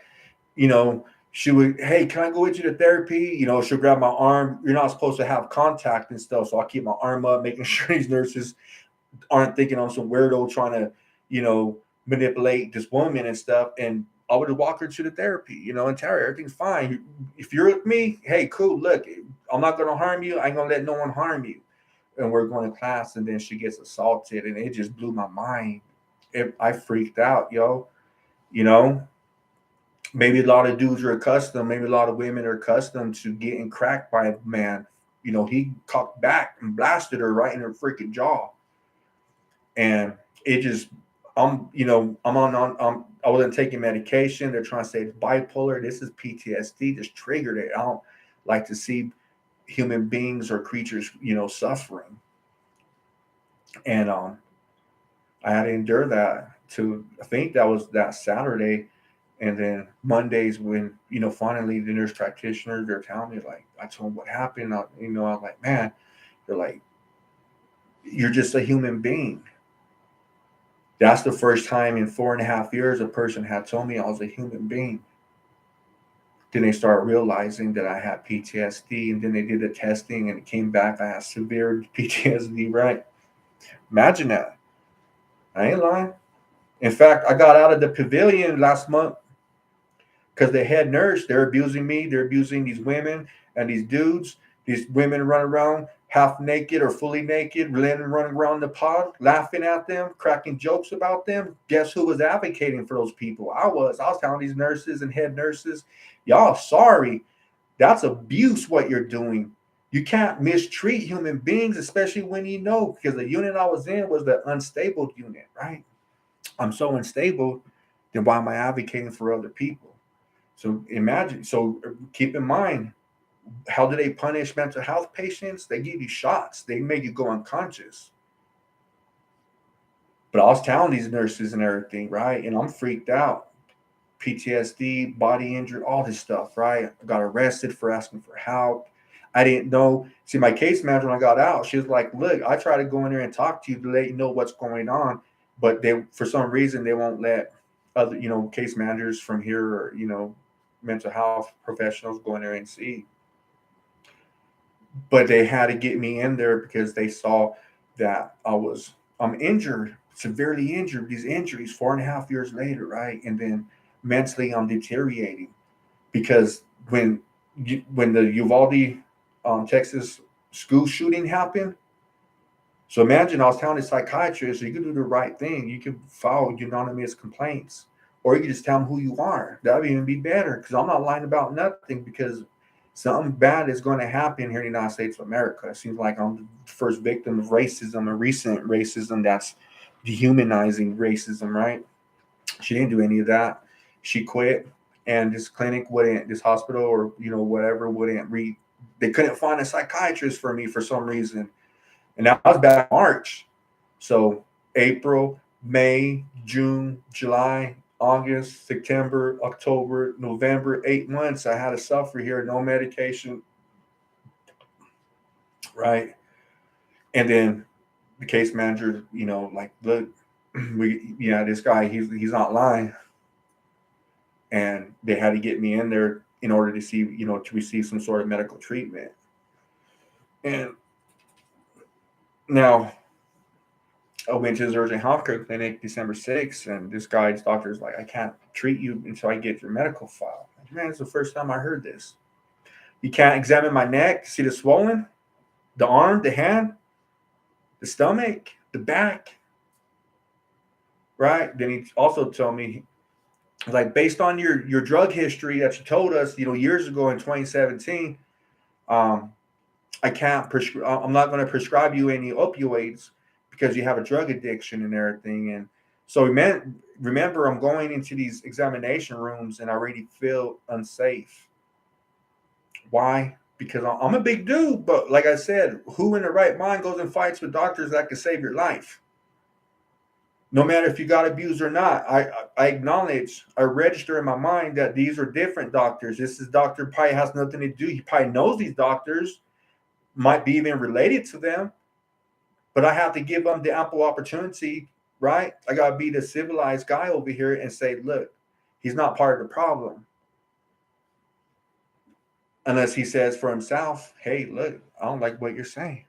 A: you know, she would, hey, can I go with you to therapy? She'll grab my arm. You're not supposed to have contact and stuff. So I'll keep my arm up, making sure these nurses aren't thinking I'm some weirdo trying to, manipulate this woman and stuff. And I would walk her to the therapy, and tell her everything's fine. If you're with me, hey, cool. Look, I'm not going to harm you. I ain't going to let no one harm you. And we're going to class, and then she gets assaulted, and it just blew my mind. I freaked out, yo. You know, maybe a lot of dudes are accustomed, maybe a lot of women are accustomed to getting cracked by a man. He cocked back and blasted her right in her freaking jaw. And it just, I wasn't taking medication. They're trying to say it's bipolar. This is PTSD. Just triggered it. I don't like to see human beings or creatures, suffering. And I had to endure that I think that was that Saturday. And then Mondays when, finally the nurse practitioners, they're telling me, like, I told them what happened. I was like, man, they're like, you're just a human being. That's the first time in 4.5 years a person had told me I was a human being. Then they started realizing that I had PTSD, and then they did the testing and it came back I had severe PTSD, right? Imagine that. I ain't lying. In fact, I got out of the pavilion last month because the head nurse, they're abusing me. They're abusing these women and these dudes. These women run around half naked or fully naked, running around the pod, laughing at them, cracking jokes about them. Guess who was advocating for those people? I was. I was telling these nurses and head nurses, y'all, sorry. That's abuse what you're doing. You can't mistreat human beings, especially when because the unit I was in was the unstable unit, right? I'm so unstable, then why am I advocating for other people? So keep in mind, how do they punish mental health patients? They give you shots. They make you go unconscious. But I was telling these nurses and everything, right? And I'm freaked out. PTSD, body injury, all this stuff, right? I got arrested for asking for help. I didn't know. See, my case manager, when I got out, she was like, look, I try to go in there and talk to you to let you know what's going on. But for some reason, they won't let other, case managers from here or, mental health professionals go in there and see. But they had to get me in there because they saw that I'm injured, severely injured. These injuries 4.5 years later, right? And then mentally I'm deteriorating because when the Uvalde, Texas school shooting happened. So imagine I was telling the psychiatrist, you could do the right thing. You could file unanimous complaints or you can just tell them who you are. That would even be better, because I'm not lying about nothing, because something bad is going to happen here in the United States of America. It seems like I'm the first victim of racism, and recent racism that's dehumanizing racism, right? She didn't do any of that. She quit, and this clinic wouldn't, this hospital or whatever wouldn't read. They couldn't find a psychiatrist for me for some reason, and that was back in March. So April, May, June, July, August, September, October, November, 8 months I had to suffer here, no medication, right? And then the case manager, like, look, this guy, he's not lying. And they had to get me in there in order to see, to receive some sort of medical treatment. And now I went to his urgent healthcare clinic December 6th, and this guy's doctor is like, I can't treat you until I get your medical file. Like, man, it's the first time I heard this. You can't examine my neck, see the swollen, the arm, the hand, the stomach, the back, right? Then he also told me, like, based on your drug history that you told us, years ago in 2017, I can't prescribe. I'm not going to prescribe you any opioids because you have a drug addiction and everything. And so remember, I'm going into these examination rooms and I already feel unsafe. Why? Because I'm a big dude, but like I said, who in the right mind goes and fights with doctors that can save your life? No matter if you got abused or not, I acknowledge, I register in my mind that these are different doctors. This is doctor probably has nothing to do. He probably knows these doctors, might be even related to them, but I have to give them the ample opportunity, right? I got to be the civilized guy over here and say, look, he's not part of the problem. Unless he says for himself, hey, look, I don't like what you're saying.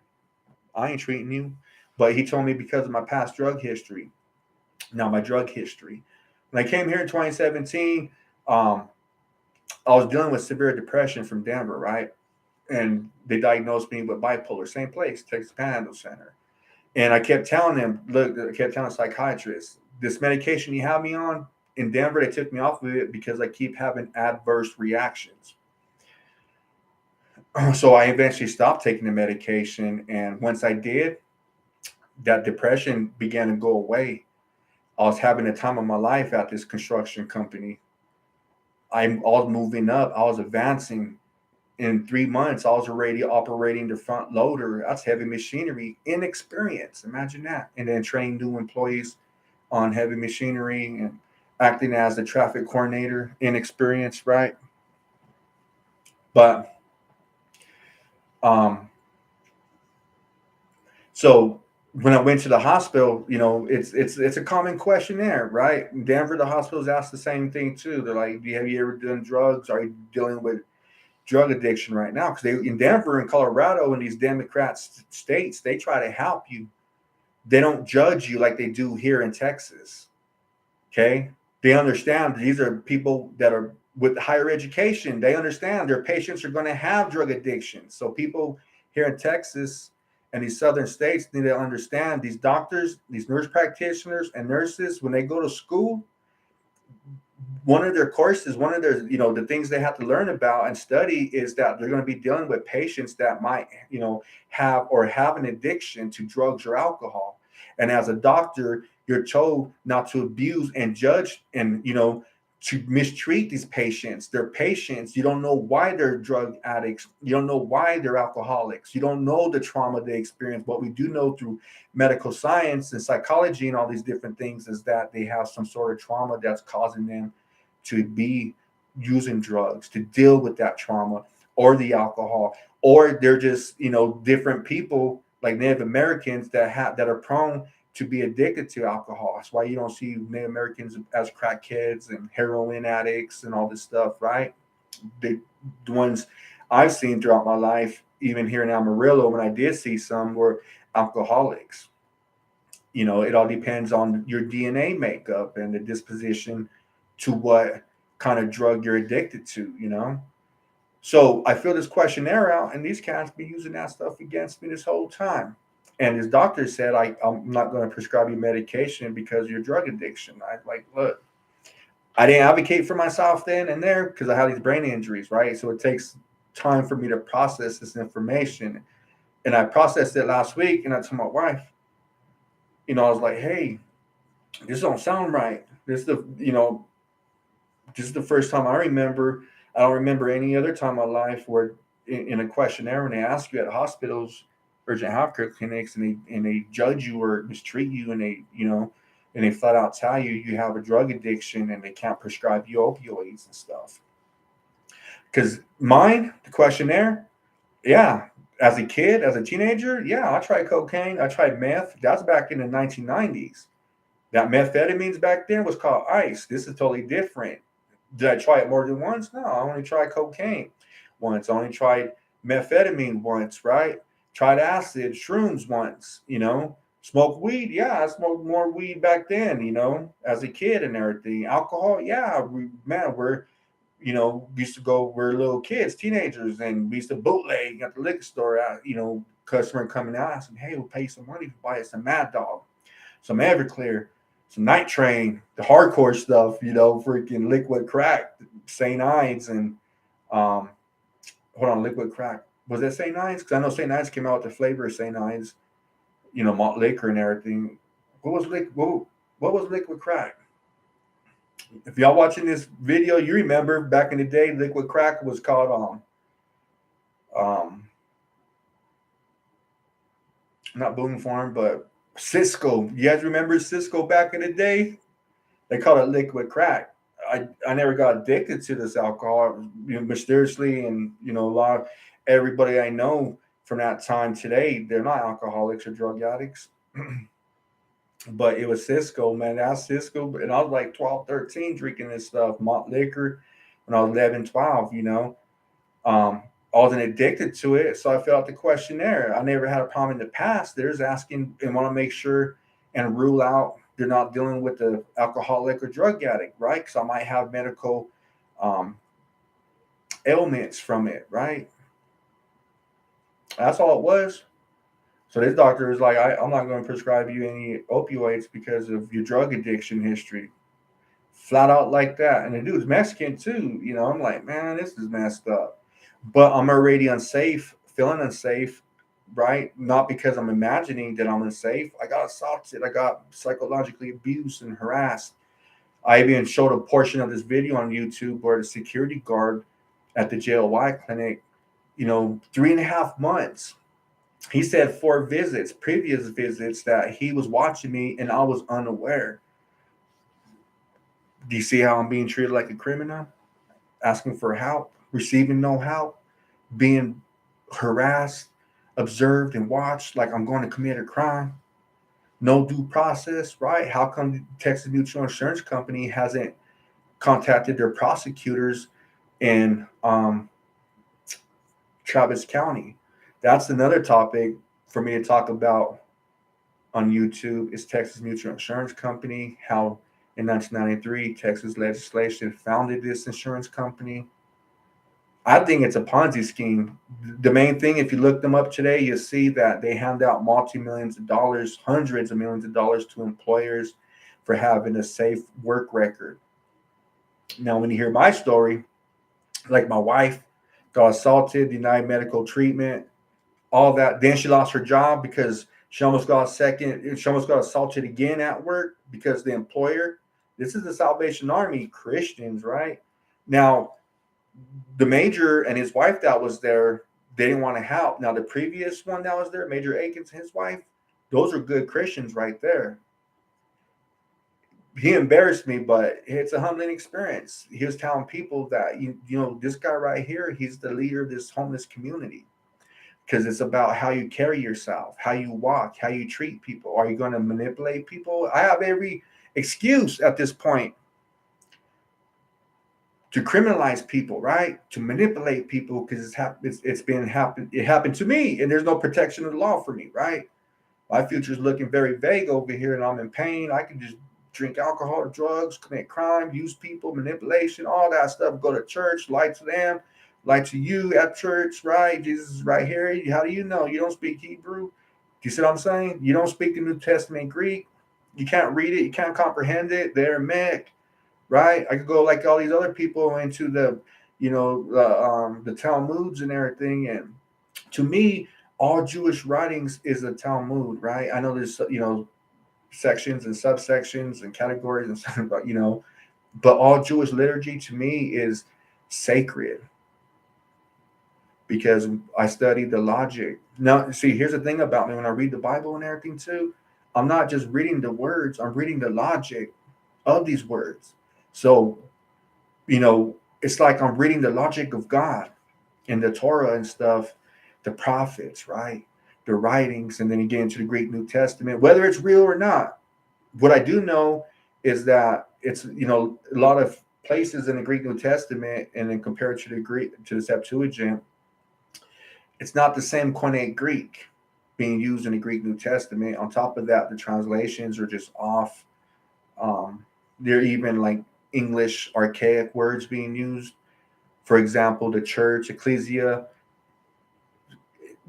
A: I ain't treating you. But he told me because of my past drug history. Now, my drug history. When I came here in 2017, I was dealing with severe depression from Denver, right? And they diagnosed me with bipolar, same place, Texas Panhandle Center. And I kept telling them, look, I kept telling the psychiatrist, this medication you have me on in Denver, they took me off of it because I keep having adverse reactions. So I eventually stopped taking the medication. And once I did, that depression began to go away. I was having the time of my life at this construction company. I was moving up, I was advancing. In 3 months, I was already operating the front loader. That's heavy machinery, inexperience. Imagine that. And then train new employees on heavy machinery and acting as the traffic coordinator, inexperienced, right? But so when I went to the hospital, it's a common questionnaire, right? In Denver, the hospitals ask the same thing too. They're like, have you ever done drugs? Are you dealing with drug addiction right now? Because they in Denver and Colorado and these Democrat states, they try to help you. They don't judge you like they do here in Texas. Okay, they understand these are people that are with higher education. They understand their patients are going to have drug addiction. So people here in Texas and these southern states need to understand these doctors, these nurse practitioners and nurses, when they go to school, one of their courses, one of their, the things they have to learn about and study is that they're going to be dealing with patients that might, have an addiction to drugs or alcohol. And as a doctor, you're told not to abuse and judge and, to mistreat these patients. They're patients. You don't know why they're drug addicts. You don't know why they're alcoholics. You don't know the trauma they experience. What we do know through medical science and psychology and all these different things is that they have some sort of trauma that's causing them to be using drugs to deal with that trauma or the alcohol, or they're just different people like Native Americans that are prone to be addicted to alcohol. That's why you don't see Native Americans as crackheads and heroin addicts and all this stuff, right? The ones I've seen throughout my life, even here in Amarillo, when I did see some, were alcoholics. It all depends on your DNA makeup and the disposition to what kind of drug you're addicted to. So I fill this questionnaire out, and these cats be using that stuff against me this whole time. And his doctor said, I'm not going to prescribe you medication because of your drug addiction. I like, look, I didn't advocate for myself then and there because I had these brain injuries, right? So it takes time for me to process this information. And I processed it last week, and I told my wife, I was like, hey, this don't sound right. This is the first time I remember. I don't remember any other time in my life where in a questionnaire when they ask you at hospitals, urgent healthcare clinics, and they judge you or mistreat you, and they flat out tell you have a drug addiction and they can't prescribe you opioids and stuff. Because the questionnaire, yeah, as a kid, as a teenager, yeah, I tried cocaine, I tried meth. That's back in the 1990s. That methamphetamines back then was called ice. This is totally different. Did I try it more than once? No, I only tried cocaine once. I only tried methamphetamine once, right? Tried acid, shrooms once, Smoked weed? Yeah, I smoked more weed back then, as a kid and everything. Alcohol? Yeah, we used to go, we're little kids, teenagers, and we used to bootleg at the liquor store, customer coming out, asking, hey, we'll pay you some money to buy us some Mad Dog, some Everclear, some Night Train, the hardcore stuff, freaking liquid crack, St. Ides, and um, hold on, liquid crack. Was that St. Ides? Because I know St. Ides came out with the flavor of St. Ides, malt liquor and everything. What was liquid crack? If y'all watching this video, you remember back in the day, liquid crack was called um not Boom Farm, but Cisco. You guys remember Cisco back in the day? They called it liquid crack. I never got addicted to this alcohol, mysteriously, and a lot of everybody I know from that time today, they're not alcoholics or drug addicts. But it was Cisco, man. That's Cisco. And I was like 12, 13 drinking this stuff, malt liquor, when I was 11, 12. Um, I wasn't addicted to it, so I filled out the questionnaire. I never had a problem in the past. There's asking and want to make sure and rule out they're not dealing with the alcoholic or drug addict, right? Because I might have medical um, ailments from it, right? That's all it was. So this doctor is like, I'm not going to prescribe you any opioids because of your drug addiction history. Flat out like that. And the dude's Mexican too. I'm like, man, this is messed up. But I'm already unsafe, feeling unsafe, right? Not because I'm imagining that I'm unsafe. I got assaulted. I got psychologically abused and harassed. I even showed a portion of this video on YouTube where the security guard at the JLY clinic, 3.5 months. He said 4 visits, previous visits, that he was watching me and I was unaware. Do you see how I'm being treated like a criminal? Asking for help, receiving no help, being harassed, observed, and watched like I'm going to commit a crime. No due process, right? How come the Texas Mutual Insurance Company hasn't contacted their prosecutors in Travis County? That's another topic for me to talk about on YouTube. Is Texas Mutual Insurance Company, how in 1993 Texas legislation founded this insurance company. I think it's a Ponzi scheme. The main thing, if you look them up today, you'll see that they hand out multi-millions of dollars, hundreds of millions of dollars to employers for having a safe work record. Now, when you hear my story, like my wife got assaulted, denied medical treatment, all that. Then she lost her job because she almost got assaulted again at work because the employer, this is the Salvation Army, Christians, right? Now, the major and his wife that was there, they didn't want to help. Now, the previous one that was there, Major Akins and his wife, those are good Christians right there. He embarrassed me, but it's a humbling experience. He was telling people that, this guy right here, he's the leader of this homeless community. Because it's about how you carry yourself, how you walk, how you treat people. Are you going to manipulate people? I have every excuse at this point to criminalize people, right? To manipulate people because it happened to me, and there's no protection of the law for me, right? My future is looking very vague over here, and I'm in pain. I can just drink alcohol or drugs, commit crime, use people, manipulation, all that stuff. Go to church, lie to them, lie to you at church, right? Jesus is right here. How do you know? You don't speak Hebrew. Do you see what I'm saying? You don't speak the New Testament Greek. You can't read it. You can't comprehend it. The Aramaic, right? I could go like all these other people into the, the Talmuds and everything. And to me, all Jewish writings is a Talmud, right? I know there's, sections and subsections and categories and stuff, but but all Jewish liturgy to me is sacred because I studied the logic. Now, see, here's the thing about me when I read the Bible and everything too. I'm not just reading the words, I'm reading the logic of these words. So, it's like I'm reading the logic of God in the Torah and stuff, the prophets, right? The writings, and then you get into the Greek New Testament, whether it's real or not. What I do know is that it's, a lot of places in the Greek New Testament, and then compared to the Septuagint, it's not the same Koine Greek being used in the Greek New Testament. On top of that, the translations are just off. Um, there are even like English archaic words being used. For example, the church, ecclesia,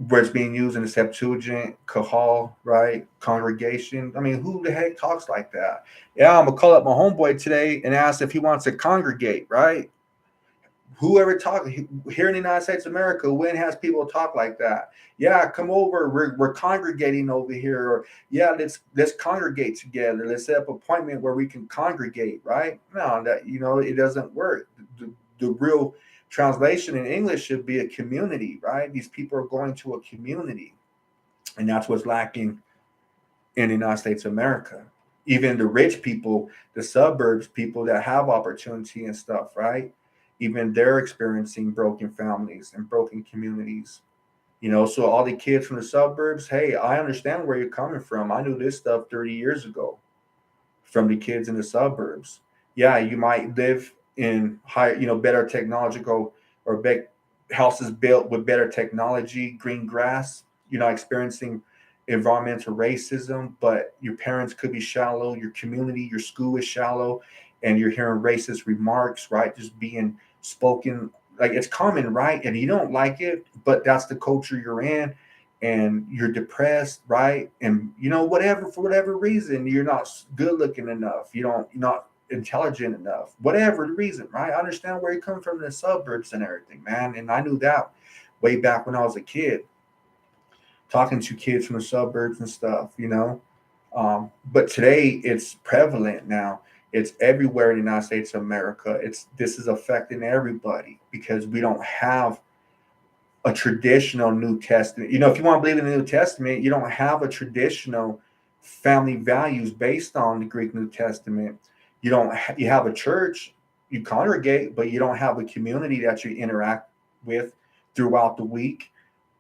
A: where it's being used in the Septuagint, kahal, right? Congregation. I mean, who the heck talks like that? Yeah, I'm gonna call up my homeboy today and ask if he wants to congregate, right? Whoever talk here in the United States of America, when has people talk like that? Yeah, come over. We're congregating over here, or yeah, let's congregate together. Let's set up an appointment where we can congregate, right? No, that it doesn't work. The real translation in English should be a community, right? These people are going to a community, and that's what's lacking in the United States of America. Even the rich people, the suburbs, people that have opportunity and stuff, right? Even they're experiencing broken families and broken communities. So all the kids from the suburbs, hey, I understand where you're coming from. I knew this stuff 30 years ago from the kids in the suburbs. Yeah, you might live in higher, better technological or big houses built with better technology, green grass. You're not experiencing environmental racism, but your parents could be shallow, your community, your school is shallow, and you're hearing racist remarks, right? Just being spoken like it's common, right? And you don't like it, but that's the culture you're in, and you're depressed, right? And whatever, for whatever reason, you're not good looking enough, you're not intelligent enough, whatever the reason, right? I understand where you come from in the suburbs and everything, man. And I knew that way back when I was a kid, talking to kids from the suburbs and stuff, but today it's prevalent now. It's everywhere in the United States of America. This is affecting everybody because we don't have a traditional New Testament. If you want to believe in the New Testament, you don't have a traditional family values based on the Greek New Testament. You have a church, you congregate, but you don't have a community that you interact with throughout the week,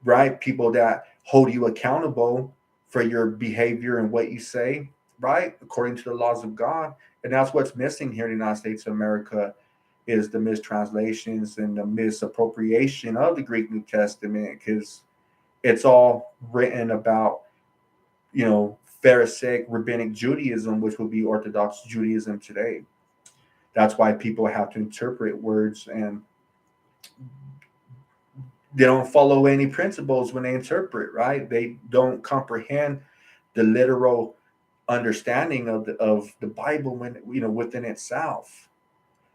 A: right? People that hold you accountable for your behavior and what you say, right? According to the laws of God. And that's what's missing here in the United States of America is the mistranslations and the misappropriation of the Greek New Testament, because it's all written about, Pharisaic rabbinic Judaism, which would be Orthodox Judaism today. That's why people have to interpret words, and they don't follow any principles when they interpret, right? They don't comprehend the literal understanding of the Bible when within itself.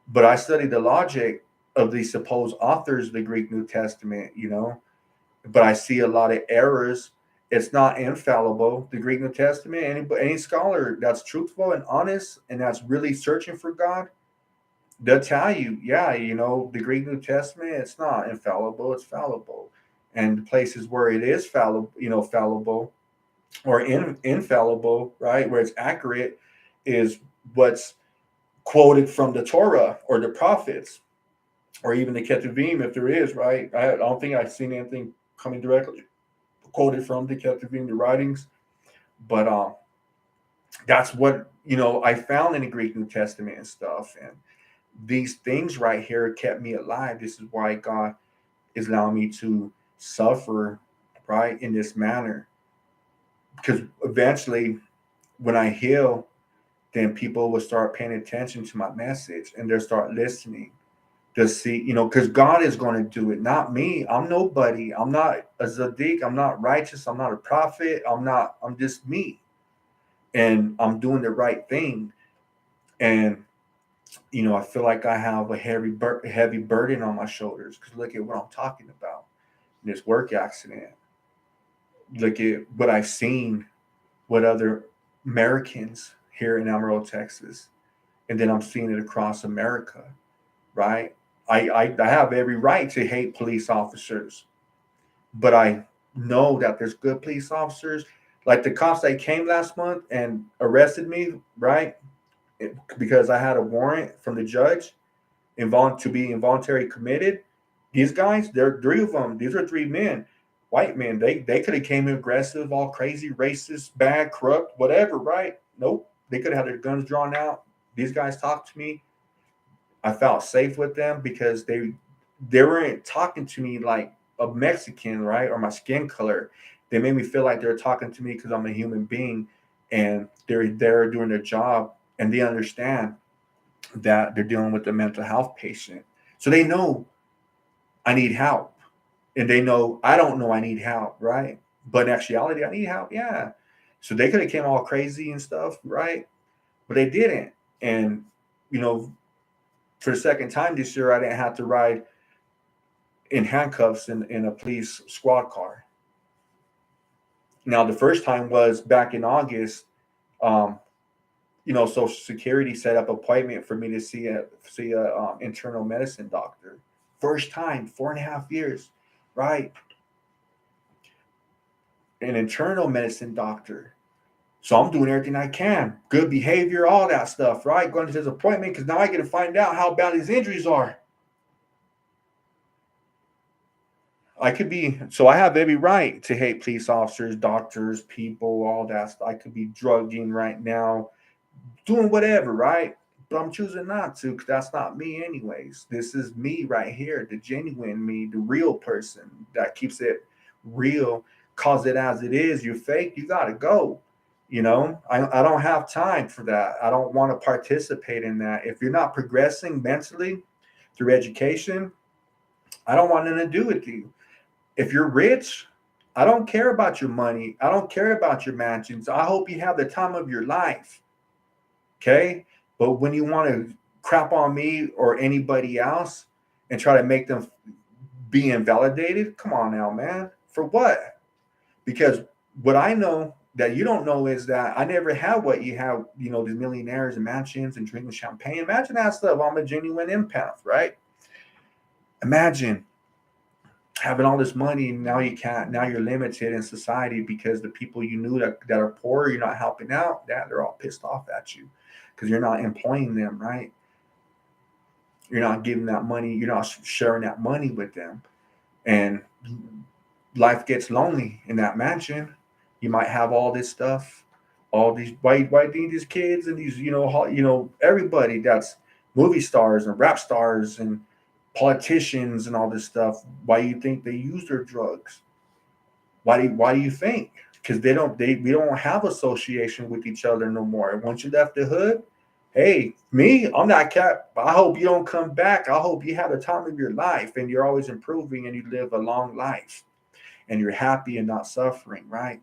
A: But I studied the logic of the supposed authors of the Greek New Testament, but I see a lot of errors. It's not infallible. The Greek New Testament, any scholar that's truthful and honest and that's really searching for God, they'll tell you, yeah, the Greek New Testament, it's not infallible, it's fallible. And the places where it is fallible or infallible, right, where it's accurate, is what's quoted from the Torah or the prophets, or even the Ketuvim, if there is, right? I don't think I've seen anything coming directly quoted from the Ketuvim, the writings, but that's what I found in the Greek New Testament and stuff. And these things right here kept me alive. This is why God is allowing me to suffer, right, in this manner, because eventually, when I heal, then people will start paying attention to my message and they'll start listening to see, because God is going to do it, not me. I'm nobody. I'm not a Zadik. I'm not righteous. I'm not a prophet. I'm just me. And I'm doing the right thing. And I feel like I have a heavy burden on my shoulders because look at what I'm talking about. This work accident. Look at what I've seen with other Americans here in Amarillo, Texas, and then I'm seeing it across America, right? I have every right to hate police officers, but I know that there's good police officers. Like the cops that came last month and arrested me, right? Because I had a warrant from the judge to be involuntary committed. These guys, there are three of them. These are three men, white men. They could have came aggressive, all crazy, racist, bad, corrupt, whatever, right? Nope. They could have had their guns drawn out. These guys talked to me. I felt safe with them because they weren't talking to me like a Mexican, right? Or my skin color. They made me feel like they're talking to me because I'm a human being and they're there doing their job and they understand that they're dealing with a mental health patient. So they know I need help. And they know I don't know I need help, right? But in actuality, I need help, yeah. So they could have came all crazy and stuff, right? But they didn't. And you know, for the second time this year, I didn't have to ride in handcuffs in a police squad car. Now the first time was back in August. Um, Social Security set up an appointment for me to see a internal medicine doctor. First time, 4.5 years, right? An internal medicine doctor. So I'm doing everything I can, good behavior, all that stuff, right? Going to this appointment because now I get to find out how bad these injuries are. I have every right to hate police officers, doctors, people, all that stuff. I could be drugging right now, doing whatever, right? But I'm choosing not to because that's not me, anyways. This is me right here, the genuine me, the real person that keeps it real, calls it as it is. You're fake, you got to go. I don't have time for that. I don't want to participate in that. If you're not progressing mentally through education, I don't want nothing to do with you. If you're rich, I don't care about your money. I don't care about your mansions. I hope you have the time of your life. Okay. But when you want to crap on me or anybody else and try to make them be invalidated, come on now, man. For what? Because what I know that you don't know is that I never had what you have, these millionaires and mansions and drinking champagne. Imagine that stuff. I'm a genuine empath, right? Imagine having all this money and now you can't, now you're limited in society because the people you knew that are poor, you're not helping out, that they're all pissed off at you because you're not employing them, right? You're not giving that money, you're not sharing that money with them. And life gets lonely in that mansion. You might have all this stuff, all these white these kids and these everybody that's movie stars and rap stars and politicians and all this stuff. Why do you think they use their drugs? Why do you think? Because we don't have association with each other no more. Once you left the hood, hey, me, I'm not cat. I hope you don't come back. I hope you have the time of your life and you're always improving and you live a long life and you're happy and not suffering, right?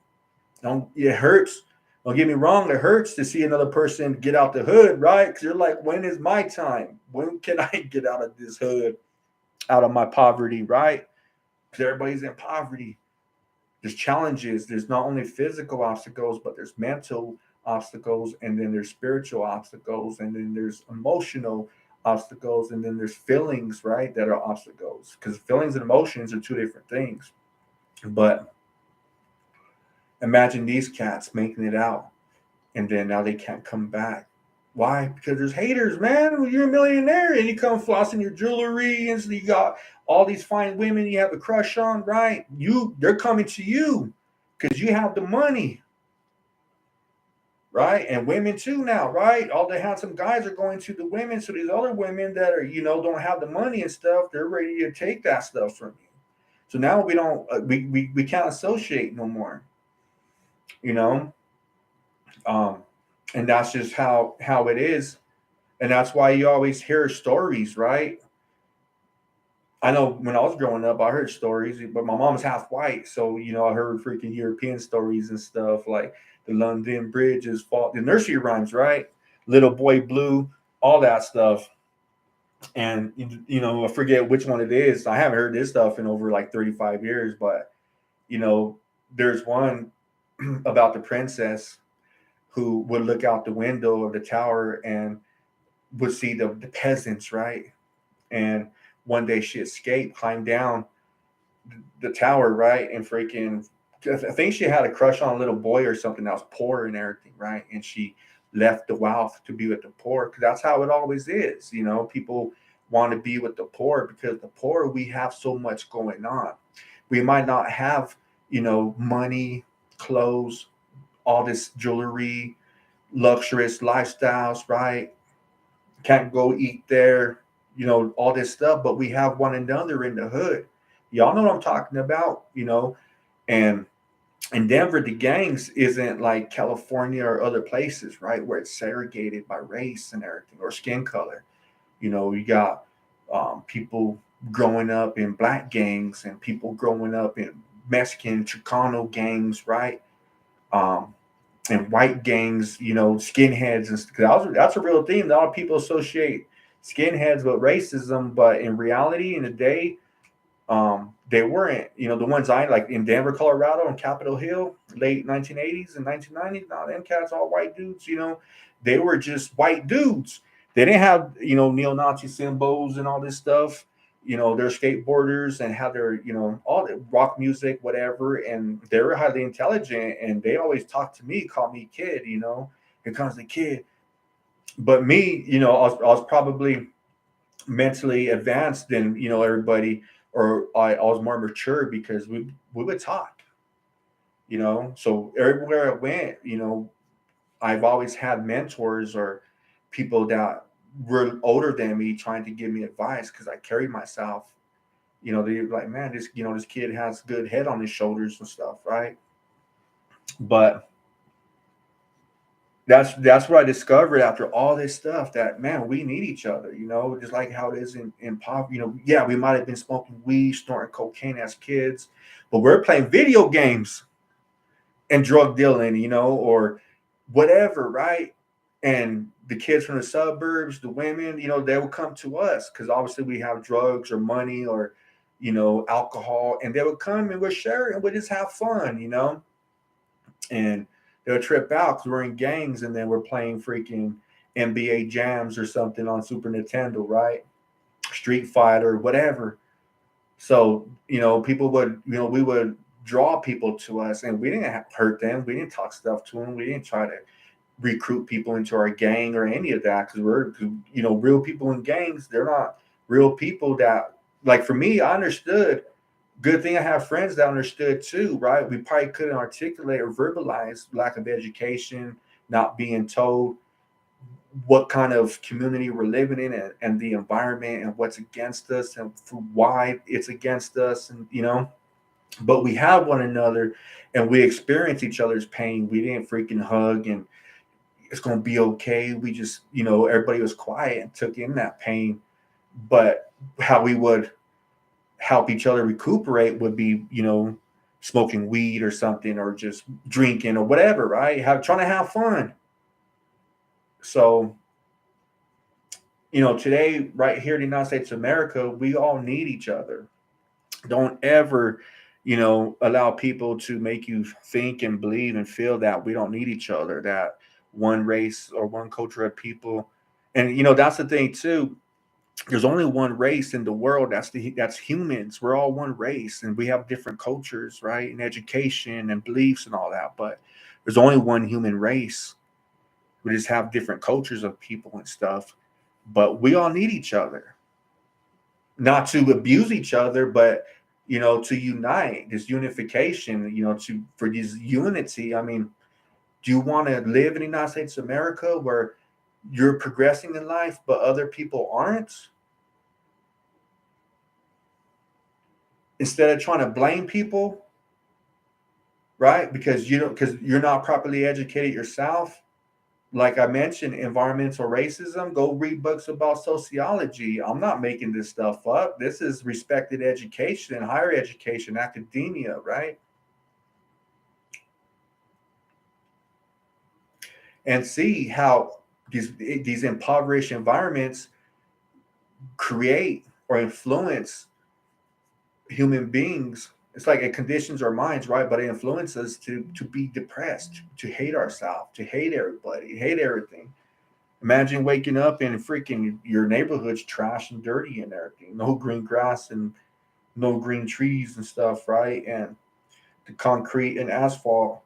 A: Don't It hurts. Don't get me wrong, it hurts to see another person get out the hood, right? Because you're like, when is my time? When can I get out of this hood, out of my poverty, right? Because everybody's in poverty. There's challenges. There's not only physical obstacles, but there's mental obstacles, and then there's spiritual obstacles, and then there's emotional obstacles, and then there's feelings, right? That are obstacles. Because feelings and emotions are two different things. But imagine these cats making it out, and then now they can't come back. Why? Because there's haters, man. You're a millionaire and you come flossing your jewelry and so you got all these fine women you have a crush on, right? They're coming to you because you have the money, right? And women too now, right? All the handsome guys are going to the women. So these other women that are, don't have the money and stuff, they're ready to take that stuff from you. So now we don't we can't associate no more, you know? Um, and that's just how it is. And that's why you always hear stories, right? I know when I was growing up, I heard stories, but my mom's half white, so I heard freaking European stories and stuff like the London Bridge is fault, the nursery rhymes, right? Little boy blue, all that stuff. And I forget which one it is. I haven't heard this stuff in over like 35 years, but you know, there's one about the princess who would look out the window of the tower and would see the peasants, right? And one day she escaped, climbed down the tower, right? And freaking, I think she had a crush on a little boy or something that was poor and everything, right? And she left the wealth to be with the poor because that's how it always is. People want to be with the poor because the poor, we have so much going on. We might not have, money, clothes, all this jewelry, luxurious lifestyles, right? Can't go eat there, all this stuff, but we have one another in the hood. Y'all know what I'm talking about. And in Denver, the gangs isn't like California or other places, right, where it's segregated by race and everything or skin color. You got people growing up in black gangs and people growing up in Mexican Chicano gangs, right? Um, and white gangs, skinheads, and that's a real theme. A lot of people associate skinheads with racism, but in reality, in the day, they weren't. The ones I like in Denver, Colorado, on Capitol Hill, late 1980s and 1990s. Now, them cats all white dudes. They were just white dudes. They didn't have neo-Nazi symbols and all this stuff. They're skateboarders and have their all the rock music, whatever, and they were highly intelligent. And they always talked to me, call me kid. Here comes the kid. But me, I was probably mentally advanced than everybody, or I was more mature because we would talk. So everywhere I went, I've always had mentors or people that were older than me trying to give me advice because I carried myself. They're like, man, this kid has good head on his shoulders and stuff, right? But that's what I discovered after all this stuff, that man, we need each other, just like how it is in pop. Yeah, we might have been smoking weed, snorting cocaine as kids, but we're playing video games and drug dealing, or whatever, right? And the kids from the suburbs, the women, they will come to us because obviously we have drugs or money or alcohol, and they would come and we're sharing and we just have fun. And they'll trip out because we're in gangs and then we're playing freaking NBA jams or something on Super Nintendo, right? Street Fighter, whatever. So, people would, we would draw people to us and we didn't hurt them. We didn't talk stuff to them. We didn't try to recruit people into our gang or any of that because real people in gangs, they're not real people that, like for me, I understood. Good thing I have friends that understood too, right? We probably couldn't articulate or verbalize lack of education, not being told what kind of community we're living in and the environment and what's against us and why it's against us. And, but we have one another and we experience each other's pain. We didn't freaking hug and it's going to be okay. We just, everybody was quiet and took in that pain. But how we would help each other recuperate would be, smoking weed or something, or just drinking or whatever, right? Trying to have fun. So, today, right here in the United States of America, we all need each other. Don't ever, allow people to make you think and believe and feel that we don't need each other, that one race or one culture of people. And, that's the thing too. There's only one race in the world. That's humans. We're all one race, and we have different cultures, right? And education and beliefs and all that. But there's only one human race. We just have different cultures of people and stuff. But we all need each other, not to abuse each other, but to unite. This unification, for this unity. I mean, do you want to live in the United States of America where you're progressing in life, but other people aren't? Instead of trying to blame people, right? Because you're not properly educated yourself. Like I mentioned, environmental racism, go read books about sociology. I'm not making this stuff up. This is respected education, higher education, academia, right? And see how these impoverished environments create or influence human beings. It's like it conditions our minds, right? But it influences us to be depressed, to hate ourselves, to hate everybody, hate everything. Imagine waking up and freaking your neighborhood's trash and dirty and everything. No green grass and no green trees and stuff, right? And the concrete and asphalt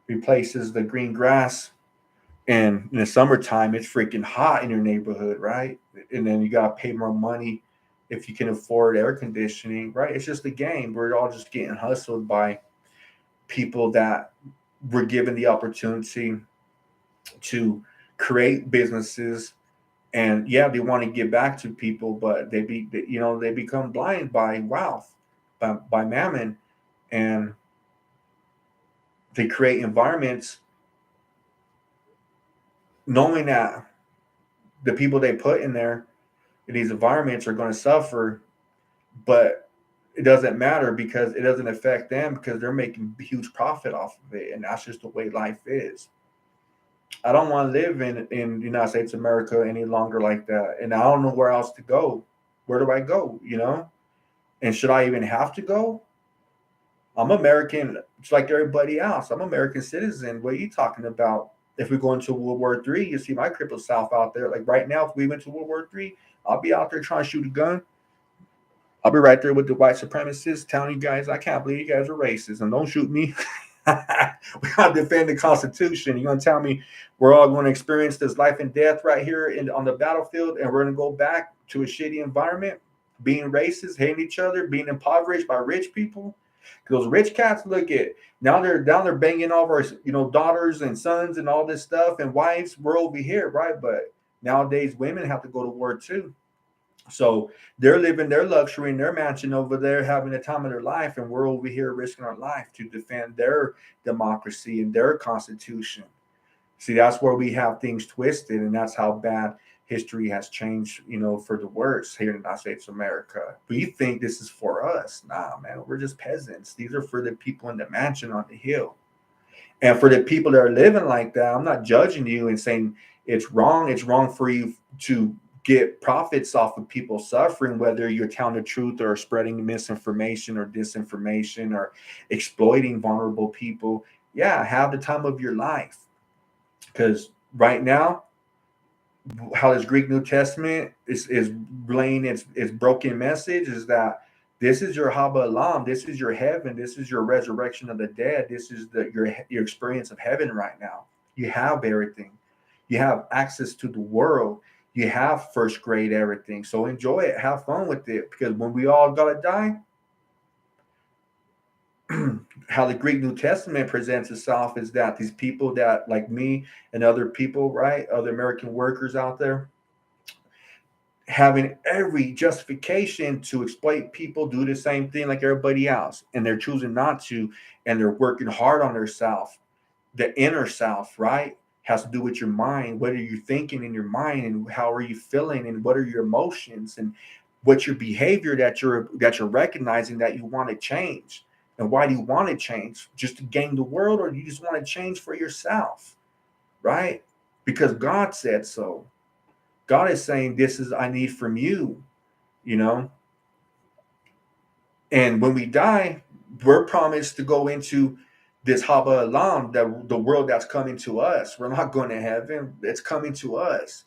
A: replaces the green grass. And in the summertime, it's freaking hot in your neighborhood, right? And then you got to pay more money if you can afford air conditioning, right? It's just a game. We're all just getting hustled by people that were given the opportunity to create businesses. And yeah, they want to give back to people, but they become blind by wealth, by mammon, and they create environments knowing that the people they put in there in these environments are going to suffer, but it doesn't matter because it doesn't affect them because they're making huge profit off of it, and that's just the way life is. I don't want to live in the United States of America any longer like that, and I don't know where else to go. Where do I go? And should I even have to go? I'm American, just like everybody else. I'm American citizen. What are you talking about? If we go into World War III, you see my crippled self out there. Like right now, if we went to World War III, I'll be out there trying to shoot a gun. I'll be right there with the white supremacists telling you guys, I can't believe you guys are racist and don't shoot me. We gotta defend the Constitution. You're gonna tell me we're all going to experience this life and death right here on the battlefield, and we're gonna go back to a shitty environment, being racist, hating each other, being impoverished by rich people. Those rich cats, look at now they're down there banging all our daughters and sons and all this stuff and wives. We're over here, right? But nowadays women have to go to war too. So they're living their luxury in their mansion over there, having the time of their life, and we're over here risking our life to defend their democracy and their constitution. See, that's where we have things twisted, and that's how bad history has changed, for the worse here in the United States of America. We think this is for us. Nah, man, we're just peasants. These are for the people in the mansion on the hill. And for the people that are living like that, I'm not judging you and saying it's wrong. It's wrong for you to get profits off of people suffering, whether you're telling the truth or spreading misinformation or disinformation or exploiting vulnerable people. Yeah, have the time of your life. Because right now, how this Greek New Testament is laying its broken message is that this is your Haba Elam, this is your heaven, this is your resurrection of the dead, this is your experience of heaven right now. You have everything, you have access to the world, you have first grade everything. So enjoy it, have fun with it, because when we all gotta die, how the Greek New Testament presents itself is that these people that like me and other people, right, other American workers out there, having every justification to exploit people, do the same thing like everybody else, and they're choosing not to, and they're working hard on their self. The inner self, right, has to do with your mind. What are you thinking in your mind, and how are you feeling, and what are your emotions, and what's your behavior that you're recognizing that you want to change. And why do you want to change? Just to gain the world, or do you just want to change for yourself, right? Because God said so. God is saying, this is I need from you, you know. And when we die, we're promised to go into this Haba Elam, the world that's coming to us. We're not going to heaven. It's coming to us.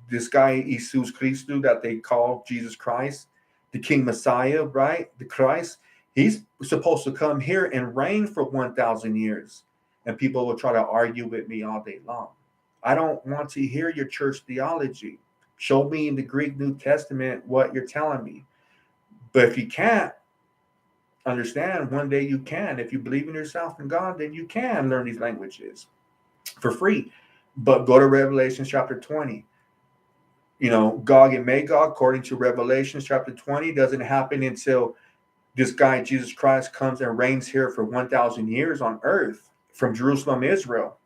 A: This guy, Jesus Christu, that they call Jesus Christ, the King Messiah, right? The Christ. He's supposed to come here and reign for 1,000 years. And people will try to argue with me all day long. I don't want to hear your church theology. Show me in the Greek New Testament what you're telling me. But if you can't understand, one day you can. If you believe in yourself and God, then you can learn these languages for free. But go to Revelation chapter 20. Gog and Magog, according to Revelation chapter 20, doesn't happen until this guy, Jesus Christ, comes and reigns here for 1,000 years on earth from Jerusalem, Israel.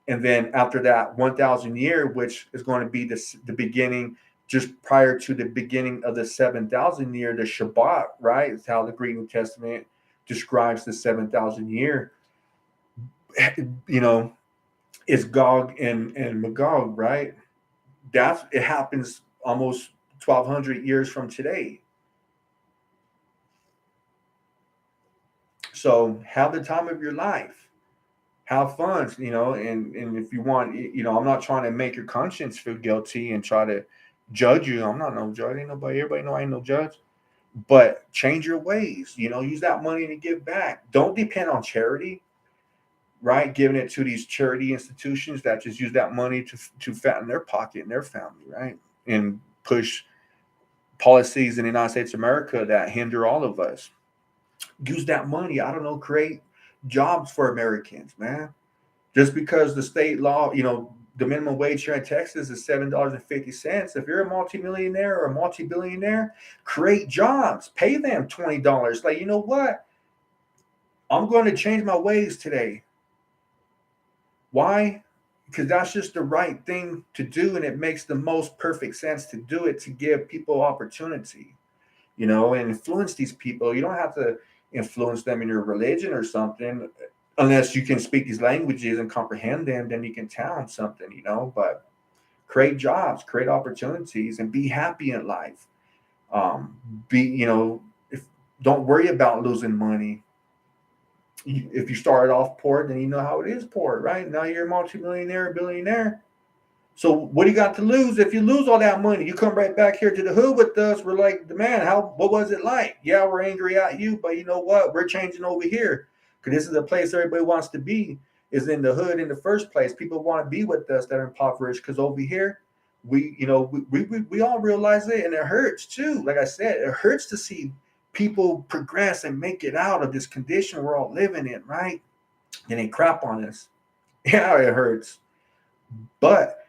A: And then after that 1,000 year, which is going to be the beginning, just prior to the beginning of the 7,000 year, the Shabbat, right? It's how the Greek New Testament describes the 7,000 year. It's Gog and Magog, right? That's it happens almost 1,200 years from today. So have the time of your life. Have fun, and if you want, I'm not trying to make your conscience feel guilty and try to judge you. I'm not no judge. Ain't nobody, everybody know I ain't no judge. But change your ways, use that money to give back. Don't depend on charity, right? Giving it to these charity institutions that just use that money to fatten their pocket and their family, right? And push policies in the United States of America that hinder all of us. Use that money, I don't know, create jobs for Americans, man. Just because the state law, the minimum wage here in Texas is $7.50. If you're a multimillionaire or a multi-billionaire, create jobs, pay them $20. Like, you know what? I'm going to change my ways today. Why? Because that's just the right thing to do, and it makes the most perfect sense to do it, to give people opportunity, and influence these people. You don't have to influence them in your religion or something, unless you can speak these languages and comprehend them. Then you can tell them something, But create jobs, create opportunities, and be happy in life. Be if don't worry about losing money. If you started off poor, then you know how it is poor, right? Now you're a multimillionaire, billionaire. So what do you got to lose if you lose all that money? You come right back here to the hood with us. We're like, man, what was it like? Yeah, we're angry at you, but you know what? We're changing over here, because this is a place everybody wants to be. Is in the hood in the first place. People want to be with us that are impoverished, because over here, we all realize it, and it hurts too. Like I said, it hurts to see people progress and make it out of this condition we're all living in, right? And they crap on us. Yeah, it hurts. But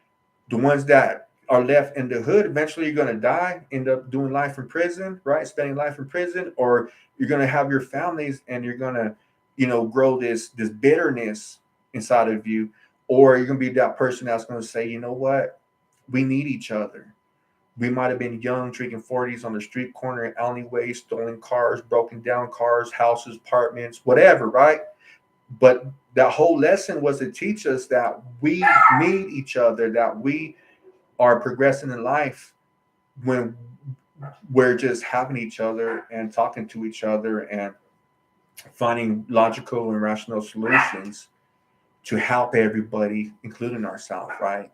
A: the ones that are left in the hood, eventually you're going to die, end up doing life in prison, right? Spending life in prison, or you're going to have your families and you're going to, grow this bitterness inside of you, or you're going to be that person that's going to say, you know what? We need each other. We might have been young, drinking 40s on the street corner and alleyways, stolen cars, broken down cars, houses, apartments, whatever, right? But that whole lesson was to teach us that we need each other, that we are progressing in life when we're just having each other and talking to each other and finding logical and rational solutions to help everybody, including ourselves, right?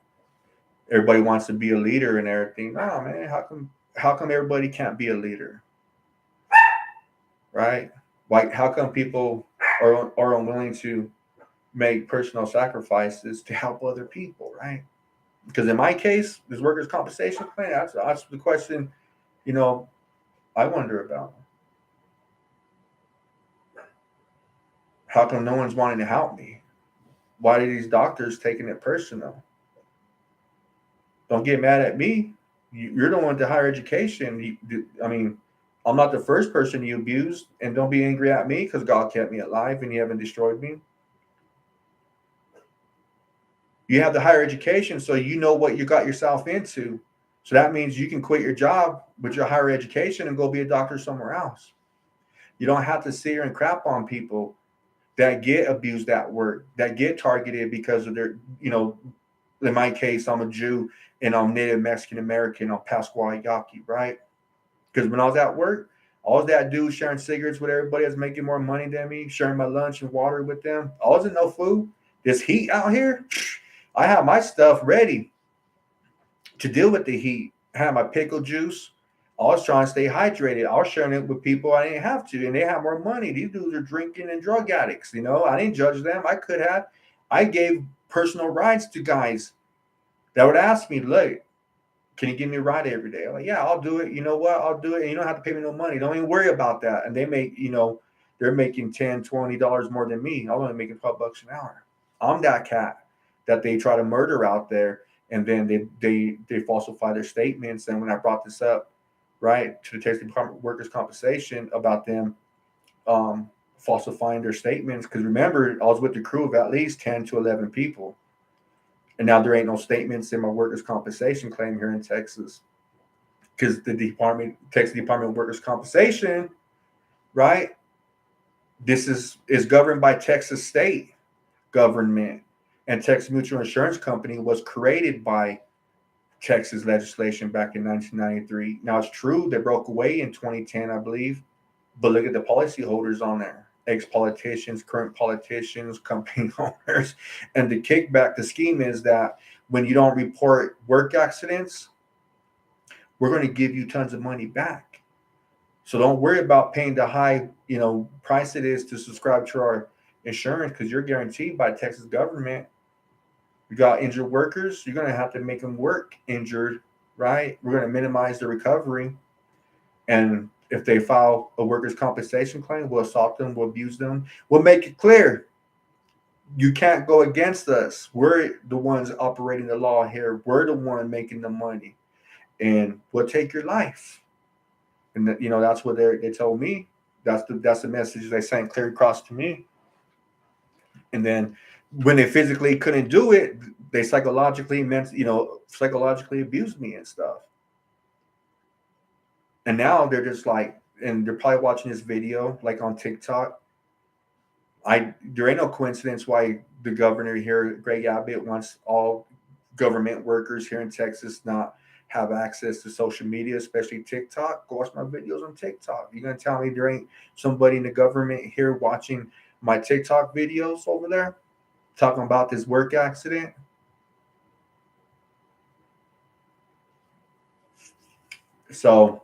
A: Everybody wants to be a leader and everything. No, man, how come everybody can't be a leader? Right? Like, how come people are unwilling to make personal sacrifices to help other people, right? Because in my case, this workers' compensation claim, that's the question, you know, I wonder about. How come no one's wanting to help me? Why are these doctors taking it personal? Don't get mad at me. You're the one with the higher education. I mean, I'm not the first person you abused, and don't be angry at me because God kept me alive and you haven't destroyed me. You have the higher education, so you know what you got yourself into. So that means you can quit your job with your higher education and go be a doctor somewhere else. You don't have to sit here and crap on people that get abused at work, that get targeted because of their, in my case, I'm a Jew and I'm Native Mexican American, I'm Pasquale Yaqui, right? Because when I was at work, all that do was sharing cigarettes with everybody that's making more money than me, sharing my lunch and water with them. I wasn't no food. This heat out here, I have my stuff ready to deal with the heat. I had my pickle juice. I was trying to stay hydrated. I was sharing it with people I didn't have to, and they have more money. These dudes are drinking and drug addicts. I didn't judge them. I could have. I gave personal rides to guys that would ask me, look, can you give me a ride every day? I'm like, yeah, I'll do it. You know what? I'll do it. And you don't have to pay me no money. Don't even worry about that. And they make, they're making $10, $20 more than me. I'm only making $12 an hour. I'm that cat that they try to murder out there. And then they falsify their statements. And when I brought this up, right, to the Texas Department of Workers' Compensation about them falsifying their statements, because remember, I was with the crew of at least 10 to 11 people. And now there ain't no statements in my workers' compensation claim here in Texas, because the Texas Department of Workers' Compensation, right? This is governed by Texas state government. And Texas Mutual Insurance Company was created by Texas legislation back in 1993. Now it's true they broke away in 2010, I believe, but look at the policyholders on there: ex-politicians, current politicians, company owners. And the kickback, the scheme is that when you don't report work accidents, we're going to give you tons of money back. So don't worry about paying the high, price it is to subscribe to our insurance, because you're guaranteed by Texas government. You got injured workers, you're going to have to make them work injured, right? We're going to minimize the recovery. And if they file a workers' compensation claim, we'll assault them, we'll abuse them. We'll make it clear you can't go against us. We're the ones operating the law here. We're the one making the money, and we'll take your life. And that's what they told me. That's the message they sent clear across to me. And then when they physically couldn't do it, they psychologically abused me and stuff. And now they're just like, and they're probably watching this video like on TikTok. There ain't no coincidence why the governor here, Greg Abbott, wants all government workers here in Texas not have access to social media, especially TikTok. Go watch my videos on TikTok. You're gonna tell me there ain't somebody in the government here watching my TikTok videos over there talking about this work accident? So,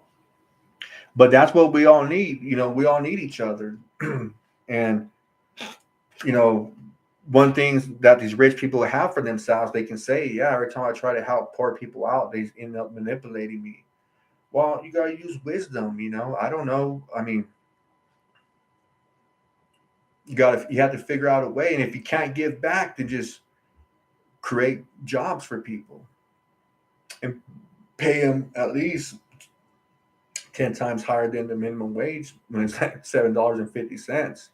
A: but that's what we all need. We all need each other. And one thing that these rich people have for themselves, they can say, yeah, every time I try to help poor people out, they end up manipulating me. Well, you got to use wisdom. I don't know. I mean, you have to figure out a way. And if you can't give back, then just create jobs for people and pay them at least 10 times higher than the minimum wage when it's like $7.50.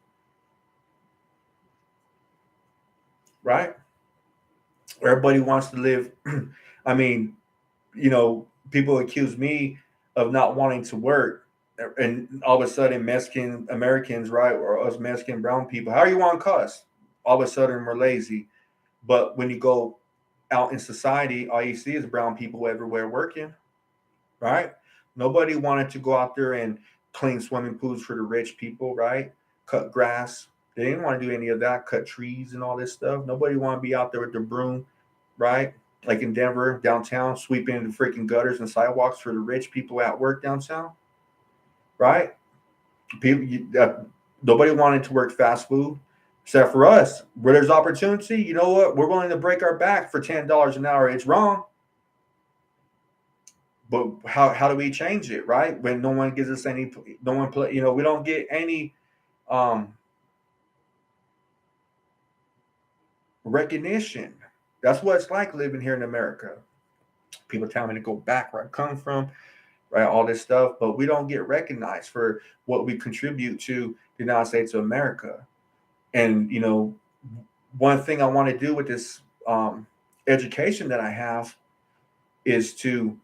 A: Right? Everybody wants to live. I mean, people accuse me of not wanting to work, and all of a sudden Mexican Americans, right, or us Mexican brown people, how you want to cuss? All of a sudden we're lazy. But when you go out in society, all you see is brown people everywhere working, right? Nobody wanted to go out there and clean swimming pools for the rich people, right? Cut grass. They didn't want to do any of that, cut trees and all this stuff. Nobody wanted to be out there with their broom, right? Like in Denver, downtown, sweeping the freaking gutters and sidewalks for the rich people at work downtown, right? Nobody wanted to work fast food, except for us. Where there's opportunity, you know what? We're willing to break our back for $10 an hour. It's wrong, but how do we change it, right? When no one gives us any, no one play, we don't get any recognition. That's what it's like living here in America. People tell me to go back where I come from, right? All this stuff, but we don't get recognized for what we contribute to the United States of America. And one thing I want to do with this education that I have is to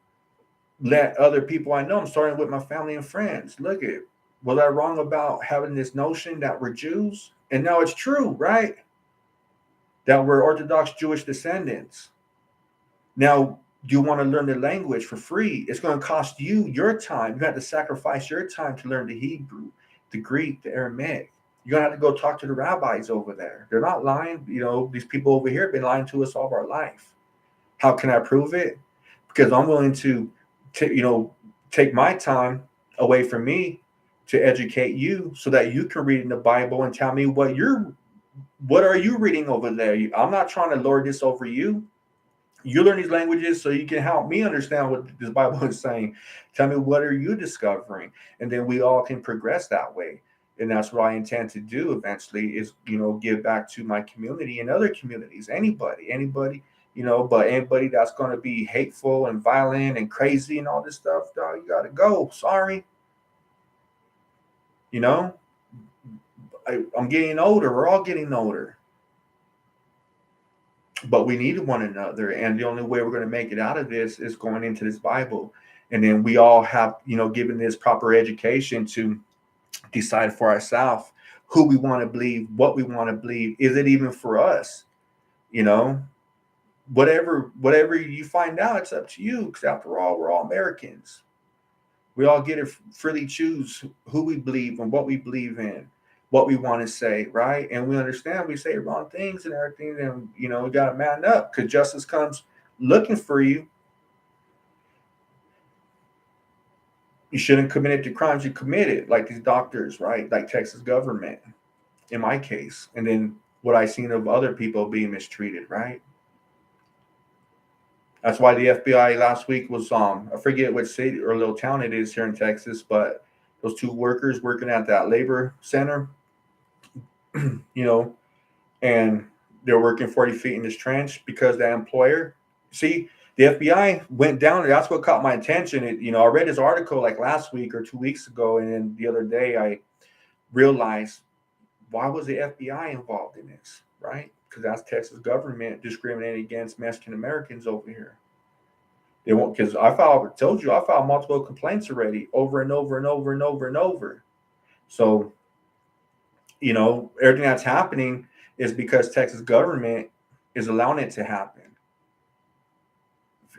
A: let other people I know, I'm starting with my family and friends, look at, was I wrong about having this notion that we're Jews? And now it's true, right? That we're Orthodox Jewish descendants. Now, you want to learn the language for free. It's going to cost you your time. You have to sacrifice your time to learn the Hebrew, the Greek, the Aramaic. You're going to have to go talk to the rabbis over there. They're not lying. These people over here have been lying to us all of our life. How can I prove it? Because I'm willing to take my time away from me to educate you so that you can read in the Bible and tell me what are you reading over there? I'm not trying to lord this over you. You learn these languages so you can help me understand what this Bible is saying. Tell me, what are you discovering? And then we all can progress that way. And that's what I intend to do eventually is, give back to my community and other communities, anybody, but anybody that's going to be hateful and violent and crazy and all this stuff, dog, you got to go. Sorry. I'm getting older. We're all getting older. But we need one another. And the only way we're going to make it out of this is going into this Bible. And then we all have, given this proper education to decide for ourselves who we want to believe, what we want to believe. Is it even for us? You know, whatever you find out, it's up to you. Because after all, we're all Americans. We all get to freely choose who we believe and what we believe in, what we want to say, right? And we understand we say wrong things and everything, and we got to man up because justice comes looking for you. You shouldn't commit the crimes you committed, like these doctors, right? Like Texas government, in my case, and then what I seen of other people being mistreated, right? That's why the FBI last week was I forget what city or little town it is here in Texas, but those two workers working at that labor center, you know, and they're working 40 feet in this trench because that employer, see, the FBI went down there. That's what caught my attention. I read this article like last week or 2 weeks ago, and then the other day I realized, why was the FBI involved in this, right? Because that's Texas government discriminating against Mexican Americans over here. They won't, because I filed multiple complaints already, over and over and over and over and over. So, everything that's happening is because Texas government is allowing it to happen.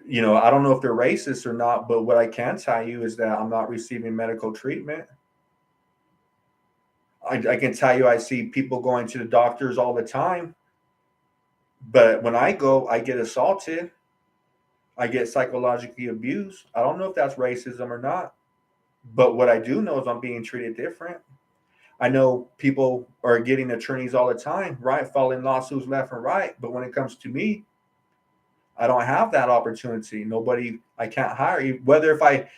A: I don't know if they're racist or not, but what I can tell you is that I'm not receiving medical treatment. I can tell you I see people going to the doctors all the time, but when I go, I get assaulted. I get psychologically abused. I don't know if that's racism or not, but what I do know is I'm being treated different. I know people are getting attorneys all the time, right? Filing lawsuits left and right. But when it comes to me, I don't have that opportunity. I can't hire you. Whether if I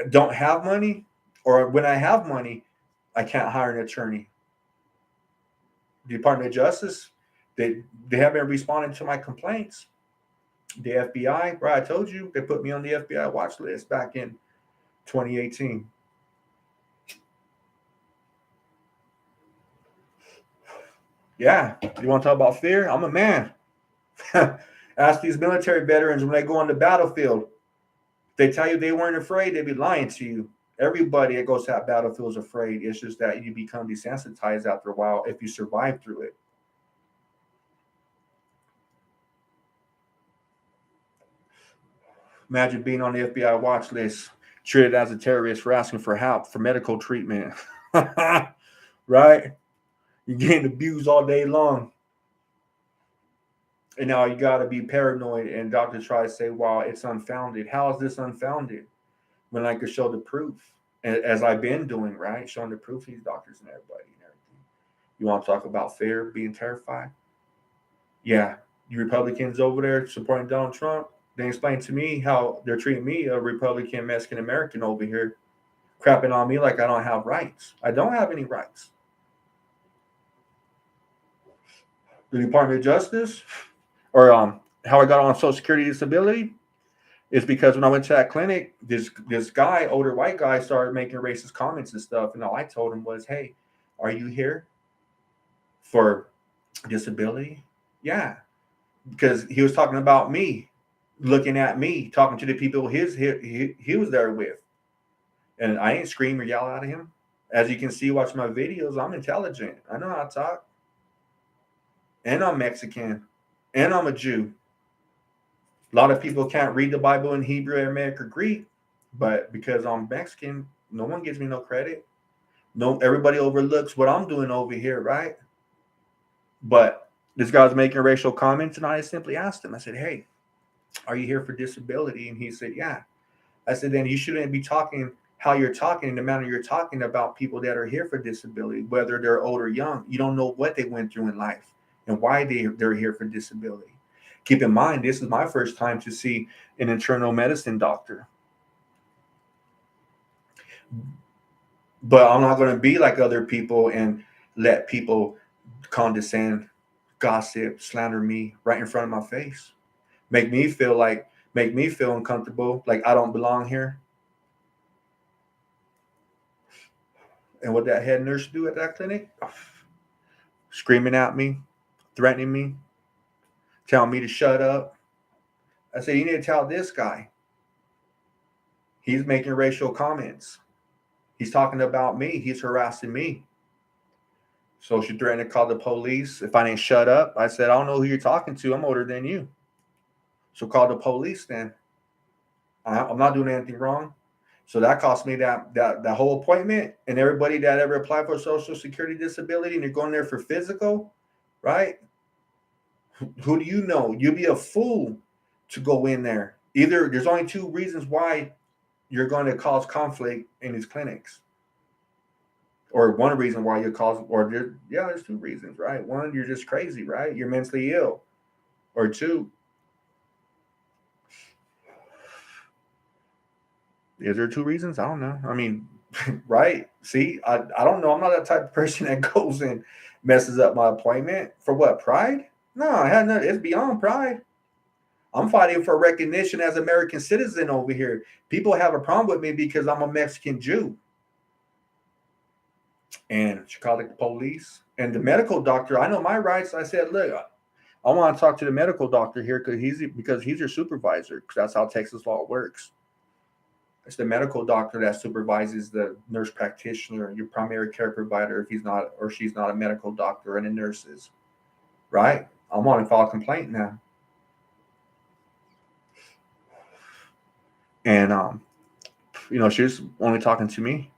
A: don't have money or when I have money, I can't hire an attorney. The Department of Justice, they haven't responded to my complaints. The FBI, right? I told you they put me on the FBI watch list back in 2018. Yeah, you want to talk about fear? I'm a man. Ask these military veterans when they go on the battlefield. They tell you they weren't afraid, they'd be lying to you. Everybody that goes to that battlefield is afraid. It's just that you become desensitized after a while if you survive through it. Imagine being on the FBI watch list, treated as a terrorist for asking for help for medical treatment. Right? You're getting abused all day long. And now you got to be paranoid, and doctors try to say, well, it's unfounded. How is this unfounded? When I could show the proof, as I've been doing, right? Showing the proof to these doctors and everybody and everything. You want to talk about fear, being terrified? Yeah. You Republicans over there supporting Donald Trump, they explain to me how they're treating me, a Republican Mexican American over here, crapping on me like I don't have rights. I don't have any rights. The Department of Justice, or how I got on Social Security disability, is because when I went to that clinic, this guy, older white guy, started making racist comments and stuff, and all I told him was, "Hey, are you here for disability?" Yeah, because he was talking about me, looking at me, talking to the people he was there with, and I ain't scream or yell at him. As you can see, watch my videos. I'm intelligent. I know how to talk, and I'm Mexican, and I'm a Jew. A lot of people can't read the Bible in Hebrew, Aramaic, or Greek, but because I'm Mexican, no one gives me no credit. No, everybody overlooks what I'm doing over here, right? But this guy was making racial comments, and I simply asked him. I said, "Hey, are you here for disability?" And he said, "Yeah." I said, "Then you shouldn't be talking how you're talking in the manner you're talking about people that are here for disability, whether they're old or young. You don't know what they went through in life and why they're here for disability. Keep in mind, this is my first time to see an internal medicine doctor. But I'm not going to be like other people and let people condescend, gossip, slander me right in front of my face. Make me feel uncomfortable, like I don't belong here." And what that head nurse do at that clinic? Screaming at me, threatening me, telling me to shut up. I said, "You need to tell this guy. He's making racial comments. He's talking about me. He's harassing me." So she threatened to call the police if I didn't shut up. I said, I don't know who you're talking to. I'm older than you. So call the police then. I'm not doing anything wrong. So that cost me that whole appointment, and everybody that ever applied for Social Security disability and you're going there for physical, right? Who do you know? You'd be a fool to go in there. Either there's only two reasons why you're going to cause conflict in these clinics, or one reason why you cause, or there's two reasons, right? One, you're just crazy, right? You're mentally ill, or two, is there two reasons? I don't know. I mean, right? See, I don't know. I'm not that type of person that goes and messes up my appointment for what? Pride? No, I had nothing. It's beyond pride. I'm fighting for recognition as an American citizen over here. People have a problem with me because I'm a Mexican Jew. And she called the police and the medical doctor. I know my rights. I said, look, I want to talk to the medical doctor here because he's your supervisor. Because that's how Texas law works. It's the medical doctor that supervises the nurse practitioner, your primary care provider, if he's not or she's not a medical doctor, and the nurses. Right? I want to file a complaint now. And she was only talking to me.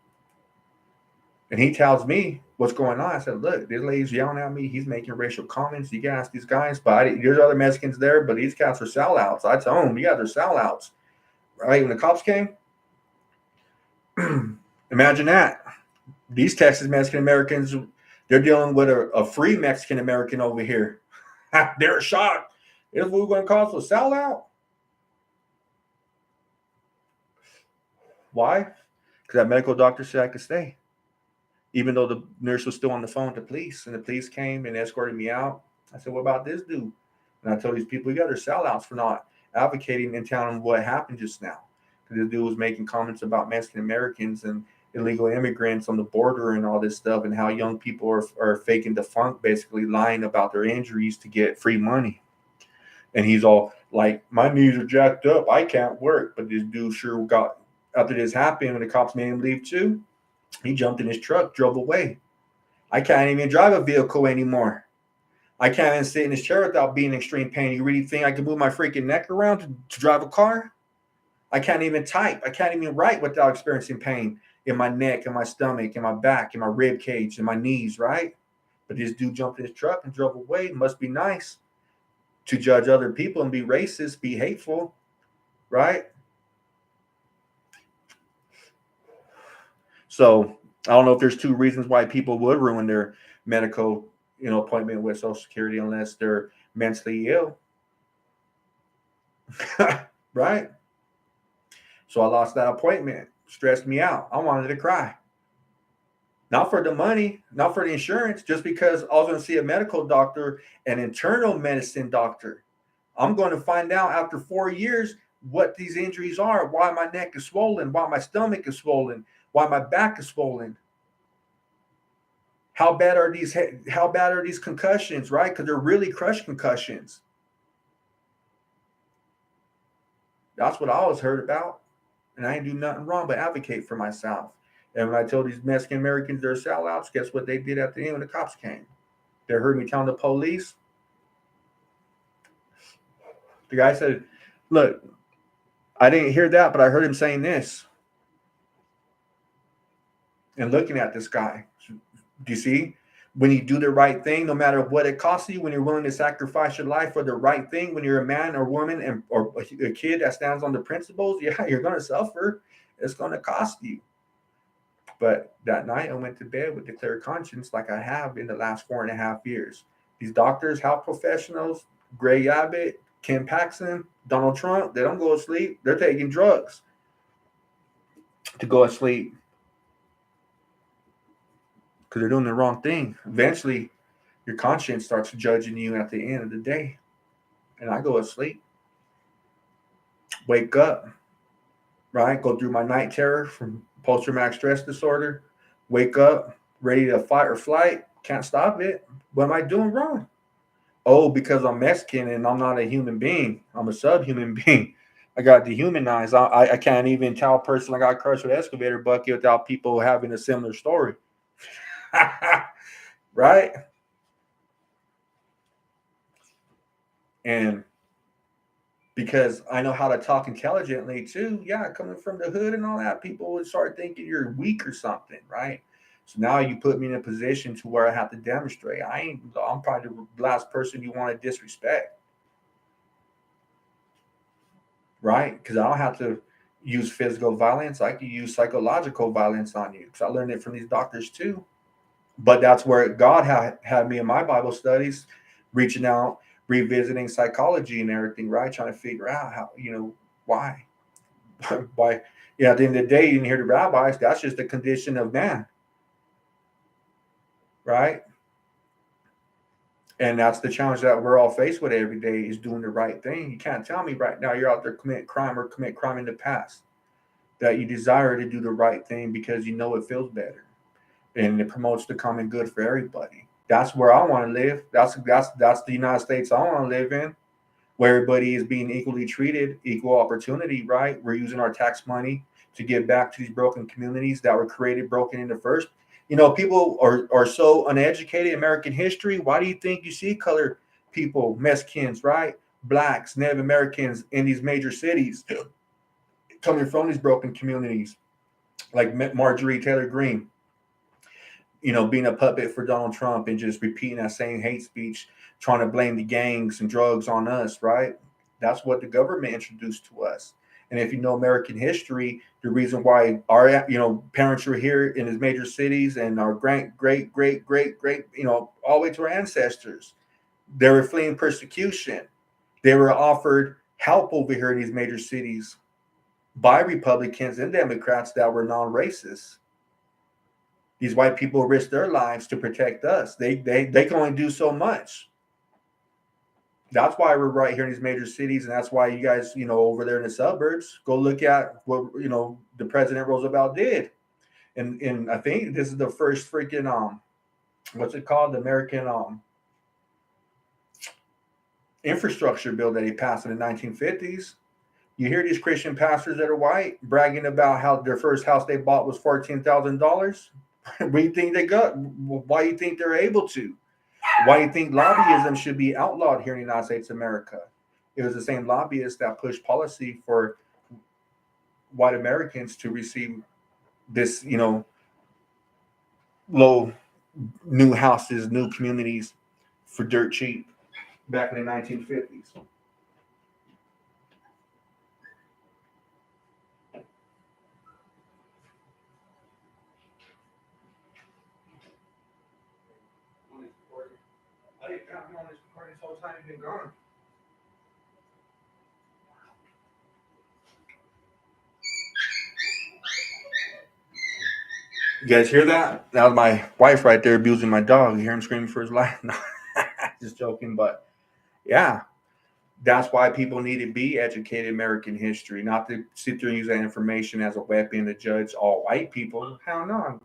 A: And he tells me what's going on. I said, look, this lady's yelling at me. He's making racial comments. You can ask these guys, but there's other Mexicans there, but these cats are sellouts. I tell them, you guys are sellouts. Right? When the cops came, imagine that. These Texas Mexican Americans, they're dealing with a free Mexican American over here. They're shocked. Is what we're going to call us a sellout? Why? Because that medical doctor said I could stay. Even though the nurse was still on the phone with the police, and the police came and escorted me out. I said, what about this dude? And I told these people, you guys are sellouts for not advocating and telling them what happened just now. Because this dude was making comments about Mexican Americans and illegal immigrants on the border and all this stuff, and how young people are faking the funk, basically lying about their injuries to get free money. And he's all like, my knees are jacked up. I can't work. But this dude sure got, after this happened, when the cops made him leave too, he jumped in his truck, drove away. I can't even drive a vehicle anymore. I can't even sit in this chair without being in extreme pain. You really think I can move my freaking neck around to drive a car? I can't even type. I can't even write without experiencing pain in my neck, in my stomach, in my back, in my rib cage, in my knees, right? But this dude jumped in his truck and drove away. It must be nice to judge other people and be racist, be hateful, right? So I don't know if there's two reasons why people would ruin their medical, appointment with Social Security unless they're mentally ill. Right? So I lost that appointment. Stressed me out. I wanted to cry. Not for the money, not for the insurance, just because I was going to see a medical doctor, an internal medicine doctor. I'm going to find out after 4 years what these injuries are, why my neck is swollen, why my stomach is swollen, why my back is swollen. How bad are these concussions, right? Because they're really crush concussions. That's what I always heard about. And I ain't do nothing wrong but advocate for myself. And when I told these Mexican Americans they're sellouts, guess what they did at the end when the cops came? They heard me telling the police. The guy said, look, I didn't hear that, but I heard him saying this. And looking at this guy. Do you see? When you do the right thing, no matter what it costs you, when you're willing to sacrifice your life for the right thing, when you're a man or woman or a kid that stands on the principles, yeah, you're going to suffer. It's going to cost you. But that night I went to bed with a clear conscience like I have in the last 4.5 years. These doctors, health professionals, Gray Abbott, Ken Paxton, Donald Trump, they don't go to sleep. They're taking drugs to go to sleep. Because they're doing the wrong thing. Eventually, your conscience starts judging you at the end of the day. And I go to sleep. Wake up. Right? Go through my night terror from post-traumatic stress disorder. Wake up, ready to fight or flight. Can't stop it. What am I doing wrong? Oh, because I'm Mexican and I'm not a human being. I'm a subhuman being. I got dehumanized. I can't even tell a person I got crushed with an excavator bucket without people having a similar story. right? And because I know how to talk intelligently too. Yeah, coming from the hood and all that, people would start thinking you're weak or something, right? So now you put me in a position to where I have to demonstrate. I'm probably the last person you want to disrespect, right? Because I don't have to use physical violence. I can use psychological violence on you. Because I learned it from these doctors too. But that's where God had me in my Bible studies, reaching out, revisiting psychology and everything, right? Trying to figure out how, why. Why, at the end of the day, you can hear the rabbis, that's just the condition of man, right? And that's the challenge that we're all faced with every day is doing the right thing. You can't tell me right now you're out there commit crime or commit crime in the past that you desire to do the right thing because you know it feels better and it promotes the common good for everybody. That's where I want to live. That's the United States I want to live in, where everybody is being equally treated, equal opportunity, right? We're using our tax money to give back to these broken communities that were created broken in the first. People are so uneducated in American history. Why do you think you see colored people, Mexicans, right? Blacks, Native Americans in these major cities coming from these broken communities, like Marjorie Taylor Greene, being a puppet for Donald Trump and just repeating that same hate speech, trying to blame the gangs and drugs on us, right? That's what the government introduced to us. And if you know American history, the reason why our parents were here in these major cities and our great, all the way to our ancestors, they were fleeing persecution. They were offered help over here in these major cities by Republicans and Democrats that were non-racist. These white people risk their lives to protect us. They can only do so much. That's why we're right here in these major cities, and that's why you guys, over there in the suburbs, go look at what the President Roosevelt did. And I think this is the first freaking what's it called? The American infrastructure bill that he passed in the 1950s. You hear these Christian pastors that are white bragging about how their first house they bought was $14,000. What do you think they got? Why do you think they're able to? Why do you think lobbyism should be outlawed here in the United States of America? It was the same lobbyists that pushed policy for white Americans to receive this, low new houses, new communities for dirt cheap back in the 1950s. I didn't count on this recording this whole time you've been gone. You guys hear that? That was my wife right there abusing my dog. You hear him screaming for his life? No, just joking. But yeah, that's why people need to be educated in American history, not to sit there and use that information as a weapon to judge all white people. Hell no.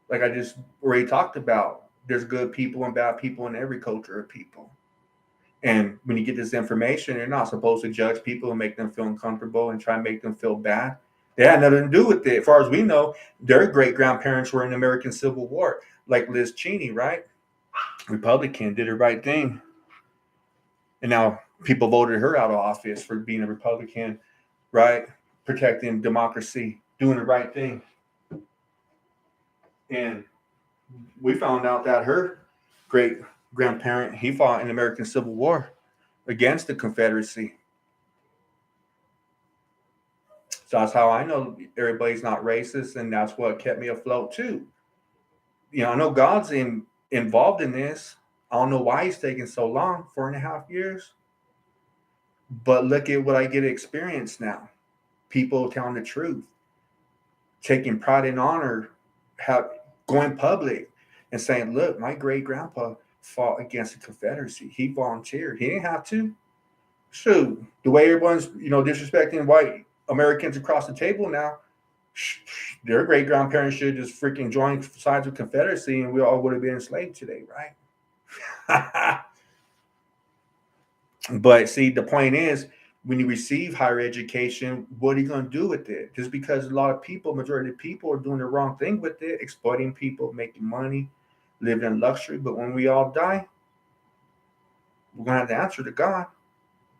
A: Like I just already talked about, there's good people and bad people in every culture of people. And when you get this information, you're not supposed to judge people and make them feel uncomfortable and try and make them feel bad. They had nothing to do with it. As far as we know, their great grandparents were in the American Civil War, like Liz Cheney, right? Republican, did the right thing. And now people voted her out of office for being a Republican, right? Protecting democracy, doing the right thing. And we found out that her great grandparent, he fought in the American Civil War against the Confederacy. So that's how I know everybody's not racist, and that's what kept me afloat too. I know God's involved in this. I don't know why he's taking so long, 4.5 years. But look at what I get to experience now. People telling the truth, taking pride and honor, going public and saying, look, my great grandpa fought against the Confederacy. He volunteered. He didn't have to. Shoot, the way everyone's, disrespecting white Americans across the table now, their great grandparents should just freaking join sides with Confederacy and we all would have been enslaved today, right? But see, the point is, When you receive higher education, what are you going to do with it? Just because a lot of people, majority of people, are doing the wrong thing with it, exploiting people, making money, living in luxury. But when we all die, we're going to have to answer to God.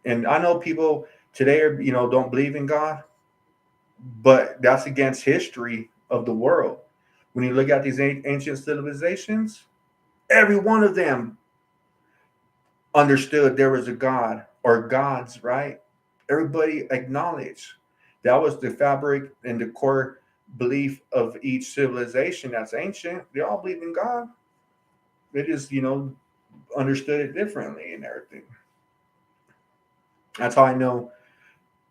A: And I know people today are, don't believe in God, but that's against history of the world. When you look at these ancient civilizations, every one of them understood there was a God or gods, right? Everybody acknowledged that was the fabric and the core belief of each civilization that's ancient. They all believed in God. They just, understood it differently and everything. That's how I know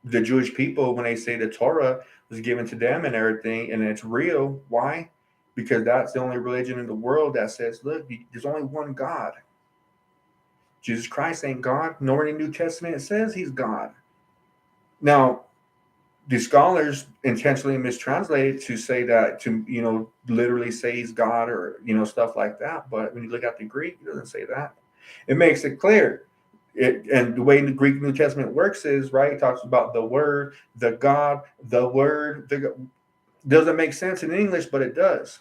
A: the Jewish people, when they say the Torah was given to them and everything, and it's real. Why? Because that's the only religion in the world that says, look, there's only one God. Jesus Christ ain't God. Nor in the New Testament it says he's God. Now, the scholars intentionally mistranslate to say that, to, literally say he's God, or, stuff like that. But when you look at the Greek, it doesn't say that. It makes it clear. And the way the Greek New Testament works is, right, it talks about the word, the God, the word. Doesn't make sense in English, but it does.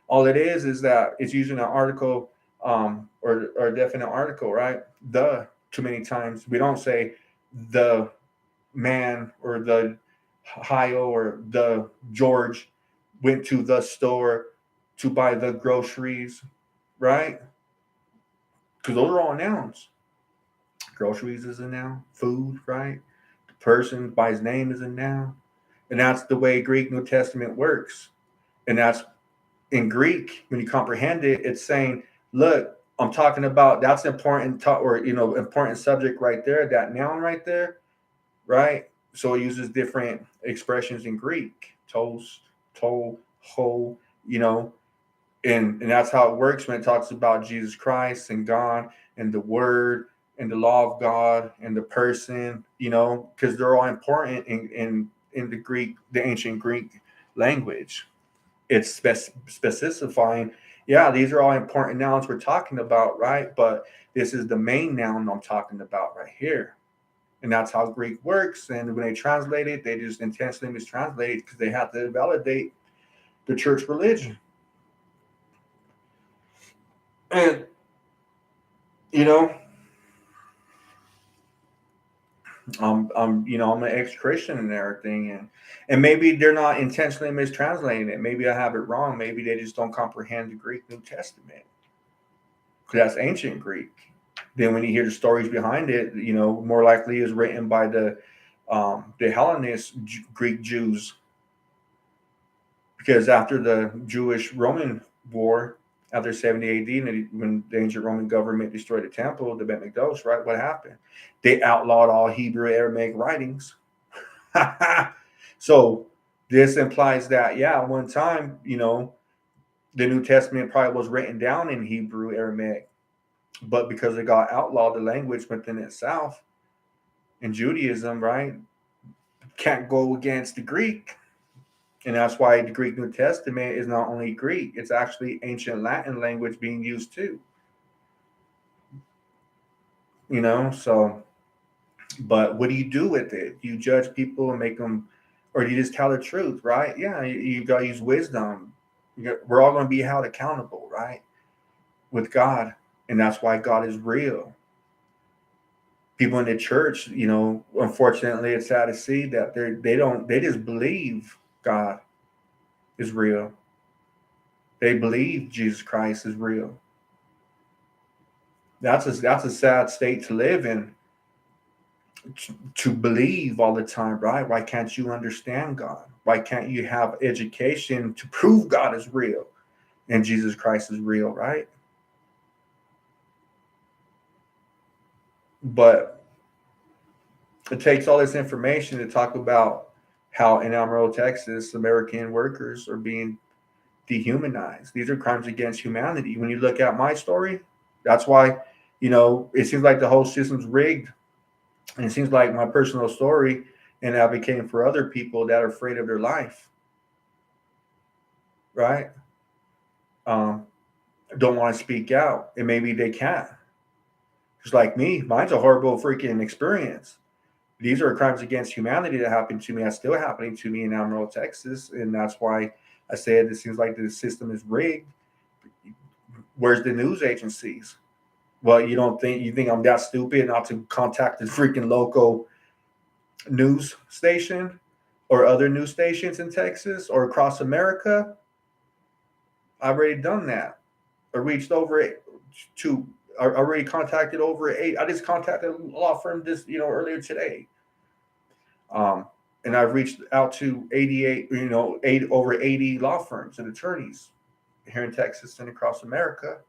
A: All it is that it's using an article, or a definite article, right? The, too many times. We don't say the man or the Ohio or the George went to the store to buy the groceries, right? Because those are all nouns. Groceries is a noun. Food, right? The person by his name is a noun. And that's the way Greek New Testament works. And that's in Greek, when you comprehend it, it's saying, look, I'm talking about, that's important important subject right there, that noun right there, right? So it uses different expressions in Greek, tos, to, ho, and that's how it works when it talks about Jesus Christ and God and the Word and the law of God and the person, because they're all important in the Greek, the ancient Greek language. It's specifying, yeah, these are all important nouns we're talking about, right? But this is the main noun I'm talking about right here. And that's how Greek works. And when they translate it, they just intentionally mistranslate it because they have to validate the church religion. And, you know, I'm an ex-Christian and everything, and maybe they're not intentionally mistranslating it. Maybe I have it wrong. Maybe they just don't comprehend the Greek New Testament, because that's ancient Greek. Then when you hear the stories behind it, more likely is written by the Hellenist Greek Jews, because after the Jewish Roman War, after 70 AD, and when the ancient Roman government destroyed the temple, the Bet Mikdash, right? What happened? They outlawed all Hebrew Aramaic writings. So this implies that, yeah, one time, the New Testament probably was written down in Hebrew Aramaic, but because it got outlawed, the language within itself in Judaism, right, can't go against the Greek. And that's why the Greek New Testament is not only Greek, it's actually ancient Latin language being used too. So, but what do you do with it? Do you judge people and make them, or do you just tell the truth, right? Yeah, you got to use wisdom. We're all going to be held accountable, right? With God. And that's why God is real. People in the church, unfortunately, it's sad to see that they just believe God is real. They believe Jesus Christ is real. That's a sad state to live in, to believe all the time, right? Why can't you understand God? Why can't you have education to prove God is real and Jesus Christ is real, right? But it takes all this information to talk about how in Amarillo, Texas, American workers are being dehumanized. These are crimes against humanity. When you look at my story, that's why, it seems like the whole system's rigged. And it seems like my personal story and advocating for other people that are afraid of their life, right? Um, don't want to speak out, and maybe they can't. Just like me, mine's a horrible freaking experience. These are crimes against humanity that happened to me. That's still happening to me in Amarillo, Texas, and that's why I said it seems like the system is rigged. Where's the news agencies? Well, you think I'm that stupid not to contact the freaking local news station or other news stations in Texas or across America? I've already done that. I reached over it to. I already contacted over eight. I just contacted a law firm this earlier today. Um, and I've reached out to 88, over 80 law firms and attorneys here in Texas and across America.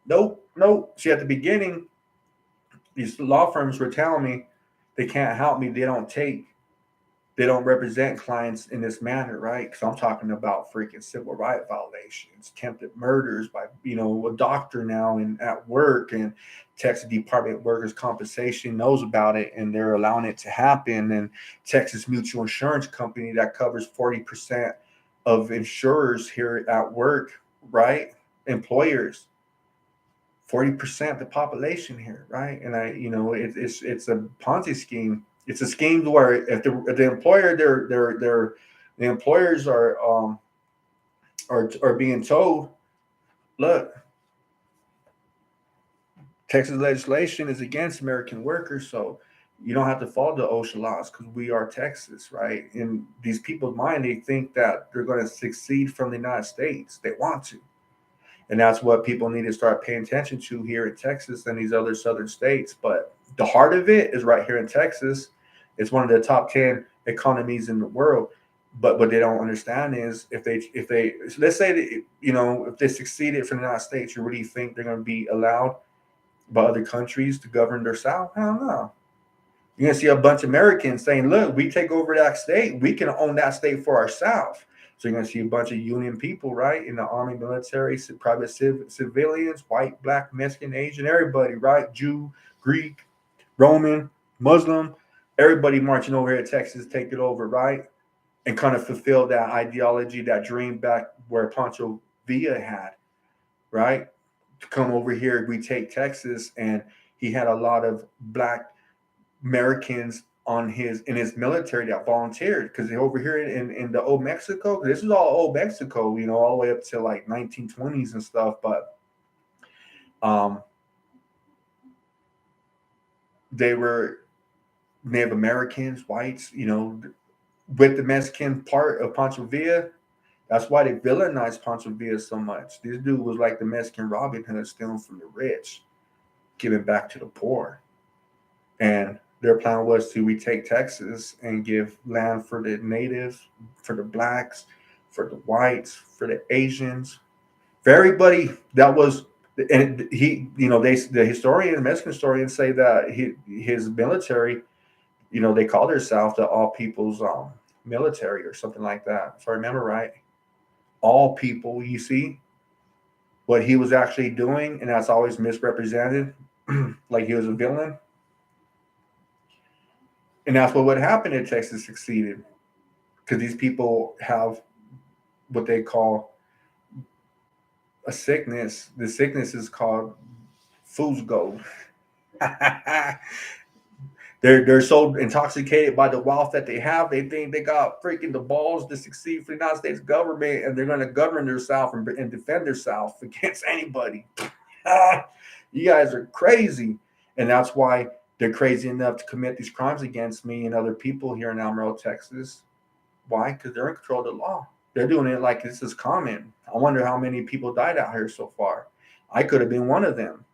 A: Nope, nope. See, at the beginning, these law firms were telling me they can't help me. They don't represent clients in this manner, right? Because I'm talking about freaking civil rights violations, attempted murders by, a doctor now and at work, and Texas Department of Workers' Compensation knows about it and they're allowing it to happen. And Texas Mutual Insurance Company that covers 40% of insurers here at work, right? Employers, 40% of the population here, right? And it's a Ponzi scheme. It's a scheme where if the employer the employers are being told, look, Texas legislation is against American workers, so you don't have to follow the OSHA laws because we are Texas, right? In these people's mind, they think that they're going to succeed from the United States. They want to. And that's what people need to start paying attention to here in Texas and these other southern states. But the heart of it is right here in Texas. It's one of the top 10 economies in the world. But what they don't understand is if they let's say that, if they succeeded from the United States, you really think they're going to be allowed by other countries to govern their South? Hell no. You're going to see a bunch of Americans saying, look, we take over that state. We can own that state for ourselves. So you're going to see a bunch of union people, right? In the army, military, private civilians, white, black, Mexican, Asian, everybody, right? Jew, Greek, Roman, Muslim, everybody marching over here to Texas, take it over, right? And kind of fulfill that ideology, that dream back where Pancho Villa had, right? To come over here, we take Texas, and he had a lot of black Americans in his military that volunteered because they're over here in the old Mexico. This is all old Mexico, all the way up to like 1920s and stuff. But they were Native Americans, whites, with the Mexican part of Pancho Villa. That's why they villainized Pancho Villa so much. This dude was like the Mexican Robin Hood, stealing from the rich, giving back to the poor. And their plan was to retake Texas and give land for the natives, for the blacks, for the whites, for the Asians, for everybody that was. And the historian, the Mexican historians say that his military, they call themselves the All People's Military or something like that. If I remember right, all people. You see what he was actually doing, and that's always misrepresented, like he was a villain. And that's what would happen if Texas succeeded, because these people have what they call a sickness. The sickness is called fool's gold. They're so intoxicated by the wealth that they have, they think they got freaking the balls to succeed for the United States government, and they're going to govern themselves and defend themselves against anybody. You guys are crazy, and that's why they're crazy enough to commit these crimes against me and other people here in Amarillo, Texas. Why? Because they're in control of the law. They're doing it like this is common. I wonder how many people died out here so far. I could have been one of them.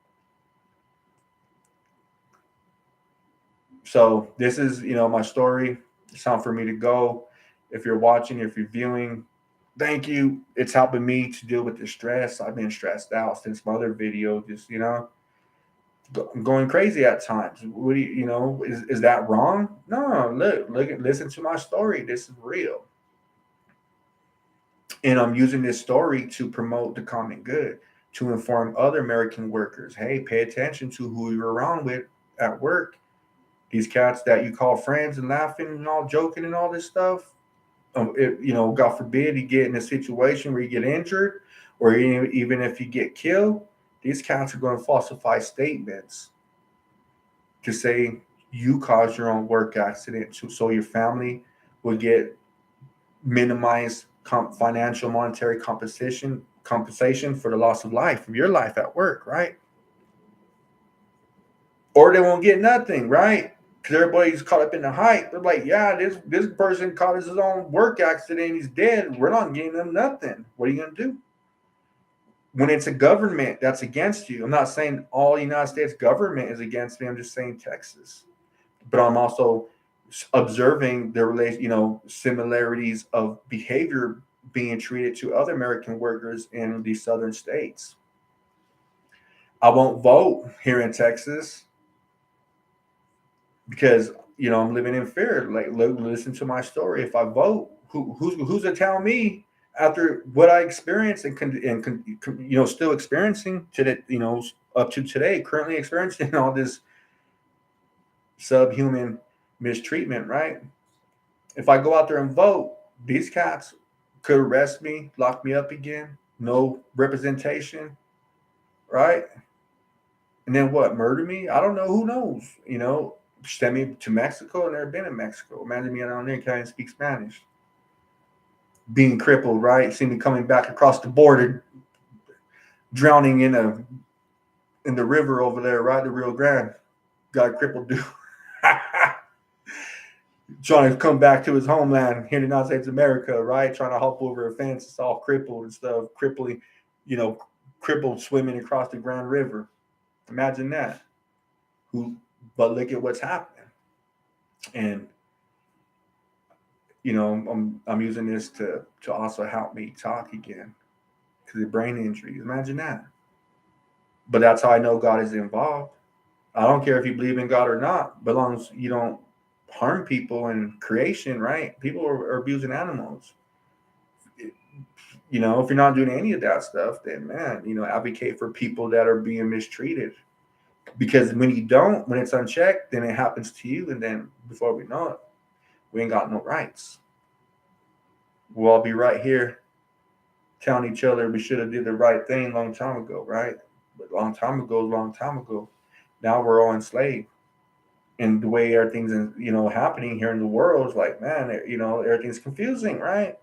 A: So this is, my story. It's time for me to go. If you're watching, if you're viewing, thank you. It's helping me to deal with the stress. I've been stressed out since my other video. Just, I'm going crazy at times. What do is that wrong? No, listen to my story. This is real. And I'm using this story to promote the common good, to inform other American workers. Hey, pay attention to who you're around with at work. These cats that you call friends and laughing and all joking and all this stuff. God forbid you get in a situation where you get injured, or even if you get killed, these cats are going to falsify statements to say You caused your own work accident, so your family would get minimized financial monetary compensation for the loss of life, of your life at work, right? Or they won't get nothing, right? Because everybody's caught up in the hype. They're like, yeah, this person caught his own work accident, he's dead. We're not getting them nothing. What are you gonna do? When it's a government that's against you, I'm not saying all the United States government is against me. I'm just saying Texas. But I'm also observing the similarities of behavior being treated to other American workers in these southern states. I won't vote here in Texas because I'm living in fear. Like, listen to my story. If I vote, who's to tell me after what I experienced and still experiencing today, up to today, currently experiencing all this subhuman mistreatment, right? If I go out there and vote, these cats could arrest me, lock me up again, no representation, right? And then what? Murder me? I don't know. Who knows? Send me to Mexico. I've never been in Mexico. Imagine me down there, can't even speak Spanish. Being crippled, right? See me coming back across the border, drowning in the river over there, right? The Rio Grande. Got a crippled dude. Trying to come back to his homeland here in the United States of America, right? Trying to hop over a fence. It's all crippled and stuff. You know, crippled swimming across the Grand River. Imagine that. But look at what's happening. And I'm using this to also help me talk again because of brain injuries. Imagine that. But that's how I know God is involved. I don't care if you believe in God or not, but as long as you don't harm people in creation, right? People are abusing animals. If you're not doing any of that stuff, then man, advocate for people that are being mistreated. Because when you don't, when it's unchecked, then it happens to you, and then before we know it, we ain't got no rights. We'll all be right here telling each other we should have did the right thing a long time ago, right? But long time ago, long time ago. Now we're all enslaved. And the way everything's happening here in the world is like, man, everything's confusing, right?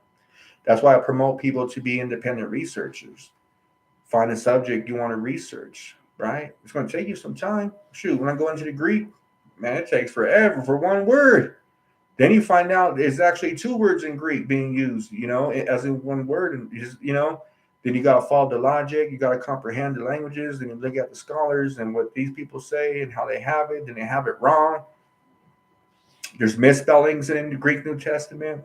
A: That's why I promote people to be independent researchers. Find a subject you want to research, right? It's going to take you some time. Shoot, when I go into the Greek, man, it takes forever for one word. Then you find out there's actually two words in Greek being used, as in one word. And then you got to follow the logic. You got to comprehend the languages. And you look at the scholars and what these people say and how they have it. And they have it wrong. There's misspellings in the Greek New Testament.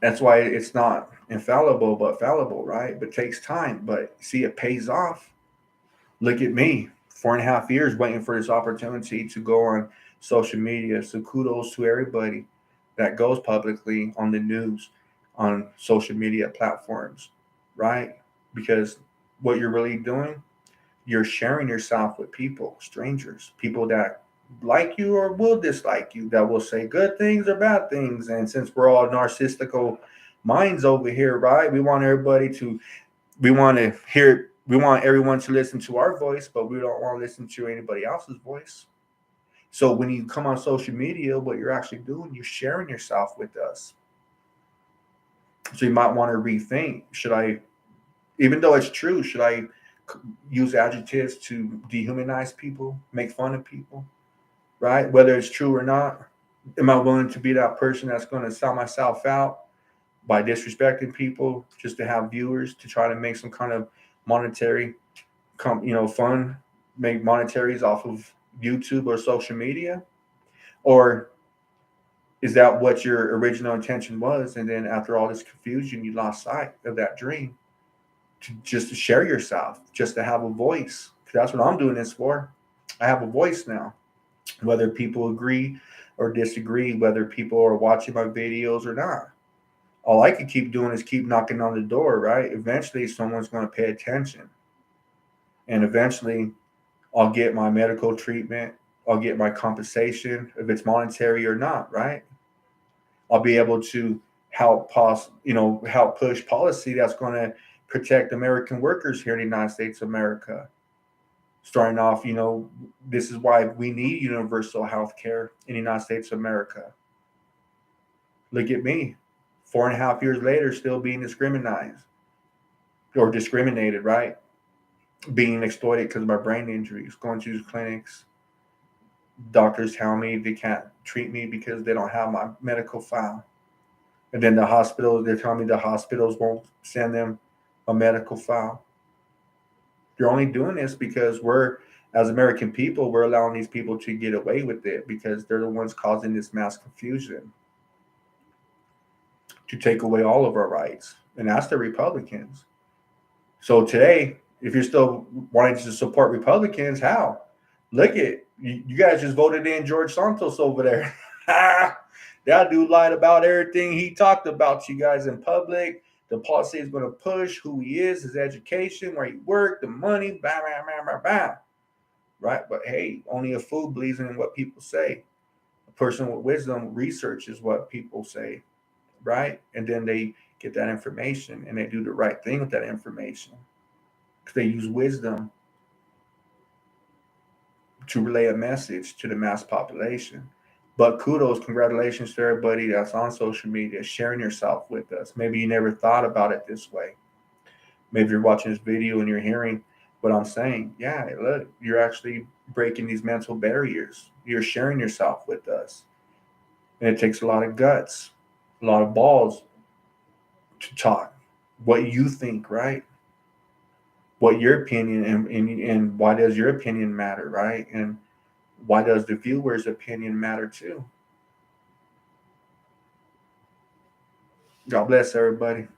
A: That's why it's not infallible, but fallible, right? But it takes time. But see, it pays off. Look at me, 4.5 years waiting for this opportunity to go on social media. So kudos to everybody that goes publicly on the news, on social media platforms, right? Because what you're really doing, you're sharing yourself with people, strangers, people that like you or will dislike you, that will say good things or bad things. And since we're all narcissistical minds over here, right? We want to hear, we want everyone to listen to our voice, but we don't want to listen to anybody else's voice. So when you come on social media, what you're actually doing, you're sharing yourself with us. So you might want to rethink, even though it's true, should I use adjectives to dehumanize people, make fun of people, right? Whether it's true or not, am I willing to be that person that's going to sell myself out by disrespecting people just to have viewers, to try to make some kind of monetary, fun, make monetaries off of YouTube or social media? Or is that what your original intention was? And then after all this confusion, you lost sight of that dream just to share yourself, just to have a voice. That's what I'm doing this for. I have a voice now, whether people agree or disagree, whether people are watching my videos or not. All I can keep doing is keep knocking on the door, right? Eventually, someone's going to pay attention. And eventually, I'll get my medical treatment. I'll get my compensation, if it's monetary or not, right? I'll be able to help push policy that's going to protect American workers here in the United States of America. Starting off, this is why we need universal health care in the United States of America. Look at me, 4.5 years later, still being discriminated, right? Being exploited because of my brain injuries, going to these clinics. Doctors tell me they can't treat me because they don't have my medical file. And then the hospitals, they're telling me the hospitals won't send them a medical file. They're only doing this because as American people, we're allowing these people to get away with it because they're the ones causing this mass confusion to take away all of our rights. And that's the Republicans. So today, if you're still wanting to support Republicans, how? Look at you guys just voted in George Santos over there. That dude lied about everything he talked about you guys in public. The policy is going to push who he is, his education, where he worked, the money, bam, bam, bam, bam, bam. Right? But hey, only a fool believes in what people say. A person with wisdom researches what people say, right? And then they get that information and they do the right thing with that information because they use wisdom to relay a message to the mass population. But kudos, congratulations to everybody that's on social media, sharing yourself with us. Maybe you never thought about it this way. Maybe you're watching this video and you're hearing what I'm saying. Yeah, look, you're actually breaking these mental barriers. You're sharing yourself with us. And it takes a lot of guts, a lot of balls to talk what you think, right? What your opinion and why does your opinion matter, right? And why does the viewer's opinion matter too? God bless everybody.